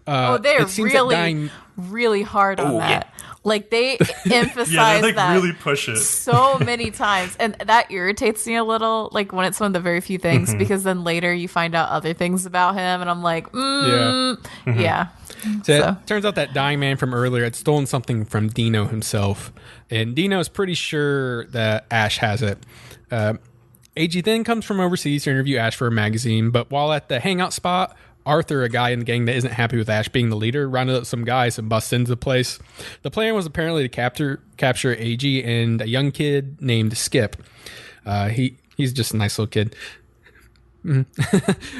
They're really hard on that. Yeah. Like they emphasize they that really push it so many times, and that irritates me a little. Like when it's one of the very few things, because then later you find out other things about him, and I'm like, yeah. So it turns out that dying man from earlier had stolen something from Dino himself, and Dino's pretty sure that Ash has it. AG then comes from overseas to interview Ash for a magazine, but while at the hangout spot, Arthur, a guy in the gang that isn't happy with Ash being the leader, rounded up some guys and busts into the place. The plan was apparently to capture AG and a young kid named Skip. He's just a nice little kid.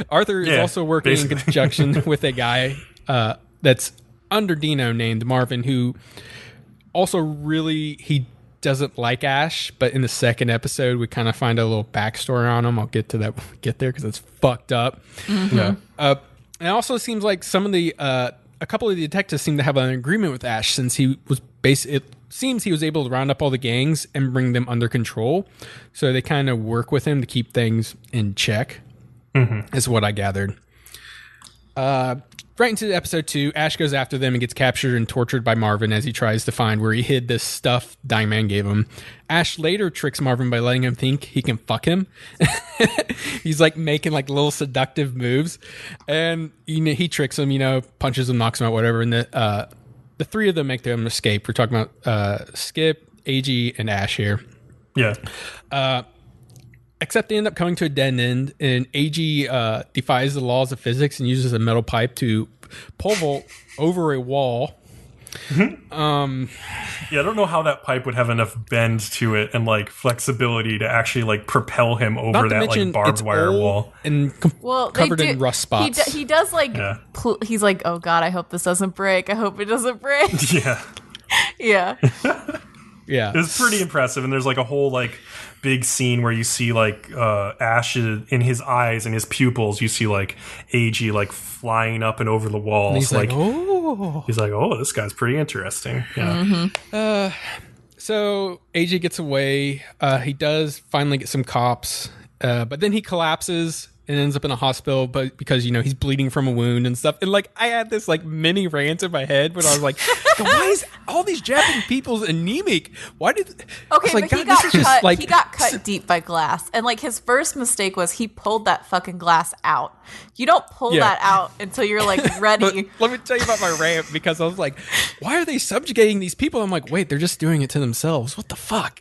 Arthur is also working in conjunction with a guy that's under Dino named Marvin, who also really, he doesn't like Ash, but in the second episode, we kind of find a little backstory on him. I'll get to that, get there, because it's fucked up. Yeah. It also seems like some of the, a couple of the detectives seem to have an agreement with Ash, since he was it seems he was able to round up all the gangs and bring them under control. So they kind of work with him to keep things in check, is what I gathered. Right into episode 2, Ash goes after them and gets captured and tortured by Marvin as he tries to find where he hid this stuff Dying Man gave him. Ash later tricks Marvin by letting him think he can fuck him. He's like making like little seductive moves, and he tricks him, punches him, knocks him out, whatever. And the three of them make them escape. We're talking about Skip, AG, and Ash here. Yeah. Except they end up coming to a dead end, and AG defies the laws of physics and uses a metal pipe to pole vault over a wall. Yeah, I don't know how that pipe would have enough bend to it and like flexibility to actually like propel him over that like barbed wire wall and covered in rust spots. He does like he's like, oh god, I hope this doesn't break. I hope it doesn't break. Yeah. Yeah. Yeah. It was pretty impressive, and there's like a whole like big scene where you see like Ash in his eyes and his pupils, you see like AG like flying up and over the walls. And he's like, oh. He's like, oh, this guy's pretty interesting. Yeah. So AG gets away. He does finally get some cops, but then he collapses and ends up in a hospital, but because he's bleeding from a wound and stuff. And like I had this like mini rant in my head when I was like, why is all these Japanese people anemic? Why did but like, he got cut. He got cut deep by glass, and like his first mistake was he pulled that fucking glass out. You don't pull that out until you're like ready. But let me tell you about my rant, because I was like, why are they subjugating these people? I'm like, wait, they're just doing it to themselves. What the fuck?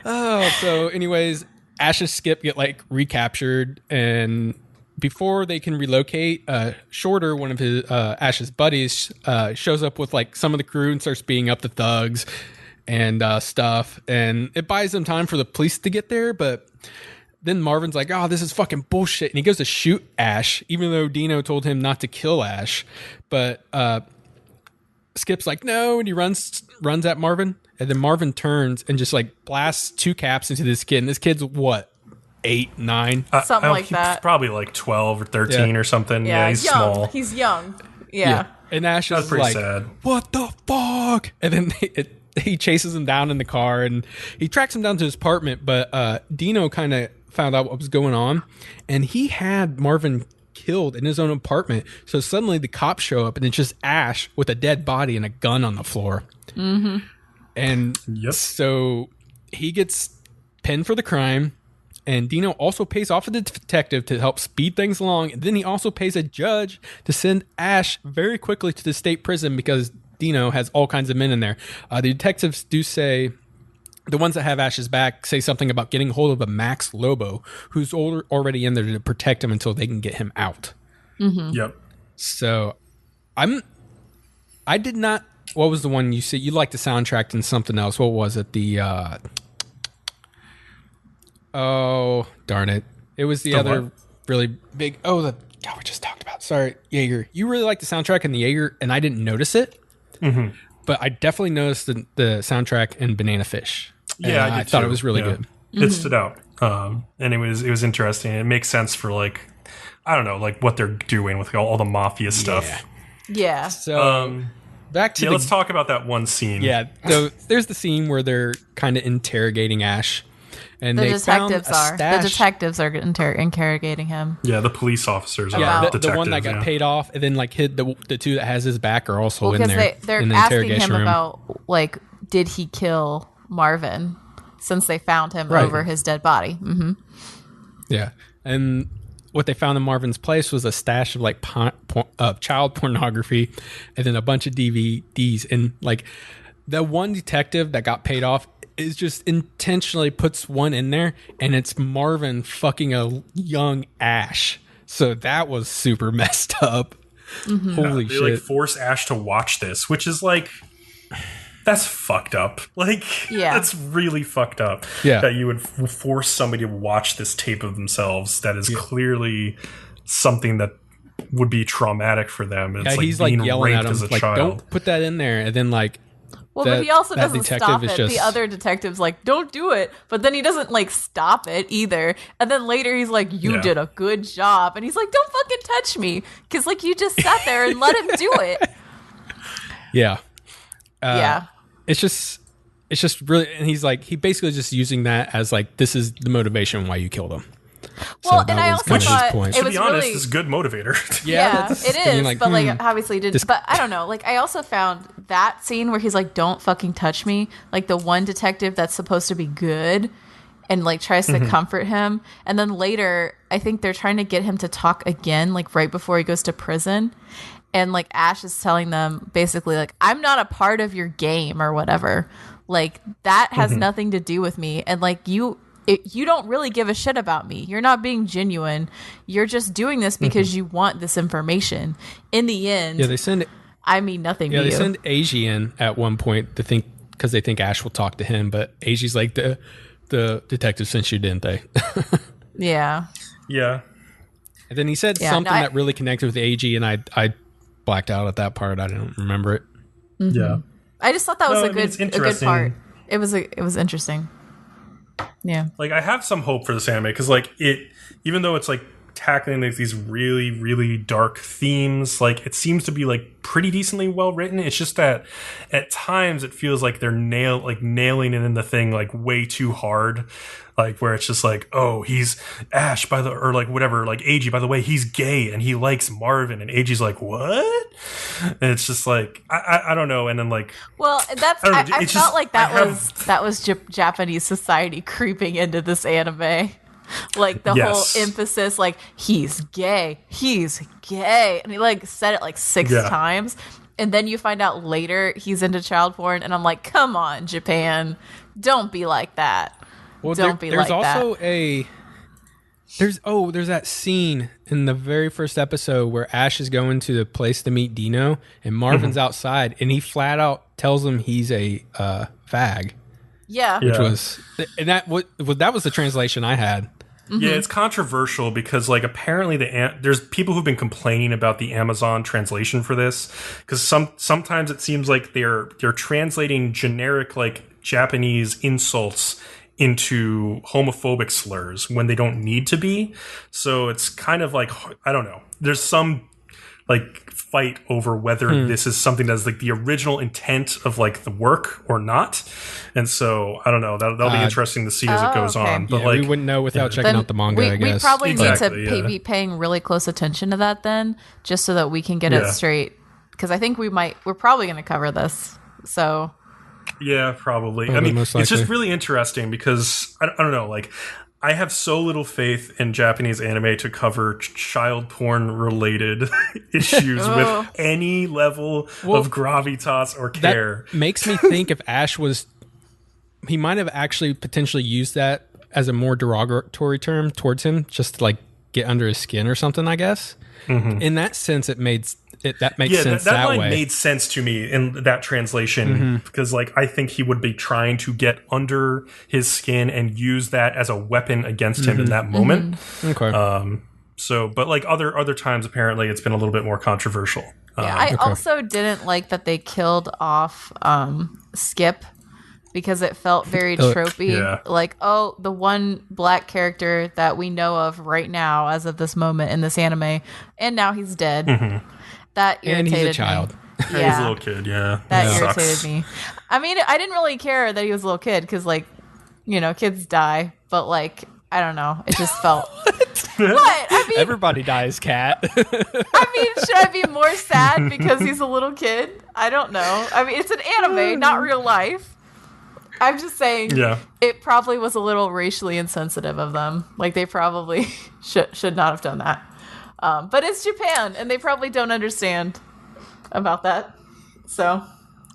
So anyways, Ash and Skip get like recaptured, and before they can relocate, Shorter, one of his Ash's buddies, shows up with like some of the crew and starts beating up the thugs and stuff, and it buys them time for the police to get there. But then Marvin's like, oh, this is fucking bullshit, and he goes to shoot Ash, even though Dino told him not to kill Ash. But Skip's like, no, and he runs at Marvin. And then Marvin turns and just like blasts 2 caps into this kid. And this kid's what, 8, 9? Something like that. Probably like 12 or 13 or something. Yeah, he's young. small. He's young. Yeah. And Ash is pretty like, sad. What the fuck? And then he chases him down in the car, and he tracks him down to his apartment. But Dino kind of found out what was going on, and he had Marvin killed in his own apartment. So suddenly the cops show up, and it's just Ash with a dead body and a gun on the floor. And so he gets pinned for the crime, and Dino also pays off a detective to help speed things along, and then he also pays a judge to send Ash very quickly to the state prison because Dino has all kinds of men in there. The detectives do say, the ones that have Ash's back say something about getting hold of a Max Lobo, who's already in there to protect him until they can get him out. Yep. So I did not. What was the one you said you liked the soundtrack and something else? What was it? Oh, darn it. It was the other what? Really big. Oh, the God we just talked about. Sorry, Jaeger. You really liked the soundtrack in the Jaeger, and I didn't notice it. But I definitely noticed the soundtrack in Banana Fish. Yeah, I thought it was really good. It stood out, and it was interesting. It makes sense for like, I don't know, like what they're doing with all the mafia stuff. Yeah. So back to let's talk about that one scene. Yeah. So there's the scene where they're kind of interrogating Ash, and the they detectives found a the detectives are interrogating him. Yeah, the police officers. Yeah, are the one that got paid off, and then like hid the 2 that has his back are also in there. They're in the asking interrogation him room. about like, did he kill Marvin? Since they found him over his dead body. Yeah, and what they found in Marvin's place was a stash of like child pornography, and then a bunch of DVDs. And like the one detective that got paid off is just intentionally puts one in there, and it's Marvin fucking a young Ash. So that was super messed up. Holy shit! They like force Ash to watch this, which is like. That's fucked up. Like, that's really fucked up. Yeah. That you would force somebody to watch this tape of themselves that is clearly something that would be traumatic for them. It's he's like being yelling at raped him, as a like, child. "Don't put that in there." And then like, well, but he also doesn't detective stop is it. just- The other detective's like, "Don't do it," but then he doesn't like stop it either. And then later he's like, "You did a good job," and he's like, "Don't fucking touch me," because like you just sat there and let him do it. Yeah. Yeah. It's just really, and he's like, he basically just using that as like, this is the motivation why you killed him. Well, So that and I was also kind of his thought point. it To was be honest, really it's a good motivator. yeah, that's it being is, like, but like obviously didn't. This- But I don't know. Like I also found that scene where he's like, "Don't fucking touch me." Like the one detective that's supposed to be good and like tries to comfort him, and then later I think they're trying to get him to talk again, like right before he goes to prison. And like Ash is telling them basically like, "I'm not a part of your game or whatever. Like that has nothing to do with me." And like you don't really give a shit about me. You're not being genuine. You're just doing this because you want this information. In the end, Yeah, they send I mean nothing to they you. send Eiji in at one point to think, because they think Ash will talk to him, but Eiji's like, the detective sent you, didn't they? Yeah. Yeah. And then he said Yeah, something no, that really connected with Eiji, and I blacked out at that part. I don't remember it. Yeah. I just thought that was No, a I mean, it's good interesting. part. It was interesting. Yeah. Like I have some hope for this anime because like even though it's like tackling like these really, really dark themes, like it seems to be like pretty decently well written. It's just that at times it feels like they're nailing it in the thing like way too hard. Like where it's just like, oh, he's Ash or like whatever, like Eiji, by the way, he's gay and he likes Marvin, and Eiji's like, what? And it's just like I don't know. And then like, Well, that's I it's felt just- like that was Japanese society creeping into this anime. Like the Yes. whole emphasis, like he's gay, and he like said it like 6 Yeah. times, and then you find out later he's into child porn, and I'm like, come on, Japan, don't be like that. Well, Don't be there's like also there's that scene in the very first episode where Ash is going to the place to meet Dino, and Marvin's outside, and he flat out tells him he's a fag, Yeah. which was, and that was the translation I had. yeah, it's controversial because like apparently there's people who've been complaining about the Amazon translation for this because sometimes it seems like they're translating generic like Japanese insults into homophobic slurs when they don't need to be. So it's kind of like, I don't know. There's some like fight over whether this is something that's like the original intent of like the work or not. And so I don't know. That'll be interesting to see as it goes okay. on. But Yeah, like we wouldn't know without checking Then out the manga, I guess. we probably Exactly, need to yeah. be paying really close attention to that then, just so that we can get it Yeah. straight. Because I think we're probably going to cover this. So yeah, probably. Probably I mean, most it's just likely. really interesting because I don't know, like I have so little faith in Japanese anime to cover child porn related issues with any level of gravitas or care. That makes me think if Ash he might have actually potentially used that as a more derogatory term towards him, just to like get under his skin or something, I guess. In that sense, that makes sense that line way. made sense to me in that translation because like I think he would be trying to get under his skin and use that as a weapon against him in that moment. Okay. So but like other times apparently it's been a little bit more controversial. yeah, I also didn't like that they killed off Skip, because it felt very tropey. Yeah. Like, oh, the one black character that we know of right now as of this moment in this anime, and now he's dead. That And irritated he's a child. me. He's a Yeah, little kid, yeah. that Sucks. irritated me. I mean, I didn't really care that he was a little kid because, like, you know, kids die, but like, I don't know, it just felt. What? I mean, Everybody dies, Cat. I mean, should I be more sad because he's a little kid? I don't know. I mean, it's an anime, not real life. I'm just saying, Yeah. it probably was a little racially insensitive of them. Like, they probably should not have done that. But it's Japan, and they probably don't understand about that. So,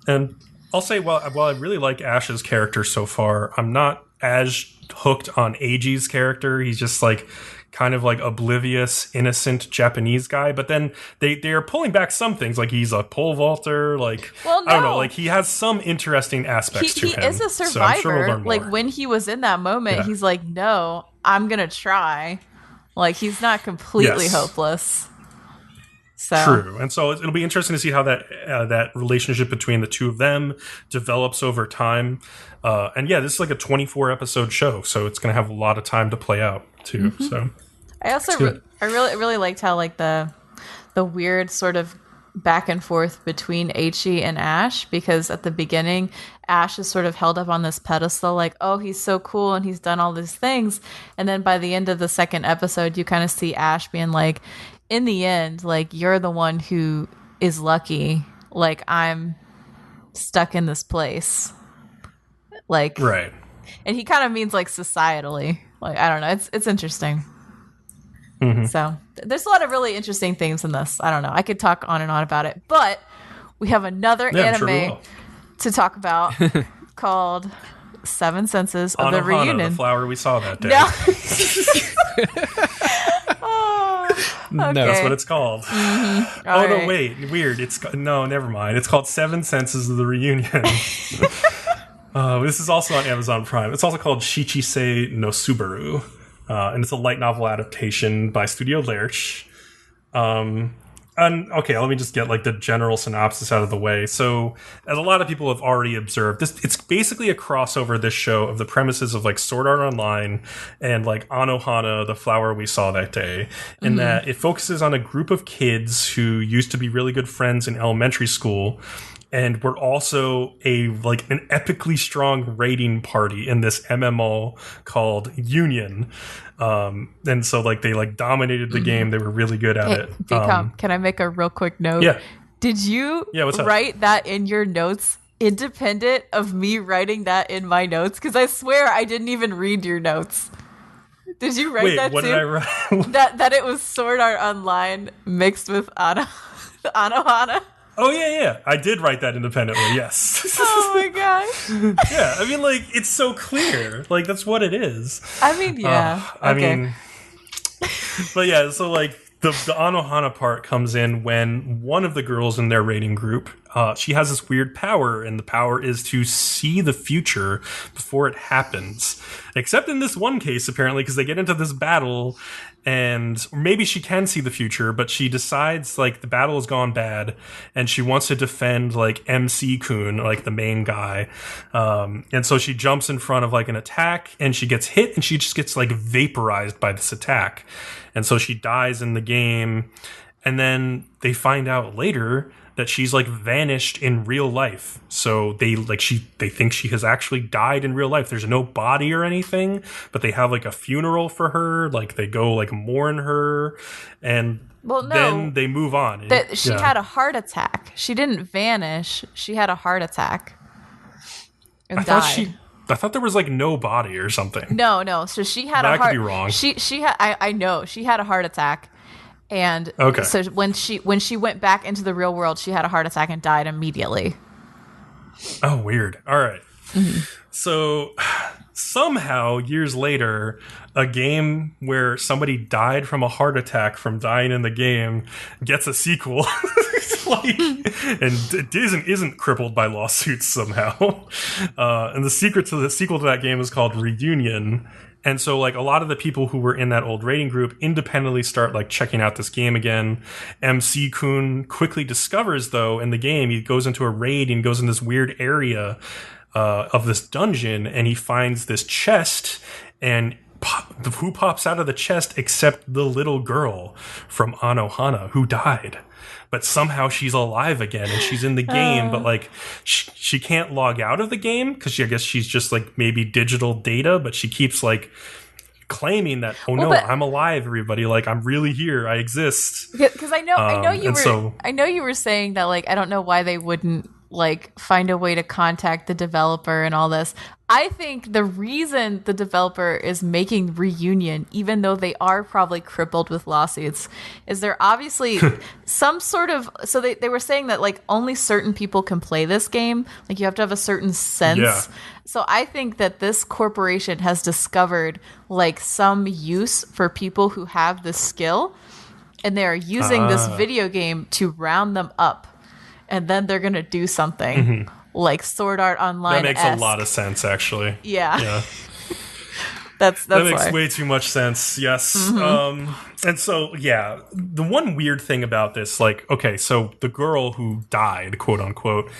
And I'll say, while I really like Ash's character so far, I'm not as hooked on Eiji's character. He's just like kind of like oblivious, innocent Japanese guy. But then they're pulling back some things, like he's a pole vaulter. Like, well, no. I don't know, like he has some interesting aspects to he him. is a So I'm survivor. sure we'll learn Like, more. when he was in that moment, Yeah. he's like, no, I'm going to try. Like, he's not completely Yes. hopeless. So. True, and so it'll be interesting to see how that relationship between the two of them develops over time. And yeah, this is like a 24 episode show, so it's going to have a lot of time to play out too. Mm-hmm. So I also I really liked how like the weird sort of back and forth between Aichi and Ash, because at the beginning Ash is sort of held up on this pedestal like, oh, he's so cool and he's done all these things, and then by the end of the second episode you kind of see Ash being like, in the end, like, you're the one who is lucky, like, I'm stuck in this place, like, right. And he kind of means like societally, like, I don't know, it's interesting. Mm-hmm. So there's a lot of really interesting things in this. I don't know, I could talk on and on about it, but we have another anime to talk about called Seven Senses of the Reunion. The flower we saw that day. No. Okay. That's what it's called. Mm-hmm. Oh, right. No, wait. Weird. No, never mind. It's called Seven Senses of the Reunion. This is also on Amazon Prime. It's also called Shichisei no Subaru. And it's a light novel adaptation by Studio Lerche. And okay, let me just get like the general synopsis out of the way. So, as a lot of people have already observed, it's basically a crossover, this show, of the premises of like Sword Art Online and like Anohana, the flower we saw that day, in that it focuses on a group of kids who used to be really good friends in elementary school, and we're also an epically strong raiding party in this MMO called Union. And so like they like dominated the game. They were really good at it. Bcom, can I make a real quick note? Yeah. Did you write that in your notes independent of me writing that in my notes? Because I swear I didn't even read your notes. Did you write that what too? Did I write? that it was Sword Art Online mixed with Anohana? Oh, yeah. I did write that independently, yes. Oh, my gosh. Yeah, I mean, like, it's so clear. Like, that's what it is. I mean, yeah. But yeah, so, like, the Anohana part comes in when one of the girls in their raiding group, she has this weird power, and the power is to see the future before it happens. Except in this one case, apparently, because they get into this battle, and maybe she can see the future, but she decides, like, the battle has gone bad, and she wants to defend, like, MC-kun, like, the main guy. And so she jumps in front of, like, an attack, and she gets hit, and she just gets, like, vaporized by this attack. And so she dies in the game, and then they find out later that she's like vanished in real life. So they think she has actually died in real life. There's no body or anything, but they have like a funeral for her. Like they go like mourn her, and then they move on. She had a heart attack. She didn't vanish. She had a heart attack and died. I thought there was like no body or something. No. So she had a heart. I could be wrong. She had. I know she had a heart attack, and so when she went back into the real world, she had a heart attack and died immediately. Oh, weird. All right. Mm-hmm. So somehow years later, a game where somebody died from a heart attack from dying in the game gets a sequel. And it isn't crippled by lawsuits somehow. And the sequel to that game is called Reunion. And so like a lot of the people who were in that old raiding group independently start like checking out this game again. MC-kun quickly discovers though in the game, he goes into a raid and goes in this weird area of this dungeon, and he finds this chest, and who pops out of the chest except the little girl from Anohana who died. But somehow she's alive again, and she's in the game, but like she can't log out of the game because I guess she's just like maybe digital data, but she keeps like claiming that I'm alive, everybody, like I'm really here, I exist. Because I know you were saying that like I don't know why they wouldn't like find a way to contact the developer and all this. I think the reason the developer is making Reunion, even though they are probably crippled with lawsuits, is they're obviously some sort of, so they were saying that like only certain people can play this game, like you have to have a certain sense. Yeah. So I think that this corporation has discovered like some use for people who have this skill, and they're using this video game to round them up. And then they're going to do something like Sword Art Online. That makes a lot of sense, actually. Yeah. That's that makes why. way too much sense. Yes. And so, yeah, the one weird thing about this, like, okay, so the girl who died, quote unquote,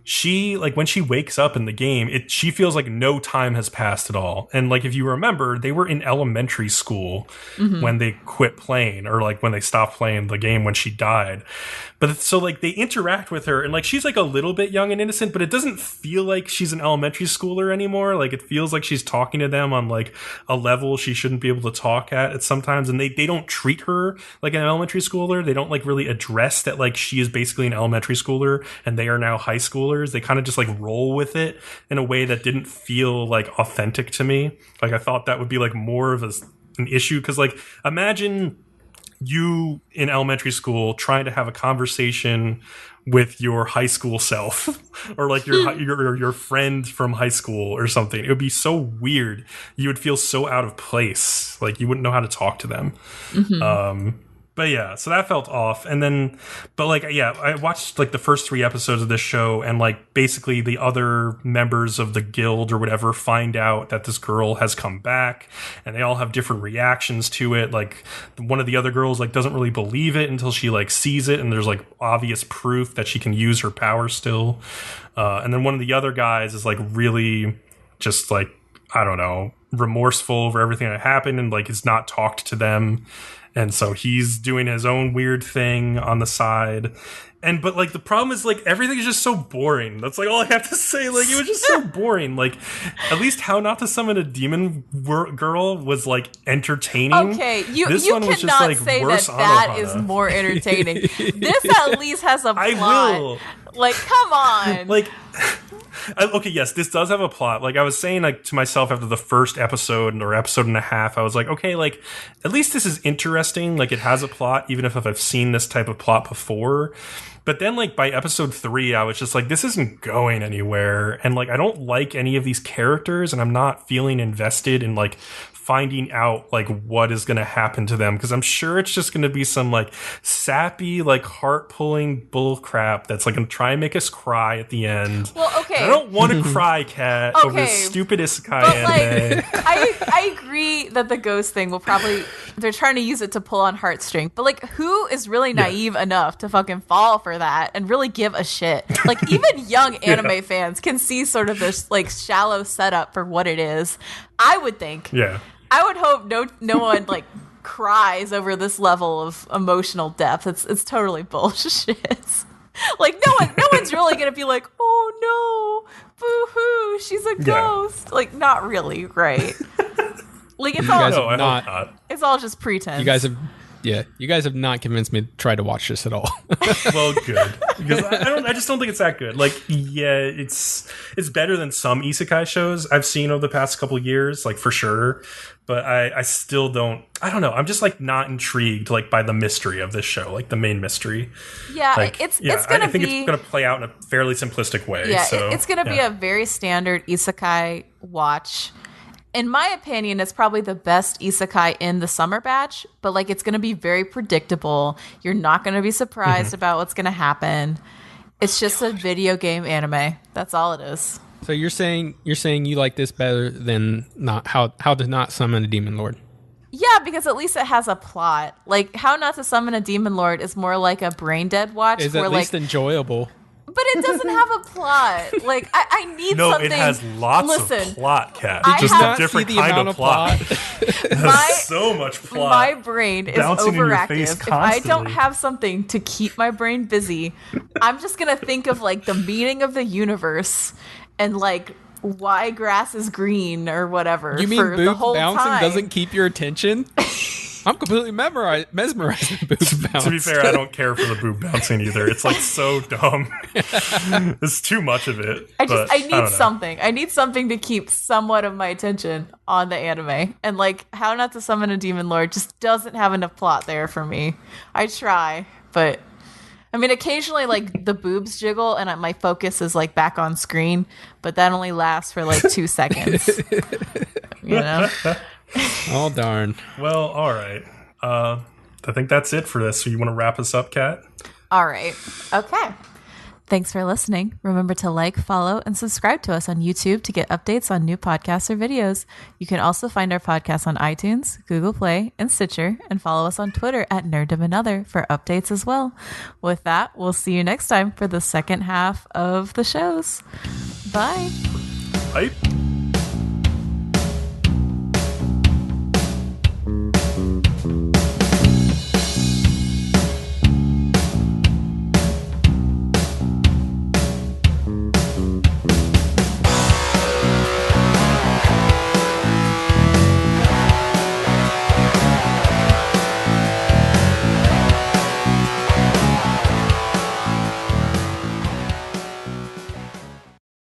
she, like, when she wakes up in the game, she feels like no time has passed at all. And, like, if you remember, they were in elementary school when they quit playing, or, like, when they stopped playing the game when she died. But so, like, they interact with her, and, like, she's, like, a little bit young and innocent, but it doesn't feel like she's an elementary schooler anymore. Like, it feels like she's talking to them on, like, a level she shouldn't be able to talk at sometimes. And they don't treat her like an elementary schooler. They don't, like, really address that, like, she is basically an elementary schooler and they are now high schoolers. They kind of just, like, roll with it in a way that didn't feel, like, authentic to me. Like, I thought that would be, like, more of an issue. Because, like, imagine you in elementary school trying to have a conversation with your high school self or like your friend from high school or something. It would be so weird. You would feel so out of place. Like, you wouldn't know how to talk to them. But yeah, so that felt off. And then, but like, yeah, I watched like the first 3 episodes of this show, and like basically the other members of the guild or whatever find out that this girl has come back, and they all have different reactions to it. Like, one of the other girls like doesn't really believe it until she like sees it, and there's like obvious proof that she can use her power still. And then one of the other guys is like really just like, I don't know, remorseful over everything that happened, and like has not talked to them. And so he's doing his own weird thing on the side. But like the problem is like everything is just so boring. That's like all I have to say. Like, it was just so boring. Like, at least How Not to Summon a Demon Girl was like entertaining. Okay, you one was cannot just, like, say worse that Anohana. is more entertaining. This at least has a plot. I will. Like, come on. Like, okay, yes, this does have a plot. Like, I was saying, like, to myself after the first episode or episode and a half, I was like, okay, like, at least this is interesting. Like, it has a plot, even if I've seen this type of plot before. But then, like, by episode 3, I was just like, this isn't going anywhere. And, like, I don't like any of these characters, and I'm not feeling invested in, like, finding out like what is going to happen to them, because I'm sure it's just going to be some like sappy, like heart-pulling bull crap that's like going to try and make us cry at the end. Well, okay, and I don't want to cry, Kat, over this stupid isekai anime. Like, I agree that the ghost thing will probably, they're trying to use it to pull on heartstring, but like, who is really naive enough to fucking fall for that and really give a shit? Like, even young anime fans can see sort of this like shallow setup for what it is. I would think. Yeah. I would hope no one like cries over this level of emotional depth. It's totally bullshit. Like, no one's really gonna be like, oh no, boo hoo, she's a ghost. Like, not really, right? Like, it's all it's all just pretense. You guys have not convinced me to try to watch this at all. Well, good, because I just don't think it's that good. Like, yeah, it's better than some isekai shows I've seen over the past couple of years, like, for sure. But I still don't. I don't know. I'm just like not intrigued like by the mystery of this show, like the main mystery. Yeah, like, it's gonna I think it's gonna play out in a fairly simplistic way. Yeah, so, it's gonna be a very standard isekai watch. In my opinion, it's probably the best isekai in the summer batch, but like, it's going to be very predictable. You're not going to be surprised about what's going to happen. It's just a video game anime. That's all it is. So you're saying you like this better than how to not summon a demon lord? Yeah, because at least it has a plot. Like, How Not to Summon a Demon Lord is more like a brain dead watch. It's at least enjoyable. But it doesn't have a plot. Like, I need something. No, it has lots of plot, Kat. Just a different kind of plot. So much plot. My brain is overactive. If I don't constantly. have something to keep my brain busy, I'm just going to think of, like, the meaning of the universe and, like, why grass is green or whatever. You mean for the boobs whole bouncing time. doesn't keep your attention? I'm completely mesmerized by boobs bouncing. To be fair, I don't care for the boob bouncing either. It's like so dumb. There's too much of it. I need something. I need something to keep somewhat of my attention on the anime. And like, How Not to Summon a Demon Lord just doesn't have enough plot there for me. I try, but I mean, occasionally like the boobs jiggle and my focus is like back on screen, but that only lasts for like 2 seconds. You know? Oh, darn. Well, all right. I think that's it for this. So you want to wrap us up, Kat? All right. Okay. Thanks for listening. Remember to like, follow, and subscribe to us on YouTube to get updates on new podcasts or videos. You can also find our podcast on iTunes, Google Play, and Stitcher, and follow us on Twitter at Nerdom and Other for updates as well. With that, we'll see you next time for the second half of the shows. Bye. Bye.